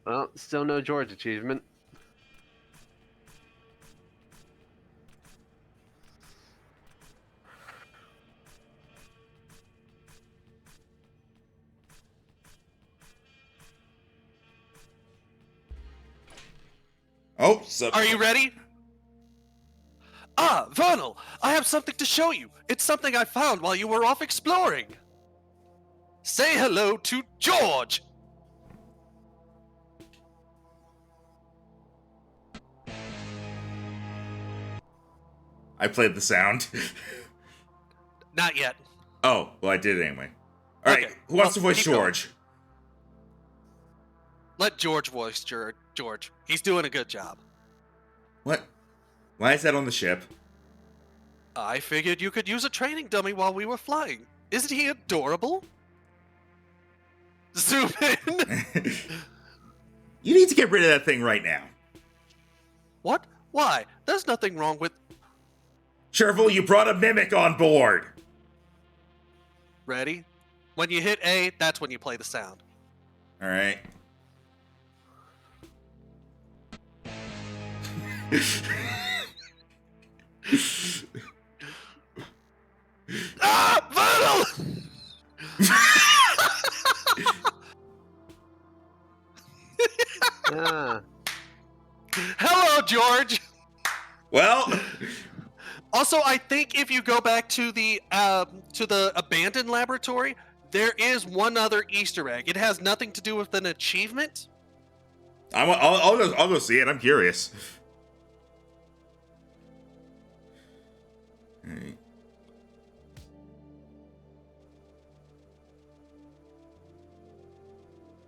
Well, still no George achievement. Oh, so Are you ready? Ah, Vernal, I have something to show you. It's something I found while you were off exploring. Say hello to George. I played the sound. Not yet. Oh, well, I did it anyway. Alright, Okay, who wants to well, voice keep going. George? Let George voice George. He's doing a good job. What? Why is that on the ship? I figured you could use a training dummy while we were flying. Isn't he adorable? Zoom in. You need to get rid of that thing right now. What? Why? There's nothing wrong with... Chervil, you brought a mimic on board. Ready? When you hit A, that's when you play the sound. Alright. Ah! Vernal! Ah, Hello, George! Well, Also, I think if you go back to the abandoned laboratory, there is one other Easter egg. It has nothing to do with an achievement. I'll go see it. I'm curious. Alright.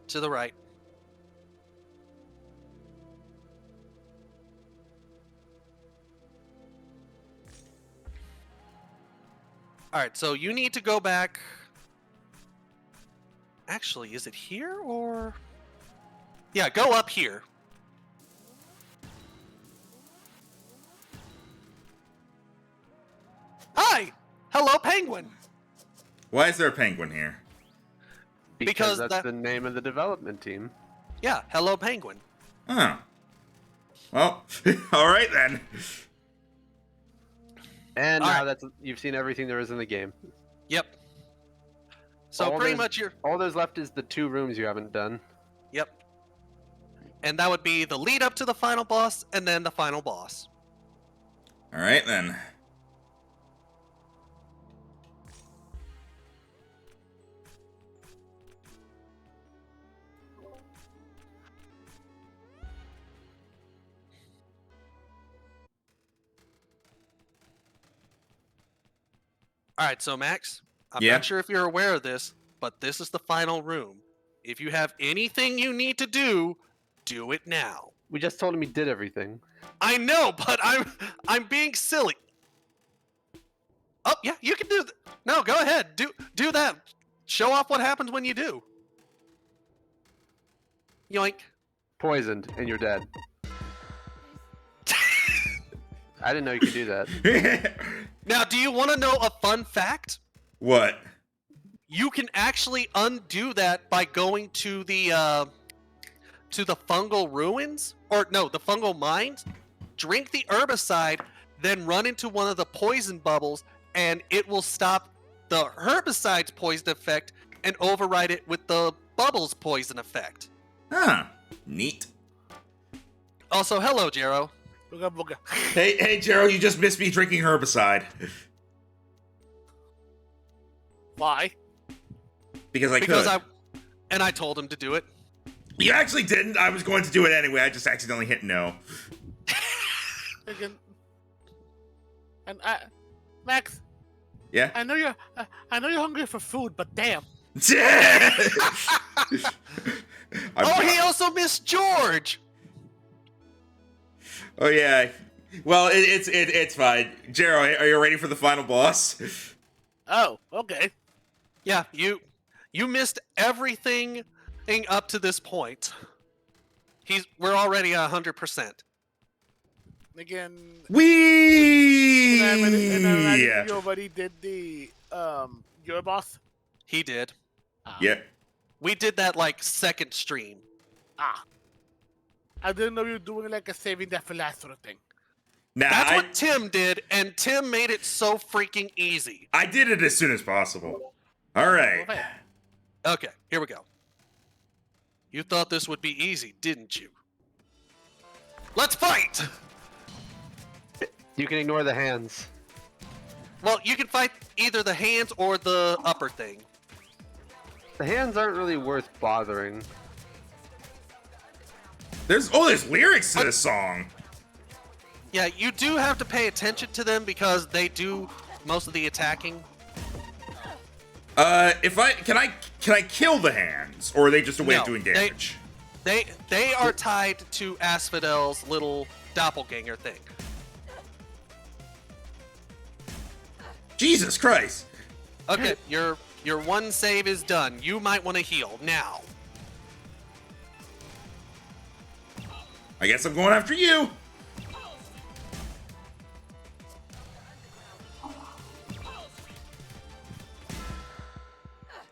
To the right. All right, so you need to go back. Actually, is it here or? Yeah, go up here. Hi! Hello, penguin! Why is there a penguin here? Because that's that- the name of the development team. Yeah, hello, penguin. Oh. Well, alright then. And All now right. that's you've seen everything there is in the game. Yep. So All pretty there's- much you're. All there's left is the 2 rooms you haven't done. Yep. And that would be the lead up to the final boss and then the final boss. Alright then. All right, so Max, I'm Yeah? not sure if you're aware of this, but this is the final room. If you have anything you need to do, do it now. We just told him he did everything. I know, but I'm being silly. Oh yeah, you can do that. No, go ahead. Do that. Show off what happens when you do. Yoink. Poisoned, and you're dead. I didn't know you could do that. Now, do you want to know a fun fact? What? You can actually undo that by going to the fungal ruins, or no, the fungal mines. Drink the herbicide, then run into one of the poison bubbles, and it will stop the herbicide's poison effect and override it with the bubbles poison effect. Huh. Neat. Also, hello, Jero. Booga booga. Hey, Gerald, you just missed me drinking herbicide. Why? Because I Because could. I told him to do it. You actually didn't. I was going to do it anyway. I just accidentally hit no. Again. And Max, Yeah? I know you're hungry for food, but damn. Oh, he also missed George. Oh yeah. Well, it's fine. Jero, are you ready for the final boss? Oh, okay. Yeah, you missed everything up to this point. We're already 100%. Again. Wee! And I imagine you already did the your boss. He did. Yeah. We did that like second stream. I didn't know you were doing like a saving that for last sort of thing. Nah, That's what Tim did, and Tim made it so freaking easy. I did it as soon as possible. All right. Okay. Okay, here we go. You thought this would be easy, didn't you? Let's fight! You can ignore the hands. Well, you can fight either the hands or the upper thing. The hands aren't really worth bothering. There's lyrics to this song. Yeah, you do have to pay attention to them because they do most of the attacking. Can I kill the hands, or are they just a way of No, doing damage? They are tied to Asphodel's little doppelganger thing. Jesus Christ! Okay, your one save is done. You might want to heal now. I guess I'm going after you.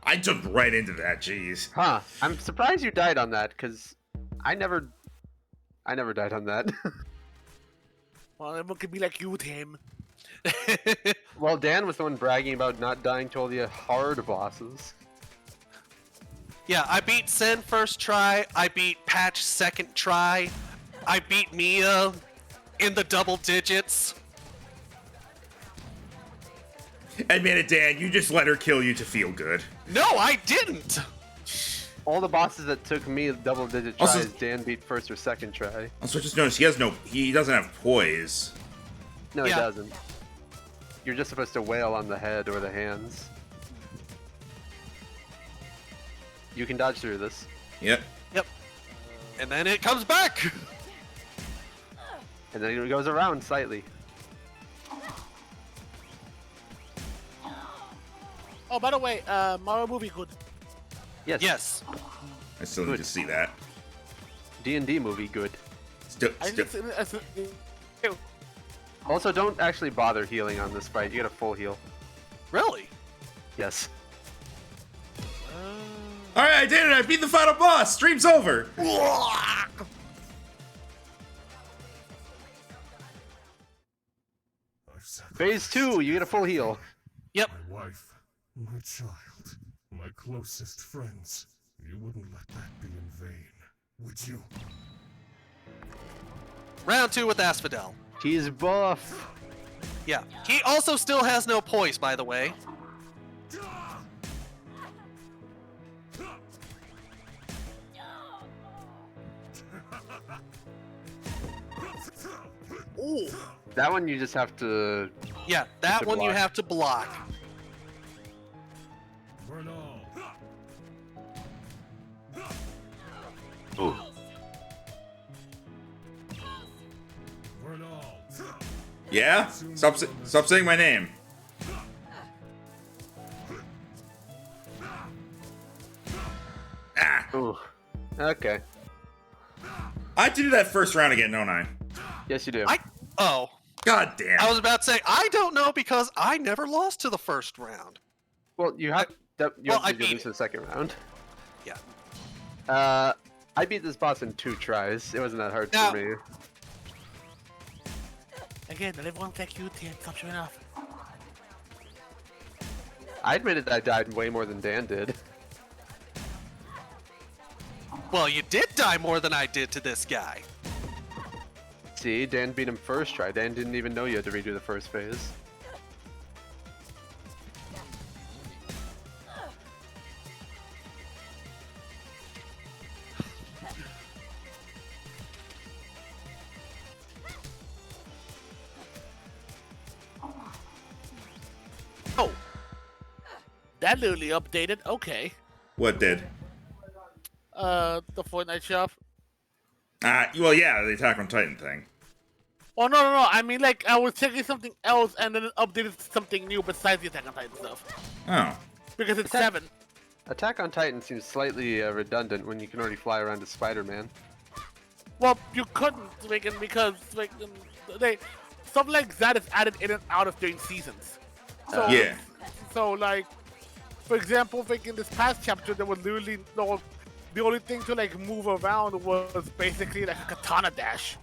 I jumped right into that. Jeez. Huh. I'm surprised you died on that, because I never died on that. Well, everyone could be like you, Tim. Well, Dan was the one bragging about not dying to all the hard bosses. Yeah, I beat Sen first try. I beat Patch second try. I beat Mia in the double digits. Admit it, Dan. You just let her kill you to feel good. No, I didn't. All the bosses that took me double-digit Also- tries, Dan beat first or second try. Also, just notice he doesn't have poise. No, he Yeah. doesn't. You're just supposed to wail on the head or the hands. You can dodge through this. Yep. Yep. And then it comes back. And then it goes around slightly. Oh, by the way, Mario movie good. Yes. Yes. I still need to see that. D&D movie, good. Still, I still. just, Also, don't actually bother healing on this fight. You get a full heal. Really? Yes. All right, I did it. I beat the final boss. Stream's over. Phase 2, you get a full heal. Yep. My wife, my child, my closest friends. You wouldn't let that be in vain, would you? Round 2 with Asphodel. He's buff. Yeah. He also still has no poise, by the way. ooh, That one you just have to... Yeah, that To one you block. have to block. Vernal. Ooh. Vernal. Yeah. Stop saying my name. Ah. Ooh. Okay. I have to do that first round again, don't I? Yes, you do. Oh. God damn. I was about to say, I don't know because I never lost to the first round. Well, you have... you well, have I to do beat this in the second round. Yeah. I beat this boss in 2 tries. It wasn't that hard Now- for me. again, everyone's like you, Tim. Stop showing off. I admitted I died way more than Dan did. Well, you did die more than I did to this guy. See, Dan beat him first try. Dan didn't even know you had to redo the first phase. Oh, that literally updated. Okay. What did? The Fortnite shop. Well, yeah, the Attack on Titan thing. Oh no! I mean, like I was checking something else, and then it updated something new besides the Attack on Titan stuff. Oh. Because it's Attack- 7. Attack on Titan seems slightly redundant when you can already fly around as Spider-Man. Well, you couldn't, because they stuff like that is added in and out of during seasons. So Yeah. So like, for example, in this past chapter, there was literally no. The only thing to like move around was basically like a katana dash.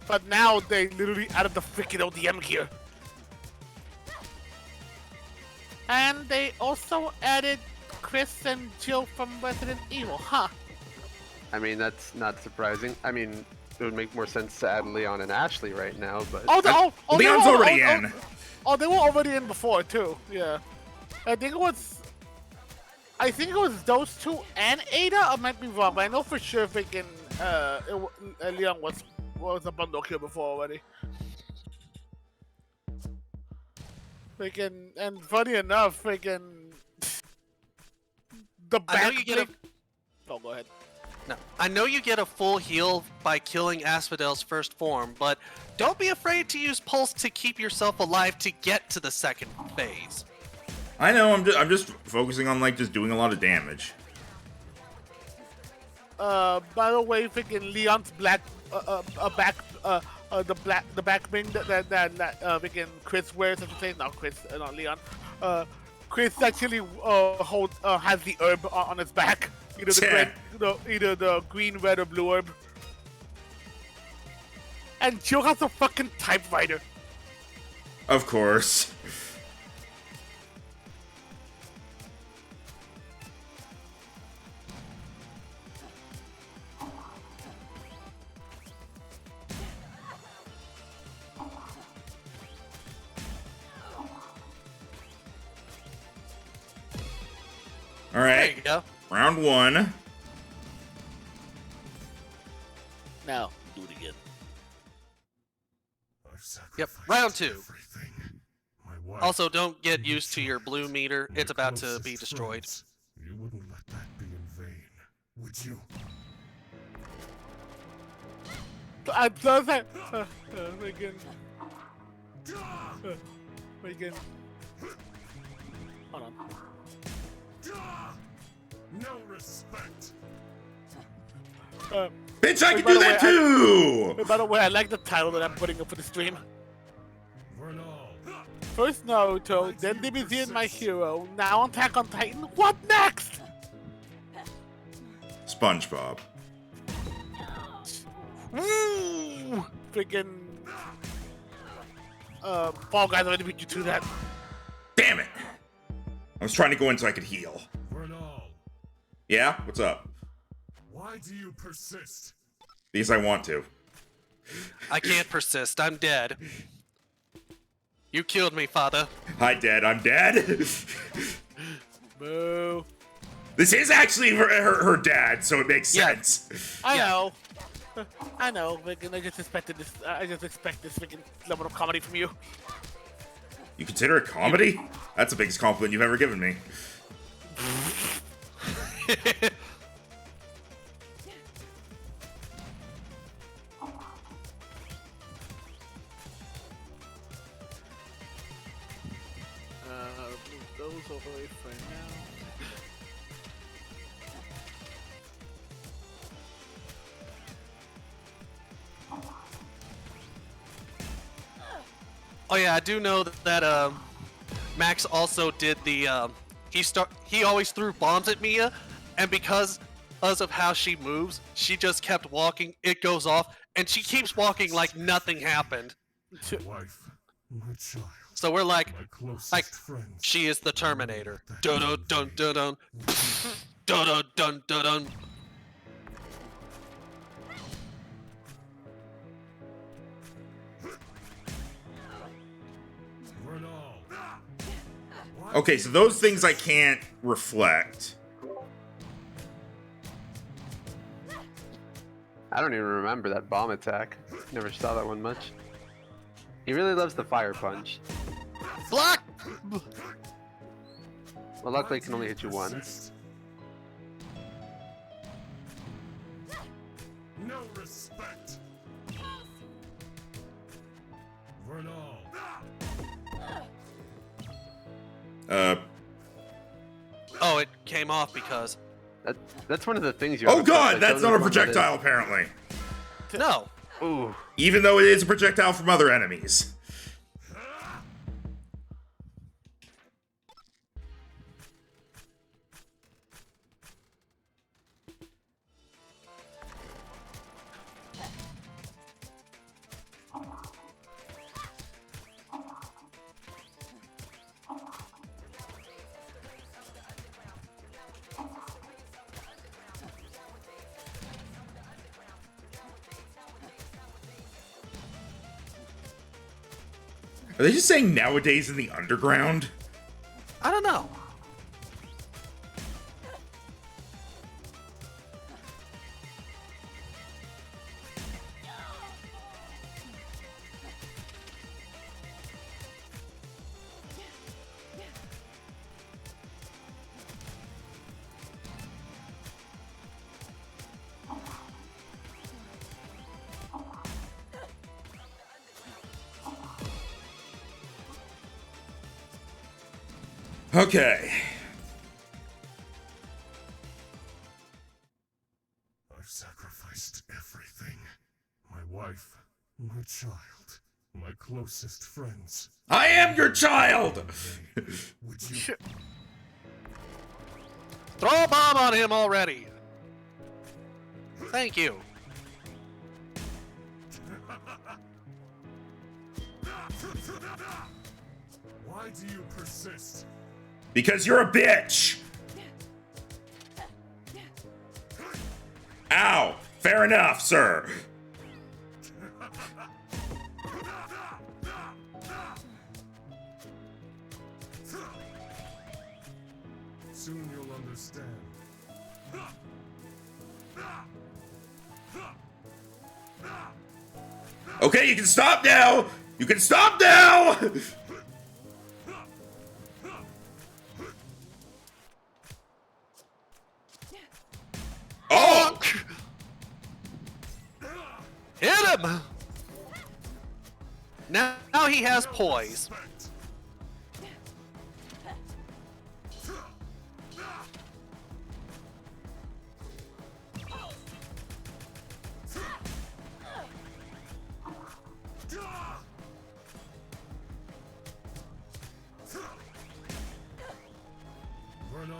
But now they literally added the freaking ODM gear. And they also added Chris and Jill from Resident Evil, huh? I mean, that's not surprising. I mean, it would make more sense to add Leon and Ashley right now, but... They Leon's were- already in. they were already in before too. Yeah, I think it was those two and Ada. I might be wrong, but I know for sure Leon was a bundle kill before already. And funny enough, the back. I know you get a. Oh, go ahead. No, I know you get a full heal by killing Asphodel's first form, but don't be afraid to use Pulse to keep yourself alive to get to the second phase. I know. I'm just focusing on like just doing a lot of damage. By the way, Leon's the back bling that Chris wears. I should say, not Chris, not Leon. Chris actually has the herb on his back, either the green, red, or blue herb. And Jill has a fucking typewriter. Of course. All There right, you go. round 1. Now, do it again. Yep, round 2. Everything. My wife, Also, don't get my used to your child, blue meter. my It's about to closest be destroyed. friends. You wouldn't let that be in vain, would you? I'm so sorry. Again. Again. Hold on. No respect. Bitch, I Wait, can by do the that way, too! By the way, I like the title that I'm putting up for the stream. Vernal. First Naruto, then DBZ and My Hero, now Attack on Titan. What next? SpongeBob. Woo! Freaking. Fall Guys already beat you to that. Damn it! I was trying to go in so I could heal. Vernal. Yeah? What's up? Why do you persist? Because I want to. I can't persist. I'm dead. You killed me, father. Hi, Dad. I'm dead. Boo. This is actually her dad, so it makes Yeah. sense. I know. I know. Freaking, I just expected this. I just expect this freaking level of comedy from you. You consider it comedy? That's the biggest compliment you've ever given me. Move those over for now. Oh yeah, I do know that Max also did the he always threw bombs at Mia, and because of how she moves, she just kept walking. It goes off, and she keeps walking like nothing happened. Wife, my child, So we're like, my closest like friends. she is the Terminator. Dun dun dun dun dun dun dun dun dun dun. Vernal. Why Okay, so those things I can't reflect. I don't even remember that bomb attack. Never saw that one much. He really loves the fire punch. Block. Well, luckily it can only hit you once. No respect. Vernal. Oh, it came off because That's one of the things you. Oh have to press. I god, that's don't not know a what that is. projectile apparently. no. Ooh. Even though it is a projectile from other enemies. Are they just saying nowadays in the underground? I don't know. Okay. I've sacrificed everything. My wife, my child, my closest friends. I am your child! Would you? Throw a bomb on him already. Thank you. Why do you persist? Because you're a bitch! Ow! Fair enough, sir. Soon you'll understand. Okay, you can stop now! You can stop now! Oh! Hit him! Now he has poise. Vernal.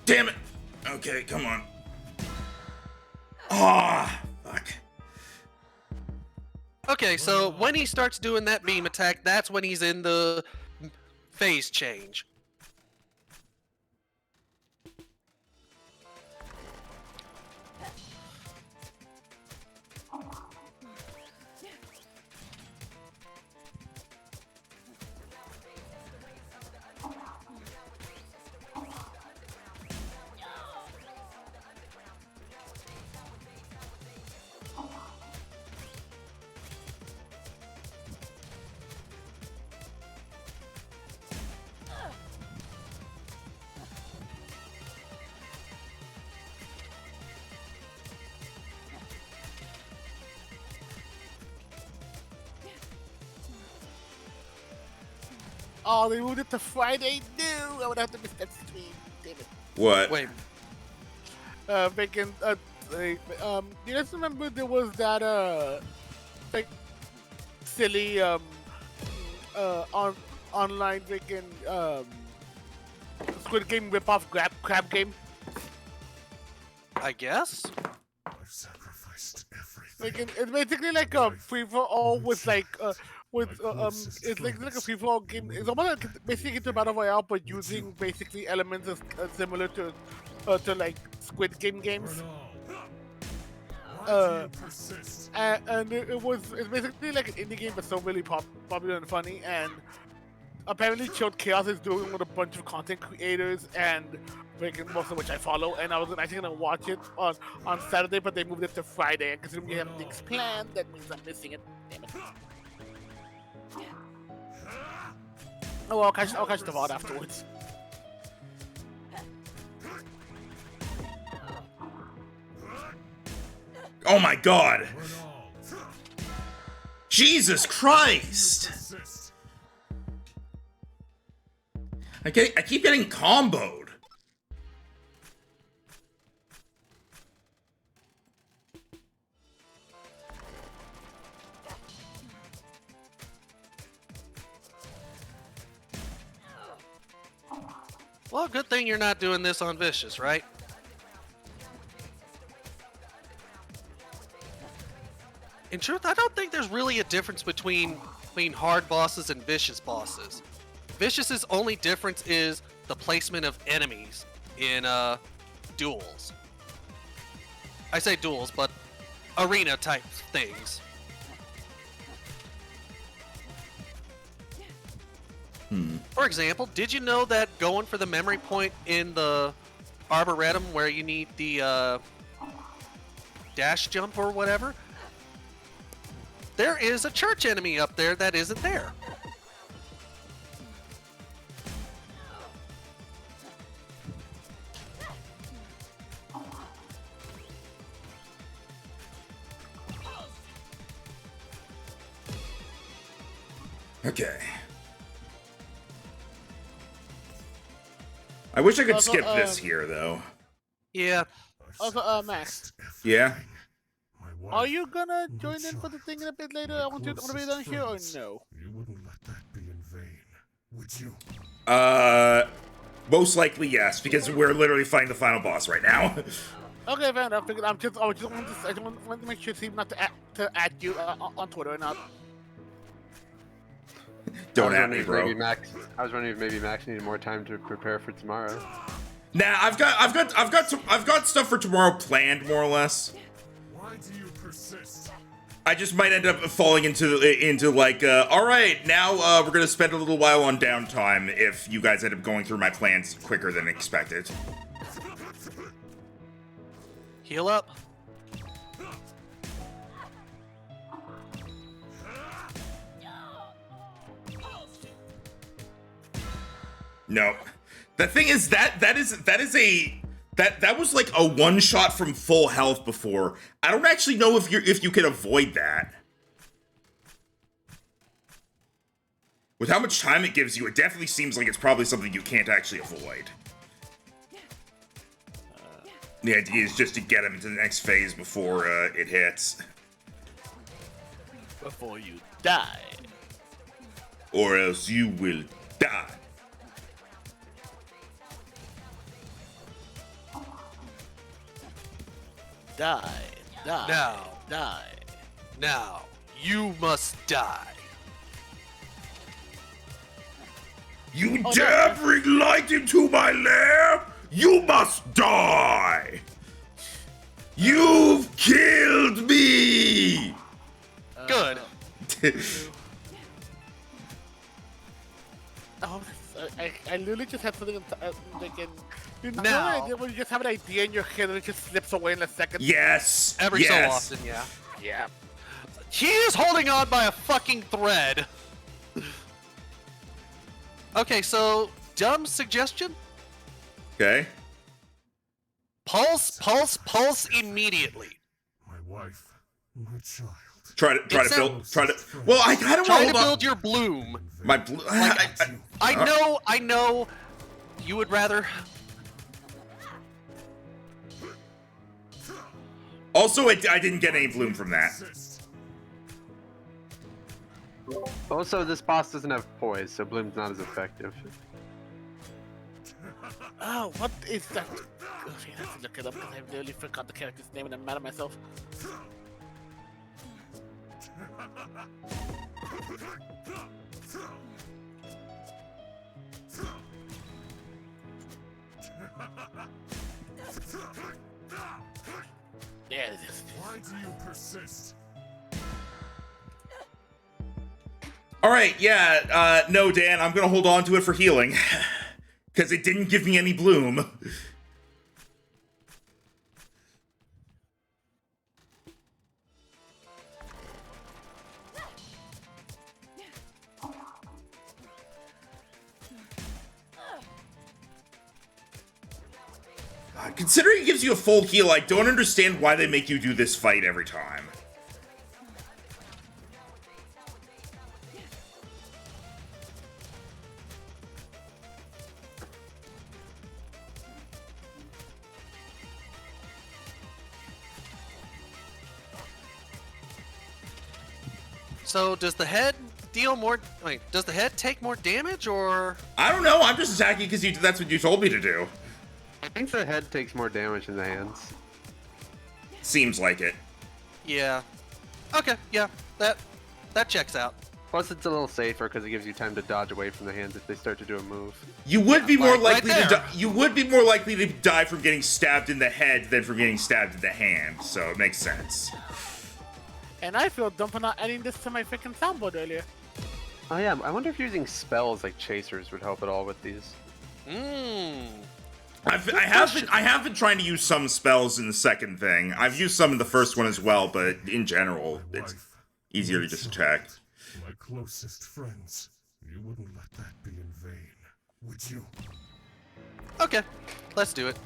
Damn it! Okay, come on. Ah, fuck. Okay, so when he starts doing that beam attack, that's when he's in the phase change. Oh, they moved it to Friday. No, I would have to miss that stream. Damn it. What? Wait, Bacon. You guys remember there was that like silly online freaking Squid Game ripoff crab game? I guess? I've sacrificed everything. It's basically like a free for all with like it's like a free for all game. It's almost like basically it's a battle royale, but using basically elements similar to like Squid Game games. Vernal. Why do you persist? And it's basically like an indie game, but so really popular and funny. And apparently, Chilled Chaos is doing it with a bunch of content creators and freaking most of which I follow. And I was actually gonna watch it on Saturday, but they moved it to Friday. And considering we have things planned, that means I'm missing it. Damn it. Oh, well, I'll catch the VOD afterwards. Oh my god! Vernal. Jesus Christ! Persist. I keep getting comboed. Well, good thing you're not doing this on Vicious, right? In truth, I don't think there's really a difference between hard bosses and vicious bosses. Vicious's only difference is the placement of enemies in duels. I say duels, but arena type things. For example, did you know that going for the memory point in the Arboretum where you need the dash jump or whatever, there is a church enemy up there that isn't there. Okay. I wish I could Also, skip this here, though. Yeah. Also, Max, Yeah? My wife, are you gonna my join in for the child, thing in a bit later? my I want to be closest done here or friends. no? You wouldn't let that be in vain, would you? Most likely yes, because we're literally fighting the final boss right now. Okay, fair enough. I just wanted to make sure to see not to add you on Twitter or not. Don't I was at me, wondering if bro. maybe I was wondering if maybe Max needed more time to prepare for tomorrow. Nah, I've got stuff for tomorrow planned, more or less. Why do you persist? I just might end up falling into like, all right, now we're gonna spend a little while on downtime if you guys end up going through my plans quicker than expected. Heal up. No, the thing is that was like a one shot from full health before. I don't actually know if you can avoid that. With how much time it gives you, it definitely seems like it's probably something you can't actually avoid. The idea is just to get him into the next phase before it hits. Before you die. Or else you will die. Die. Die. Now. Die. Now, you must die. You Oh, dare no. bring light into my lair? You must die! You've killed me! Good. Oh, I literally just had something like in. You know, Now. idea when you just have an idea in your head and it just slips away in a second. Yes! Every so yes. often, yeah. Yeah. He is holding on by a fucking thread. Okay, so dumb suggestion. Okay. Pulse immediately. My wife, my child. Try to Except- build. Well, I kind of Try want to build your bloom. my blue. I know. You would rather. Also, I didn't get any bloom from that. Also, this boss doesn't have poise, so Bloom's not as effective. Oh, what is that? Oh, I have to look it up because I literally forgot the character's name and I'm mad at myself. There it is. Why do you persist? All right, yeah. No, Dan, I'm gonna hold on to it for healing because it didn't give me any bloom. Considering it gives you a full heal, I don't understand why they make you do this fight every time. So does the head deal more? Wait, does the head take more damage or? I don't know, I'm just attacking because that's what you told me to do. I think the head takes more damage than the hands. Seems like it. Yeah. Okay. Yeah. That checks out. Plus, it's a little safer because it gives you time to dodge away from the hands if they start to do a move. You would be more Like, likely right to there. you would be more likely to die from getting stabbed in the head than from getting stabbed in the hand, so it makes sense. And I feel dumb for not adding this to my freaking soundboard earlier. Oh yeah, I wonder if using spells like chasers would help at all with these. Mmm. I have been trying to use some spells in the second thing. I've used some in the first one as well, but in general, it's easier to just attack. My closest friends. You wouldn't let that be in vain, would you? Okay. Let's do it.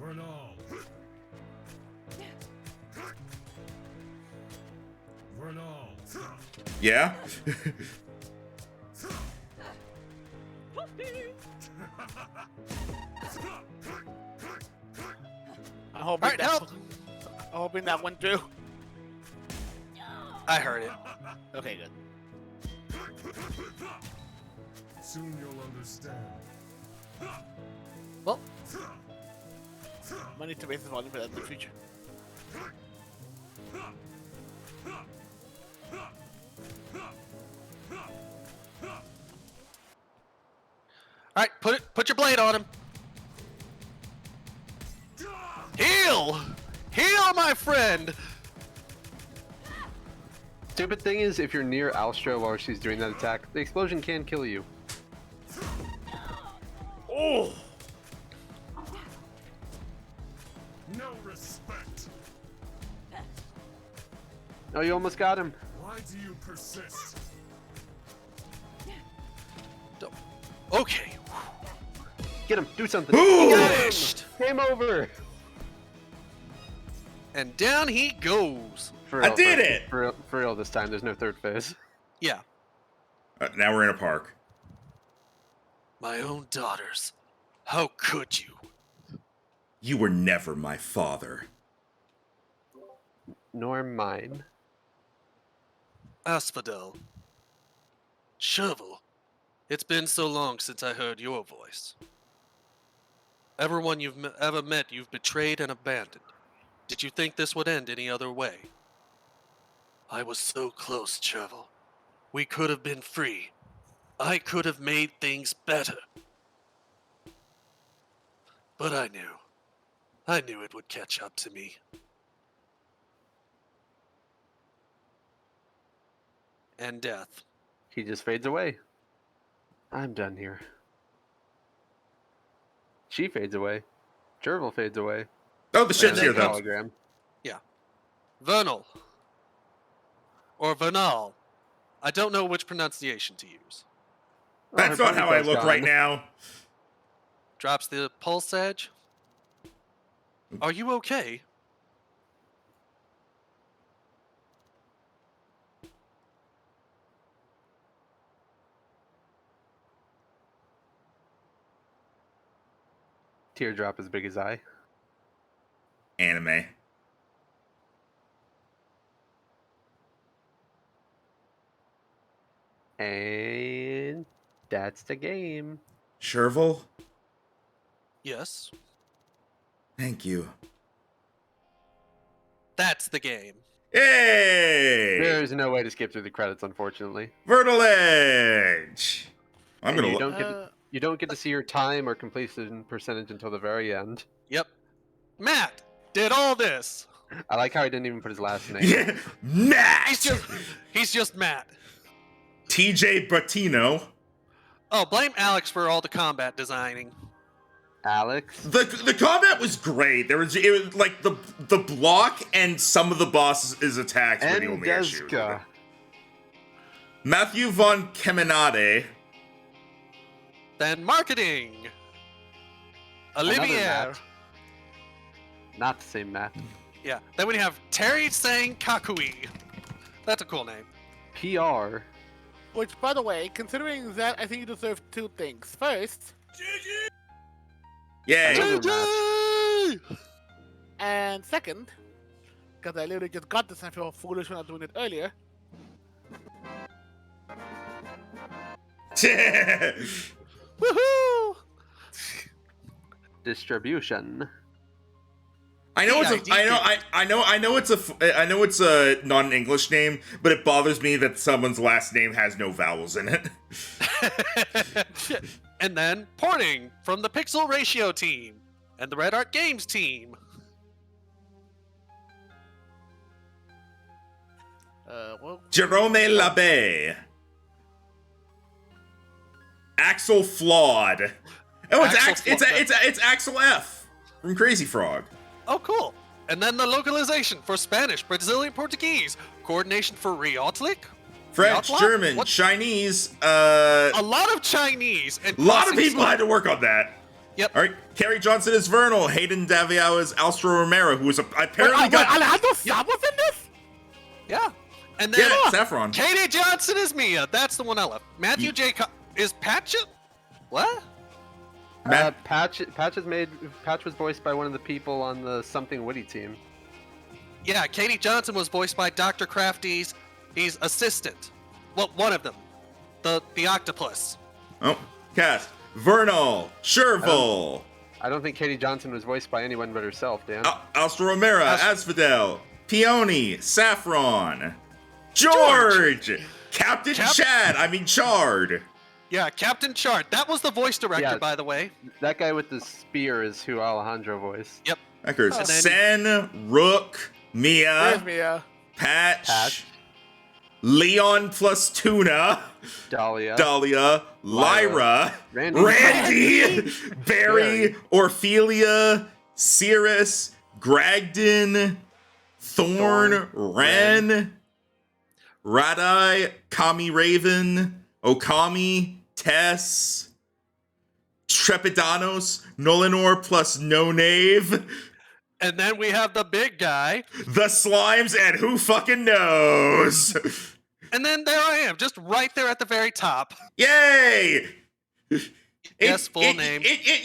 Vernal. Vernal. Yeah? I'm hoping Alright, that. help! I'm hoping that went through. I heard it. Okay, good. Soon you'll understand. Well, I need to raise the volume for that in the future. right, put your blade on him. Heal! Heal, my friend! Stupid thing is, if you're near Alstra while she's doing that attack, the explosion can kill you. Oh! No respect. Oh, you almost got him. Why do you persist? Okay. Get him. Do something. Ooh! Finished! Game over. And down he goes. For I real, did it! For real this time. There's no third phase. Yeah. Now we're in a park. My own daughters. How could you? You were never my father. Nor mine. Asphodel. Shovel. It's been so long since I heard your voice. Everyone you've ever met, you've betrayed and abandoned. Did you think this would end any other way? I was so close, Chervil. We could have been free. I could have made things better. But I knew it would catch up to me. And death. He just fades away. I'm done here. She fades away. Gerbil fades away. Oh, the shit's And here, then though. hologram. Vernal. Or Vernal. I don't know which pronunciation to use. That's her not how I ponytail's look right gone. now. Drops the pulse edge. Are you okay? Teardrop as big as I. Anime. And that's the game. Chervil, Yes. thank you. That's the game. Yay! There's no way to skip through the credits, unfortunately. Vernal Edge! I'm And gonna you look. don't get you don't get to see your time or completion percentage until the very end. Yep. Matt did all this. I like how he didn't even put his last name. Yeah, Matt! He's just Matt. TJ Bottino. Oh, blame Alex for all the combat designing. Alex. The combat was great. It was like the block and some of the boss's attacks were the And only issue. Deska. Matthew von Kemenade. Then marketing. Another Olivier. Matt. Not the same Matt. Yeah. Then we have Terry Sang Kakui. That's a cool name. PR. Which, by the way, considering that, I think you deserve two things. First, Yay! Another GG! and second, because I literally just got this and I feel foolish for not doing it earlier. Woohoo! Distribution. I know it's a non-English name, but it bothers me that someone's last name has no vowels in it. And then porting from the Pixel Ratio team and the Red Art Games team. Well, Jerome Labbé. Axel Flawed. Oh, it's Axel F from Crazy Frog. Oh, cool. And then the localization for Spanish, Brazilian, Portuguese, coordination for Riotlik, French, Riotla? German, What? Chinese. A lot of Chinese and A lot of crossing people had to work on that. Yep. All right, Kerry Johnson is Vernal. Hayden Daviau is Alstra Romero, who is apparently wait, got. Alejandro Sam was in this? Yeah. And then Yeah, Saffron. Katie Johnson is Mia. That's the one I left. Matthew J. Is Patchett? What? Matt- Patch was voiced by one of the people on the Something Witty team. Yeah, Katie Johnson was voiced by Dr. Crafty's assistant. Well, one of them. The octopus. Oh, cast. Vernal, Chervil, I don't think Katie Johnson was voiced by anyone but herself, Dan. Alstra Romero, Asphodel, Peony, Saffron, George, Captain Cap- Chad, I mean Chard. Yeah, Captain Chart. That was the voice director, Yeah. by the way. That guy with the spear is who Alejandro voiced. Records. And then- Sen, Rook, There's Mia, Mia. Patch, Patch. Leon plus Tuna, Dahlia. Dahlia, Lyra, Randy. Randy, Barry, Barry. Orphelia, Cirrus, Gragdon, Thorn, Ren, Radai, Kami Raven, Okami, Tess, Trepidanos, Nolinor plus No Knave, And then we have the big guy. the Slimes, and who fucking knows? And then there I am, just right there at the very top. Yay! Yes, full name. It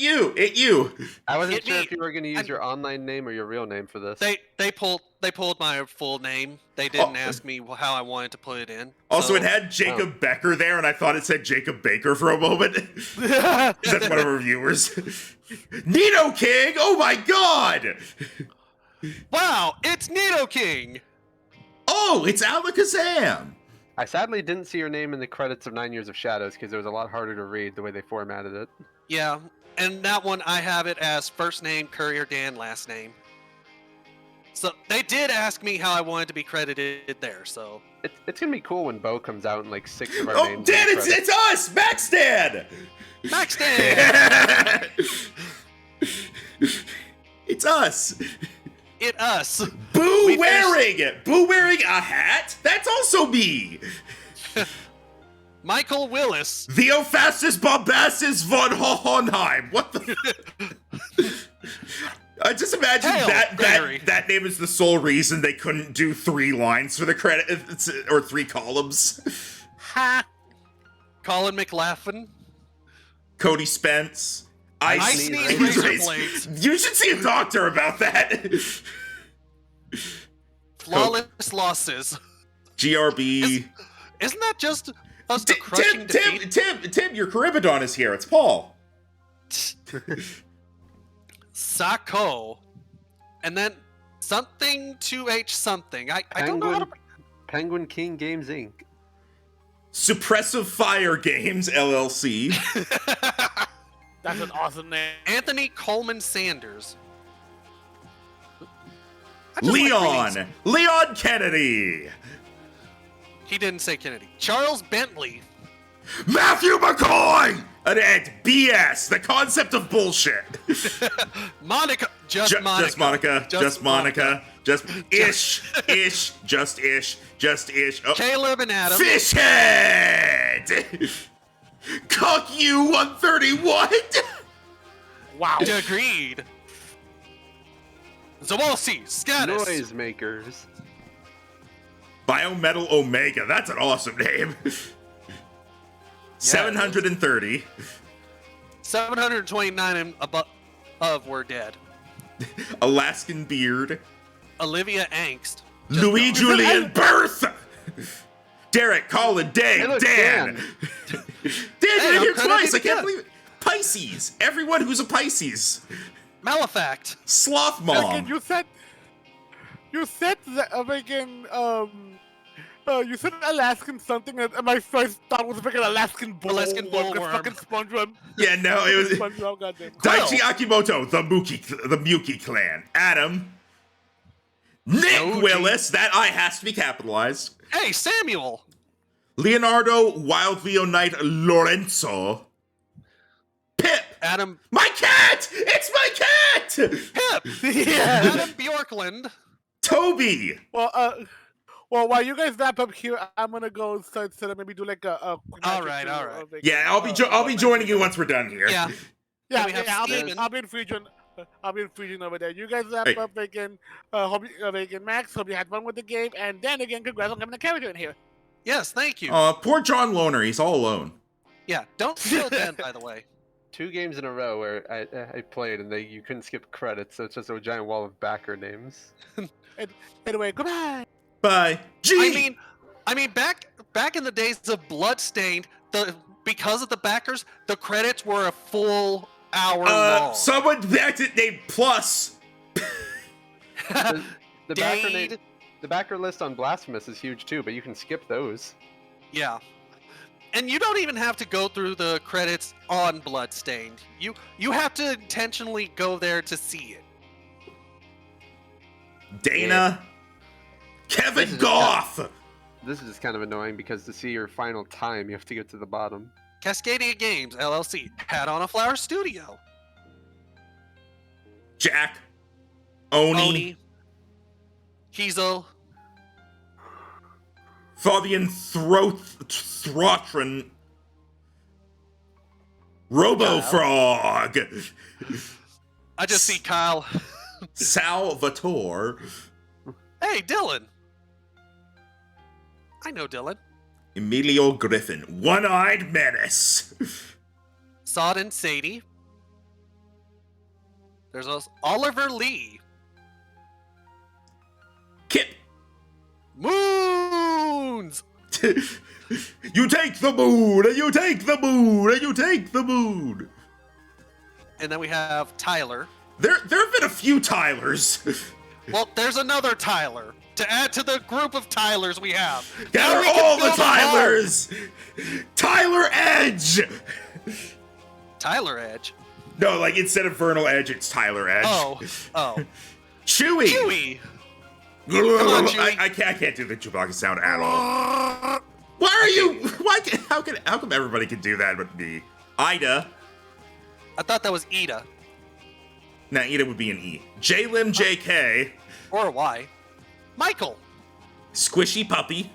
you. I wasn't Hit sure me. if you were going to use I'm- your online name or your real name for this. They pulled my full name. They didn't ask me how I wanted to put it in. Also, So- it had Jacob Becker there, and I thought it said Jacob Baker for a moment. That's one of our viewers. Nito King! Oh my god! Wow, it's Nido King. Oh, it's Alakazam! I sadly didn't see your name in the credits of 9 Years of Shadows because it was a lot harder to read the way they formatted it. Yeah, and that one I have it as first name Courier Dan, last name. So they did ask me how I wanted to be credited there. So It's going to be cool when Bo comes out and like 6 of our Oh, names. Dan, in the it's us! Max Dan! Max Dan, It's us! it us. Boo We wearing a hat? That's also me! Michael Willis. Theophrastus Bombastus von Hohenheim. What the? I just imagine Hail, Gregory. that name is the sole reason they couldn't do 3 lines for the credits or 3 columns. Ha! Colin McLaughlin. Cody Spence. I Sneeze sneeze razor razor blades. You should see a doctor about that. Flawless losses. GRB. Isn't that just us the crushing defeat? Tim, your Charybdon is here. It's Paul. Sako. And then something 2H something. I don't know how to. Penguin King Games Inc. Suppressive Fire Games LLC. That's an awesome name. Anthony Coleman Sanders. I just like reading Leon. Leon Kennedy. He didn't say Kennedy. Charles Bentley. Matthew McCoy! And BS, the concept of bullshit. Monica. Just Monica. Just Monica. Just Monica. Just ish. Just ish. Oh. Caleb and Adam. Fishhead! Cock you 131! Wow. Agreed. Zawalsi. Scatus. Noisemakers. Biometal Omega, that's an awesome name. 730. 729 and above were dead. Alaskan Beard. Olivia Angst. Louis Julian Birth! Derek, Colin, Hey, Dave, look, Dan. Dan. Dan, Hey, you're I'm here twice. credited I can't again. believe it. Pisces. Everyone who's a Pisces. Malefact. Sloth Again, Mom. you said that you said Alaskan something, and my first thought was freaking Alaskan bull. Alaskan bullworm. Fucking SpongeBob. Yeah, no, it was SpongeBob, goddamn. Daichi Akimoto, the Muki clan. Adam. Nick Yoji. Willis. That I has to be capitalized. Hey, Samuel. Leonardo Wild Leo Knight Lorenzo. Pip. Adam My cat! It's my cat! Pip. Adam Bjorkland. Toby. Well, while you guys wrap up here, I'm gonna go start to maybe do like a quick All match or right, two all right. of, like, Yeah, I'll be joining you once we're done here. Yeah. Yeah, we have I'll Steven. be in Fusion. I'll be in Fusion over there. You guys wrap Hey. up again. Hope you, again, Max. Hope you had fun with the game, and then again, congrats on having a character in here. Yes, thank you. Poor John Loner. He's all alone. Yeah, don't steal Dan, by the way. 2 games in a row where I played and you couldn't skip credits, so it's just a giant wall of backer names. Anyway, goodbye. Bye. G. I mean, back in the days of Bloodstained, because of the backers, the credits were a full hour long. Someone backed it named Plus. The backer name, Dade. the backer list on Blasphemous is huge too, but you can skip those. Yeah. And you don't even have to go through the credits on Bloodstained. You have to intentionally go there to see it. Dana, Kevin Goff. This is just kind of annoying because to see your final time, you have to get to the bottom. Cascadia Games LLC, Hat on a Flower Studio. Jack, Oni, Kiesel, Fabian Throtron, Robofrog, I just see Kyle. Salvatore, Hey, Dylan. I know Dylan. Emilio Griffin, One-Eyed Menace, Sod and Sadie. There's also Oliver Lee. Kip. Moons! You take the moon, and you take the moon, and you take the moon. And then we have Tyler. There have been a few Tylers. Well, there's another Tyler to add to the group of Tylers we have. Gather we can all the fill them all. Tylers. Tyler Edge. Tyler Edge. No, like instead of Vernal Edge, it's Tyler Edge. Oh. Chewy. Chewy. Come on, Chewy. I can't do the Chewbacca sound at all. Why are you? How come everybody can do that but me? Ida. I thought that was Ida. Nah, Ida would be an E. J-Lim JK. Or a Y. Michael. Squishy Puppy.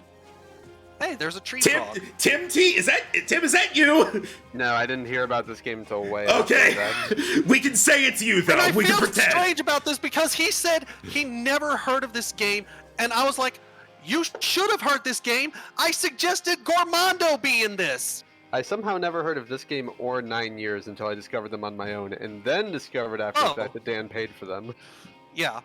Hey, there's a tree Tim frog. Tim T. Is that you? No, I didn't hear about this game until way after Okay. that. We can say it's you though. And I We can feel pretend. strange about this because he said he never heard of this game, and I was like, you should have heard this game. I suggested Gormando be in this. I somehow never heard of this game or 9 Years until I discovered them on my own, and then discovered after the fact that Dan paid for them. Yeah.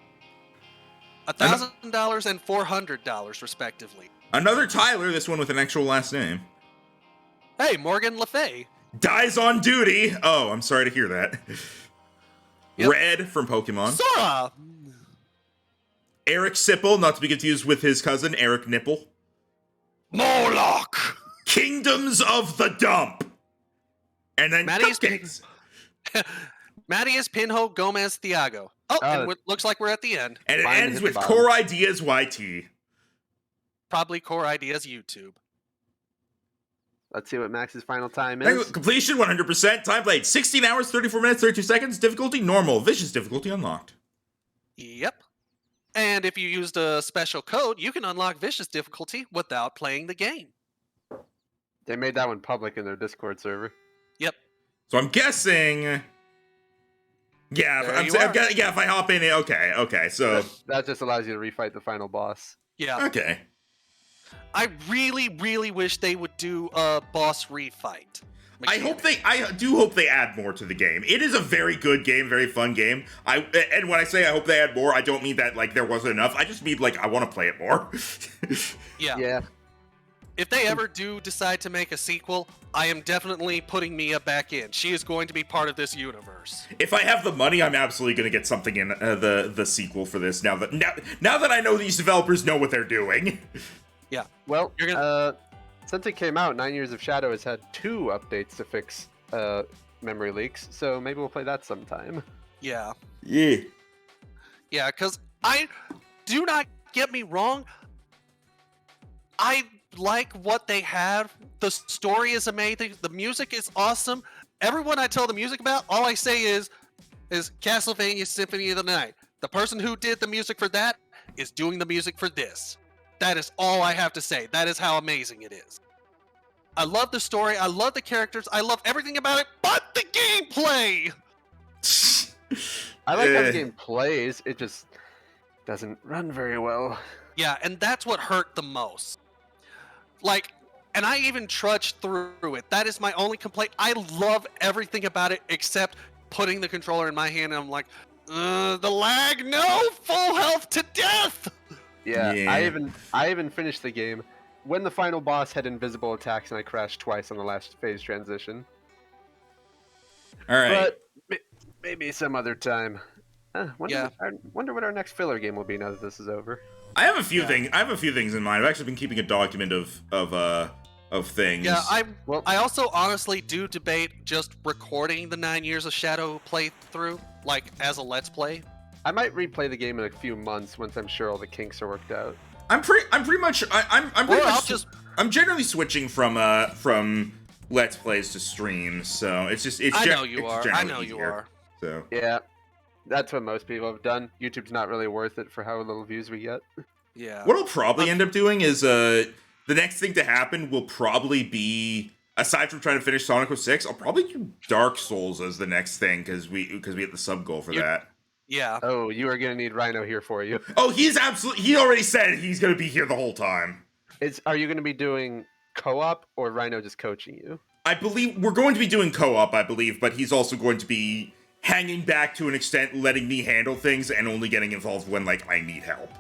$1,000 and $400 respectively. Another Tyler, this one with an actual last name. Hey, Morgan Le Fay. Dies on duty. Oh, I'm sorry to hear that. Yep. Red from Pokemon. Sora. Eric Sipple, not to be confused with his cousin, Eric Nipple. Moloch. Kingdoms of the Dump. And then Maddie's Cupcakes. Mattias Pinho Gomez Thiago. Oh, and looks like we're at the end. And it Mine ends hit with the bottom. Core Ideas YT. Probably Core Ideas YouTube. Let's see what Max's final time is. Completion 100%. Time played 16 hours, 34 minutes, 32 seconds. Difficulty normal. Vicious difficulty unlocked. Yep. And if you used a special code, you can unlock Vicious difficulty without playing the game. They made that one public in their Discord server. Yep. So I'm guessing. Yeah, There you are. if I hop in, okay. So That just allows you to refight the final boss. Yeah. okay. I really, really wish they would do a boss refight. I do hope they add more to the game. It is a very good game, very fun game. And when I say I hope they add more, I don't mean that like there wasn't enough. I just mean like I want to play it more. Yeah. Yeah. If they ever do decide to make a sequel, I am definitely putting Mia back in. She is going to be part of this universe. If I have the money, I'm absolutely going to get something in the sequel for this. Now that I know these developers know what they're doing. Yeah. Well, You're since it came out, 9 Years of Shadow has had 2 updates to fix memory leaks, so maybe we'll play that sometime. Yeah. Yeah. Yeah, because do not get me wrong, I like what they have. The story is amazing. The music is awesome. Everyone I tell the music about, all I say is Castlevania Symphony of the Night. The person who did the music for that is doing the music for this. That is all I have to say. That is how amazing it is. I love the story. I love the characters. I love everything about it, but the gameplay! I like how the game plays, it just doesn't run very well. Yeah, and that's what hurt the most. Like, and I even trudged through it. That is my only complaint. I love everything about it except putting the controller in my hand and I'm like, the lag, no! Full health to death! Yeah. I even finished the game when the final boss had invisible attacks and I crashed twice on the last phase transition. All right. But maybe some other time. Wonder what our next filler game will be now that this is over. I have a few things. I have a few things in mind. I've actually been keeping a document of of things. Yeah, Well- I also honestly do debate just recording the 9 Years of Shadow playthrough, like as a Let's Play. I might replay the game in a few months once I'm sure all the kinks are worked out. I'm pretty much I'm Or pretty I'll much just I'm generally switching from Let's Plays to streams, so it's I gen- know you it's are. I generally know you easier. are. So Yeah, that's what most people have done. YouTube's not really worth it for how little views we get. Yeah. what I'll probably end up doing is the next thing to happen will probably be, aside from trying to finish Sonic 06, I'll probably do Dark Souls as the next thing because we hit the sub goal for You're- that. Yeah. Oh, you are gonna need Rhino here for you. Oh, he already said he's gonna be here the whole time. Are you gonna be doing co-op or Rhino just coaching you? I believe we're going to be doing co-op, I believe, but he's also going to be hanging back to an extent, letting me handle things and only getting involved when like I need help.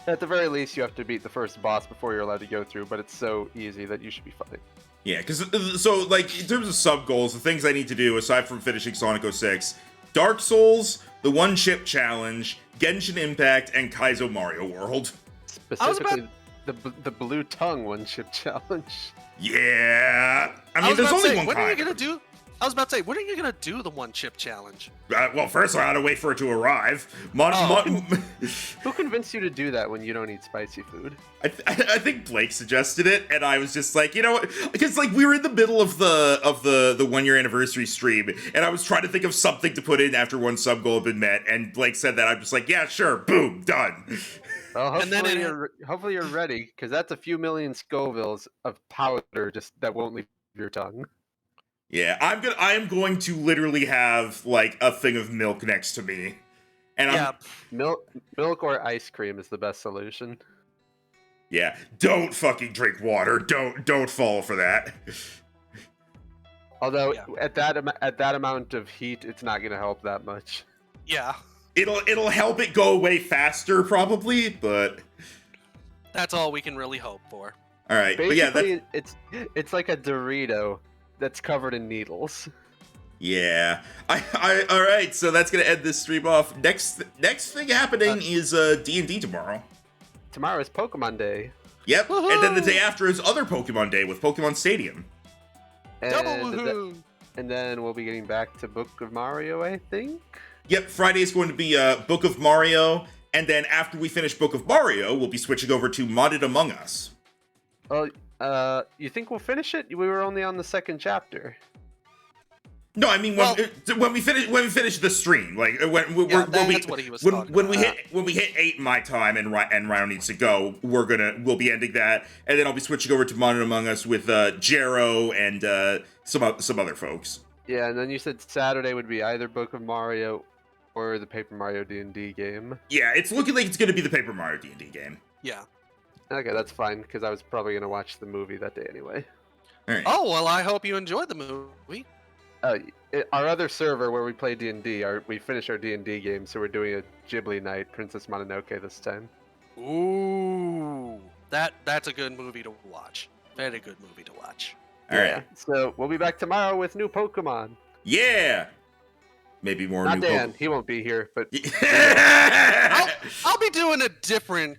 At the very least, you have to beat the first boss before you're allowed to go through, but it's so easy that you should be fine. Yeah, because so like in terms of sub goals, the things I need to do aside from finishing Sonic 06, Dark Souls, the One Chip Challenge, Genshin Impact, and Kaizo Mario World. Specifically, the blue tongue one chip challenge. Yeah, I mean was there's about to only say, one when kind. are you gonna do? I was about to say, when are you gonna do the one chip challenge? Well, first I gotta wait for it to arrive. Who convinced you to do that when you don't eat spicy food? I think Blake suggested it, and I was just like, you know what? Because like we were in the middle of the 1 year anniversary stream, and I was trying to think of something to put in after one sub goal had been met, and Blake said that. I'm just like, yeah, sure, boom, done. Well, And then hopefully you're ready, because that's a few million Scovilles of powder just that won't leave your tongue. Yeah, I am going to literally have like a thing of milk next to me, and Yeah. Milk or ice cream is the best solution. yeah, don't fucking drink water. Don't fall for that. Although Yeah. at that amount of heat, it's not going to help that much. Yeah. It'll help it go away faster probably, but That's all we can really hope for. all right. But yeah, Basically, it's like a Dorito that's covered in needles. yeah. I all right. So that's gonna end this stream off. Next thing happening is D&D tomorrow. Tomorrow is Pokemon Day. Yep. And then the Woohoo! day after is other Pokemon Day with Pokemon Stadium. Double And, woohoo! and then we'll be getting back to Book of Mario, I think. Yep. Friday is going to be Book of Mario, and then after we finish Book of Mario, we'll be switching over to Modded Among Us. Oh, you think we'll finish it? We were only on the second chapter. No, I mean when we finish the stream, like when that's what he was talking when we about. hit 8 my time and Rhino needs to go, we'll be ending that, and then I'll be switching over to Modded Among Us with Jero and some other folks. Yeah, and then you said Saturday would be either Book of Mario or the Paper Mario D&D game. Yeah, it's looking like it's gonna be the Paper Mario D&D game. Yeah. Okay, that's fine, because I was probably going to watch the movie that day anyway. All right. Oh well, I hope you enjoyed the movie. Our other server where we play D&D, we finished our D&D game, so we're doing a Ghibli night, Princess Mononoke this time. Ooh, that's a good movie to watch. Very good movie to watch. All right. So we'll be back tomorrow with new Pokemon. Yeah. Maybe more Not new Dan, he won't be here, but I'll be doing a different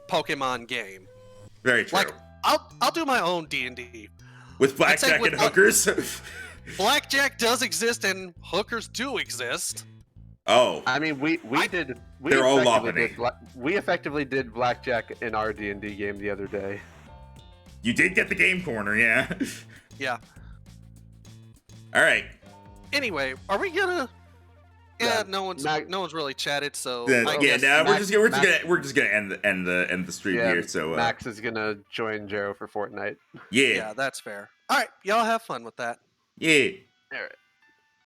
Pokemon game. Very true. Like I'll do my own D&D. With blackjack with and hookers. Blackjack does exist and hookers do exist. Oh. I mean, we They're all effectively did blackjack in our D&D game the other day. You did get the game corner, yeah. Yeah. All right. Anyway, are we gonna? Yeah, Yeah, no one's really chatted, so Then, I yeah, guess nah, Max- we're just gonna end the stream here. So Max is gonna join Jero for Fortnite. yeah, yeah, that's fair. All right, y'all have fun with that. yeah. All right.